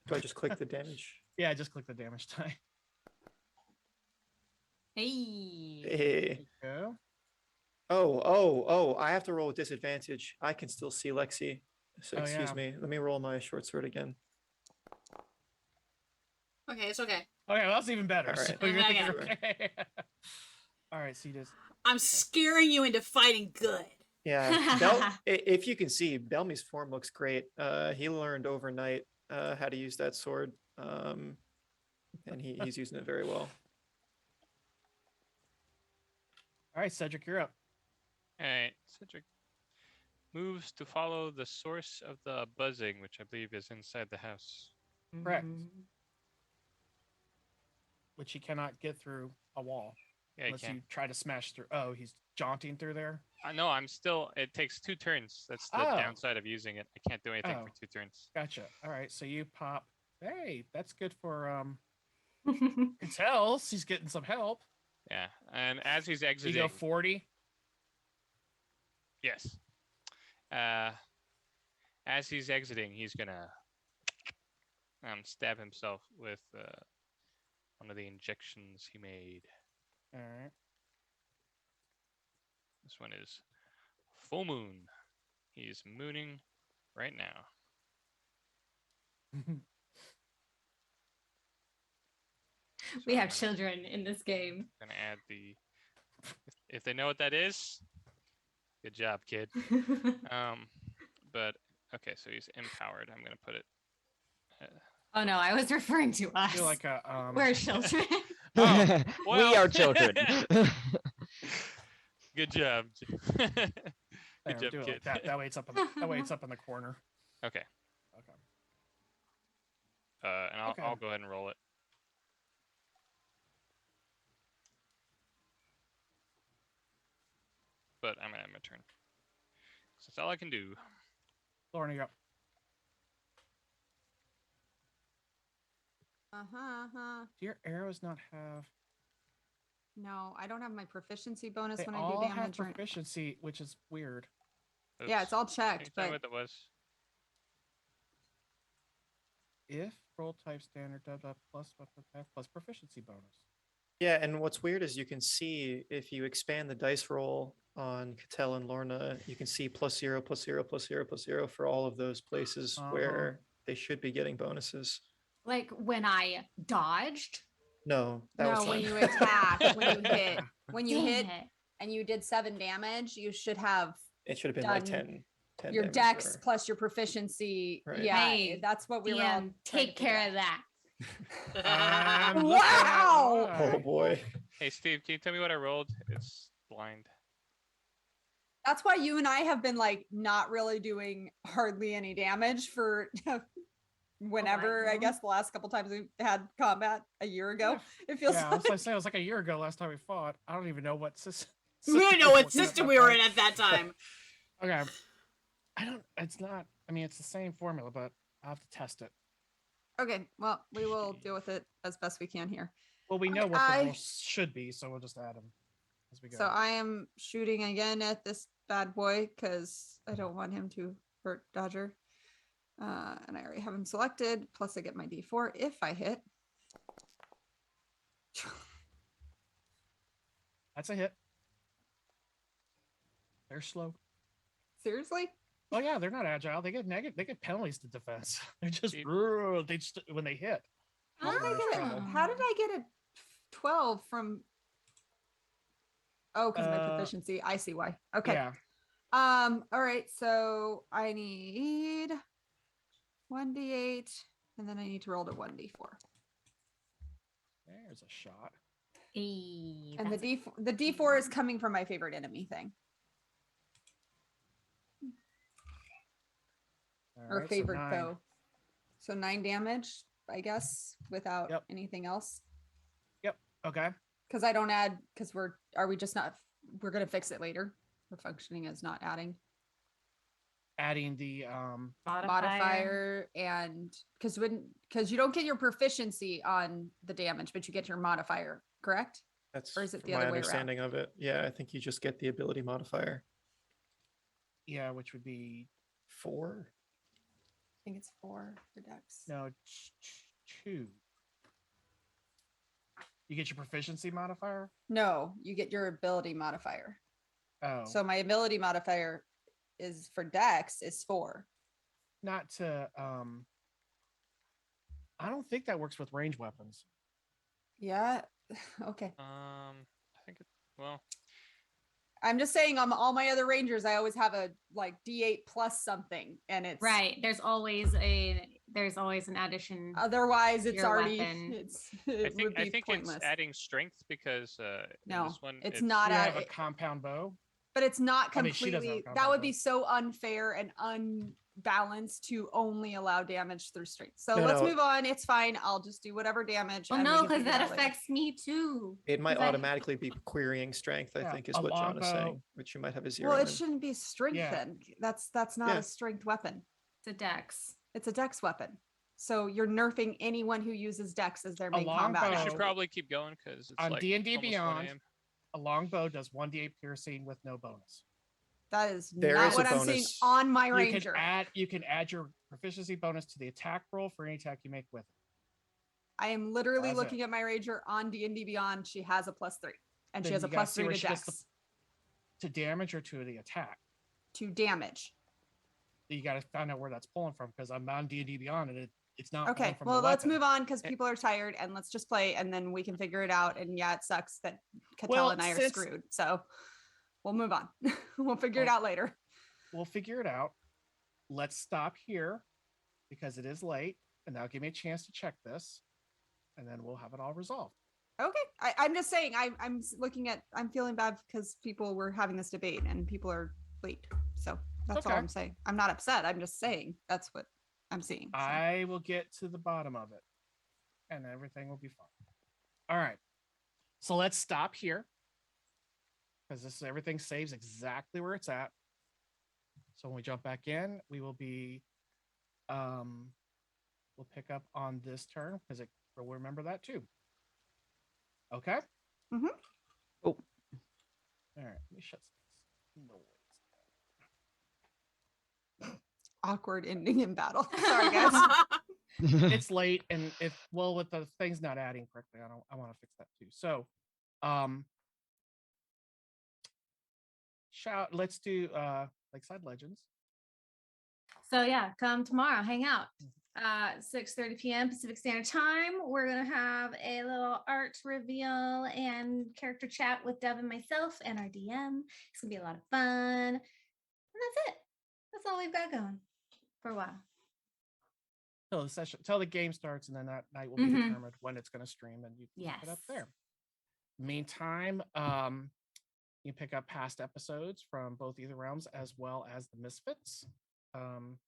S7: Do I just click the damage?
S3: Yeah, just click the damage die.
S4: Hey.
S7: Hey.
S3: Go.
S7: Oh, I have to roll with disadvantage. I can still see Lexi. So
S3: Oh,
S7: excuse
S3: yeah.
S7: me. Let me roll my short sword again.
S2: Okay, it's okay.
S3: Okay, well, that's even better.
S7: All right.
S3: So you're
S2: Okay.
S3: okay. All right, so you just.
S2: I'm scaring you into fighting good.
S7: Yeah. If you can see, Belmy's form looks great. He learned overnight how to use that sword. And he's using it very well.
S3: All right, Cedric, you're up.
S6: All right, Cedric moves to follow the source of the buzzing, which I believe is inside the house.
S3: Correct. Which he cannot get through a wall
S6: Yeah,
S3: unless
S6: you can.
S3: you try to smash through. Oh, he's jaunting through there.
S6: I know. I'm still. It takes 2 turns. That's the
S3: Oh.
S6: downside of using it. I can't do anything
S3: Oh.
S6: for 2 turns.
S3: Gotcha. All right, so you pop. Hey, that's good for Katell. He's getting some help.
S6: Yeah, and as he's
S3: You
S6: exiting,
S3: go 40.
S6: yes. As he's exiting, he's gonna stab himself with one of the injections he made.
S3: All right.
S6: This one is full moon. He's mooning right now.
S4: We have children in this game.
S6: Gonna add the. If they know what that is, good job, kid. But okay, so he's empowered. I'm gonna put it.
S4: Oh no, I was referring to us.
S3: You're like a
S4: We're children.
S6: Oh,
S5: We
S6: well.
S5: are children.
S6: Good job.
S3: there,
S6: Good job,
S3: do it
S6: kid.
S3: like that. That way it's up in the, that way it's up in the corner.
S6: Okay.
S3: Okay.
S6: And
S3: Okay.
S6: I'll go ahead and roll it. But I'm gonna have my turn. So that's all I can do.
S3: Lauren, you're up. Do your arrows not have?
S1: No, I don't have my proficiency bonus
S3: They
S1: when I
S3: all
S1: do
S3: have
S1: damage.
S3: proficiency, which is weird.
S1: Yeah, it's all
S6: Oops. Can you
S1: checked,
S6: tell me
S1: but
S6: what that was?
S3: If roll type standard plus weapon attack plus proficiency bonus.
S7: Yeah, and what's weird is you can see if you expand the dice roll on Katell and Lorna, you can see +0, +0, +0, +0 for all of those places where they should be getting bonuses.
S4: Like when I dodged.
S7: No, that was
S1: no, when
S7: fine.
S1: you attack, when you hit
S4: Dang it.
S1: and you did 7 damage, you should have
S7: It should have been like
S1: done
S7: 10
S1: your
S7: damage
S1: dex
S7: or-
S1: plus your proficiency.
S7: Right.
S1: Yeah,
S4: Hey,
S1: that's what we were all
S4: DM,
S1: trying to
S4: take
S1: figure
S4: care
S1: out.
S4: of that.
S3: I'm looking
S1: Wow!
S3: at
S7: Oh
S3: why.
S7: boy.
S6: Hey Steve, can you tell me what I rolled? It's blind.
S1: That's why you and I have been like not really doing hardly any damage for whenever, I
S4: God.
S1: guess the last couple times we had combat a year ago. It feels
S3: Yeah,
S1: like
S3: I was like a year ago last time we fought. I don't even know what system.
S2: We didn't know what system we were in at that time.
S3: Okay. I don't. It's not. I mean, it's the same formula, but I have to test it.
S1: okay, well, we will deal with it as best we can here.
S3: Well, we know what
S1: I-
S3: the rules should be, so we'll just add them. as we go.
S1: So I am shooting again at this bad boy because I don't want him to hurt Dodger. And I already have him selected. Plus I get my D4 if I hit.
S3: That's a hit. They're slow.
S1: Seriously?
S3: Oh yeah, they're not agile. They get negative. They get penalties to defense. They're just they just when they hit.
S1: How did I
S3: There's
S1: get
S3: trouble.
S1: it? How did I get a 12 from? Oh, because of my proficiency. I see why. Okay.
S3: Yeah.
S1: All right. So I need 1d8, and then I need to roll to 1d4.
S3: There's a shot.
S4: Hey,
S1: And the
S4: that's
S1: D4 is coming from my favorite enemy thing.
S3: All
S1: Or
S3: right, so
S1: favorite
S3: 9.
S1: foe. So 9 damage, I guess, without
S3: Yep.
S1: anything else.
S3: Yep. Okay.
S1: Because I don't add, because we're gonna fix it later. We're functioning as not adding
S3: Adding the
S1: modifier and because you don't get your proficiency on the damage, but you get your modifier, correct?
S7: That's
S1: Or is it the
S7: my
S1: other way around?
S7: understanding of it. Yeah, I think you just get the ability modifier.
S3: yeah, which would be
S7: 4.
S1: I think it's 4 for Dex.
S3: no 2. You get your proficiency modifier.
S1: No, you get your ability modifier.
S3: Oh,
S1: So my ability modifier is for Dex is 4.
S3: not to I don't think that works with range weapons.
S1: Yeah. Okay.
S6: I think well,
S1: I'm just saying on all my other rangers, I always have a like D8 plus something, and it's
S4: right. There's always an addition.
S1: Otherwise, it's
S4: Your
S1: already
S4: weapon.
S1: it would
S6: I
S1: be
S6: think
S1: pointless.
S6: it's adding strength because in
S1: No,
S6: this one
S1: it's not
S3: You have
S1: at
S3: a compound bow.
S1: but it's not
S3: I mean, she doesn't have
S1: completely.
S3: a
S1: That would
S3: combat
S1: be so unfair and unbalanced to only allow damage through strength. So
S7: No,
S1: let's
S7: no.
S1: move on. It's fine. I'll just do whatever damage.
S4: Well,
S1: and we
S4: no,
S1: can
S4: because
S1: figure
S4: that
S1: it out later.
S4: affects me too.
S7: It might
S4: 'Cause I-
S7: automatically be querying strength, I
S3: Yeah,
S7: think is
S3: a
S7: what John is
S3: longbow.
S7: saying, which you might have a 0
S1: Well, it
S7: in.
S1: shouldn't be strength
S3: Yeah.
S1: then. That's not
S7: Yeah.
S1: a strength weapon.
S4: It's a dex.
S1: It's a dex weapon. So you're nerfing anyone who uses dex as their
S3: A
S1: main combat.
S3: longbow-
S6: we
S3: Oh.
S6: should
S1: attribute.
S6: probably keep going because it's
S3: On
S6: like
S3: D&D
S6: almost 1
S3: Beyond,
S6: a.m.
S3: a longbow does 1d8 piercing with no bonus.
S1: That is
S7: There
S1: not
S7: is a
S1: what I'm seeing
S7: bonus.
S1: on my
S3: You
S1: ranger.
S3: can add your proficiency bonus to the attack roll for any attack you make with it.
S1: I am literally
S3: That's it.
S1: looking at my ranger on D&D Beyond. She has a +3, and she
S3: Then
S1: has a
S3: you gotta see
S1: +3
S3: where
S1: to
S3: she gets
S1: dex
S3: To damage or to the attack.
S1: to damage.
S3: You got to find out where that's pulling from because I'm on D&D Beyond and it's not.
S1: Okay,
S3: pulling from
S1: well,
S3: the
S1: let's
S3: weapon.
S1: move on because people are tired, and let's just play, and then we can figure it out. And yeah, it sucks that Katell
S3: Well,
S1: and I are
S3: since-
S1: screwed. So we'll move on. We'll figure it
S3: Well-
S1: out later.
S3: We'll figure it out. Let's stop here because it is late, and that'll give me a chance to check this, and then we'll have it all resolved.
S1: Okay, I'm just saying. Looking at. I'm feeling bad because people were having this debate, and people are late. So that's all
S3: Okay.
S1: I'm saying. I'm not upset. I'm just saying that's what I'm seeing. So.
S3: I will get to the bottom of it, and everything will be fine. All right. So let's stop here because everything saves exactly where it's at. So when we jump back in, we will be we'll pick up on this turn because we'll remember that too. Okay.
S1: Mhm.
S5: Oh.
S3: All right. Let me shut some noise.
S1: Awkward ending in battle. Sorry, guys.
S3: It's late, and with the things not adding correctly, I want to fix that too. So, let's do Lakeside Legendz.
S4: So yeah, come tomorrow, hang out. 6:30 p.m. Pacific Standard Time. We're gonna have a little art reveal and character chat with Dev and myself and our DM. It's gonna be a lot of fun. And that's it. That's all we've got going for a while.
S3: Till the game starts, and then that night will be
S4: Mhm.
S3: determined when it's going to stream, and you can pick it up
S4: Yes.
S3: there. Meantime, you pick up past episodes from both Ætherealms as well as the Misfits.
S4: On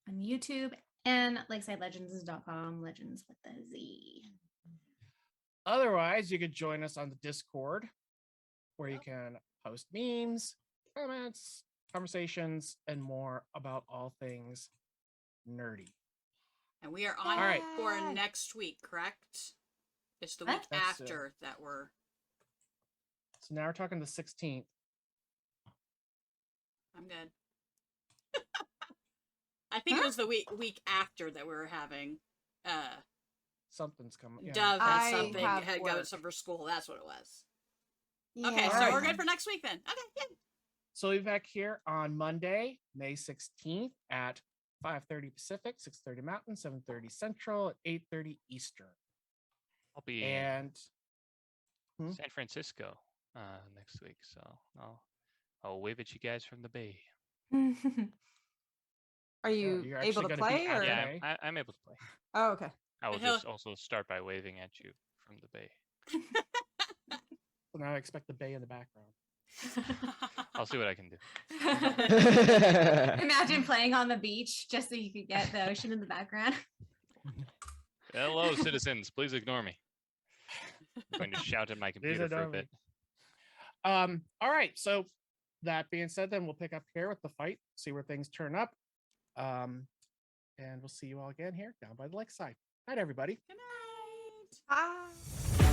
S4: YouTube and lakesidelegends.com, legends with a Z.
S3: Otherwise, you could join us on the Discord, where you can post memes, comments, conversations, and more about all things nerdy.
S2: And we are on
S3: All right.
S2: for next week, correct? It's the
S4: What?
S2: week
S3: That's,
S2: after that we're.
S3: So now we're talking the 16th.
S2: I'm good. I think it was the week after that we were having.
S3: Something's coming. Yeah.
S2: Dove
S1: I
S2: had something
S1: have
S2: had
S1: work.
S2: goes for school. That's what it was.
S4: Yeah.
S2: Okay, so
S3: Alright.
S2: we're good for next week then. Okay, yeah.
S3: So we'll be back here on Monday, May 16th at 5:30 Pacific, 6:30 Mountain, 7:30 Central, 8:30 Eastern.
S6: I'll be
S3: And
S6: in San Francisco next week, so I'll wave at you guys from the bay.
S1: Are you
S3: you're
S1: able
S3: actually
S1: to
S3: gonna be
S1: play?
S3: at
S1: Or?
S3: the
S6: Yeah,
S3: bay?
S6: I'm able to play.
S1: Oh, okay.
S6: I will
S2: But he'll-
S6: just also start by waving at you from the bay.
S3: So now I expect the bay in the background.
S6: I'll see what I can do.
S4: Imagine playing on the beach just so you could get the ocean in the background.
S6: Hello, citizens. Please ignore me. I'm going to shout at my computer for a
S3: ignore me.
S6: bit.
S3: All right. So that being said, then we'll pick up here with the fight, see where things turn up. And we'll see you all again here down by the lakeside. Night, everybody.
S2: Good night.
S1: Bye.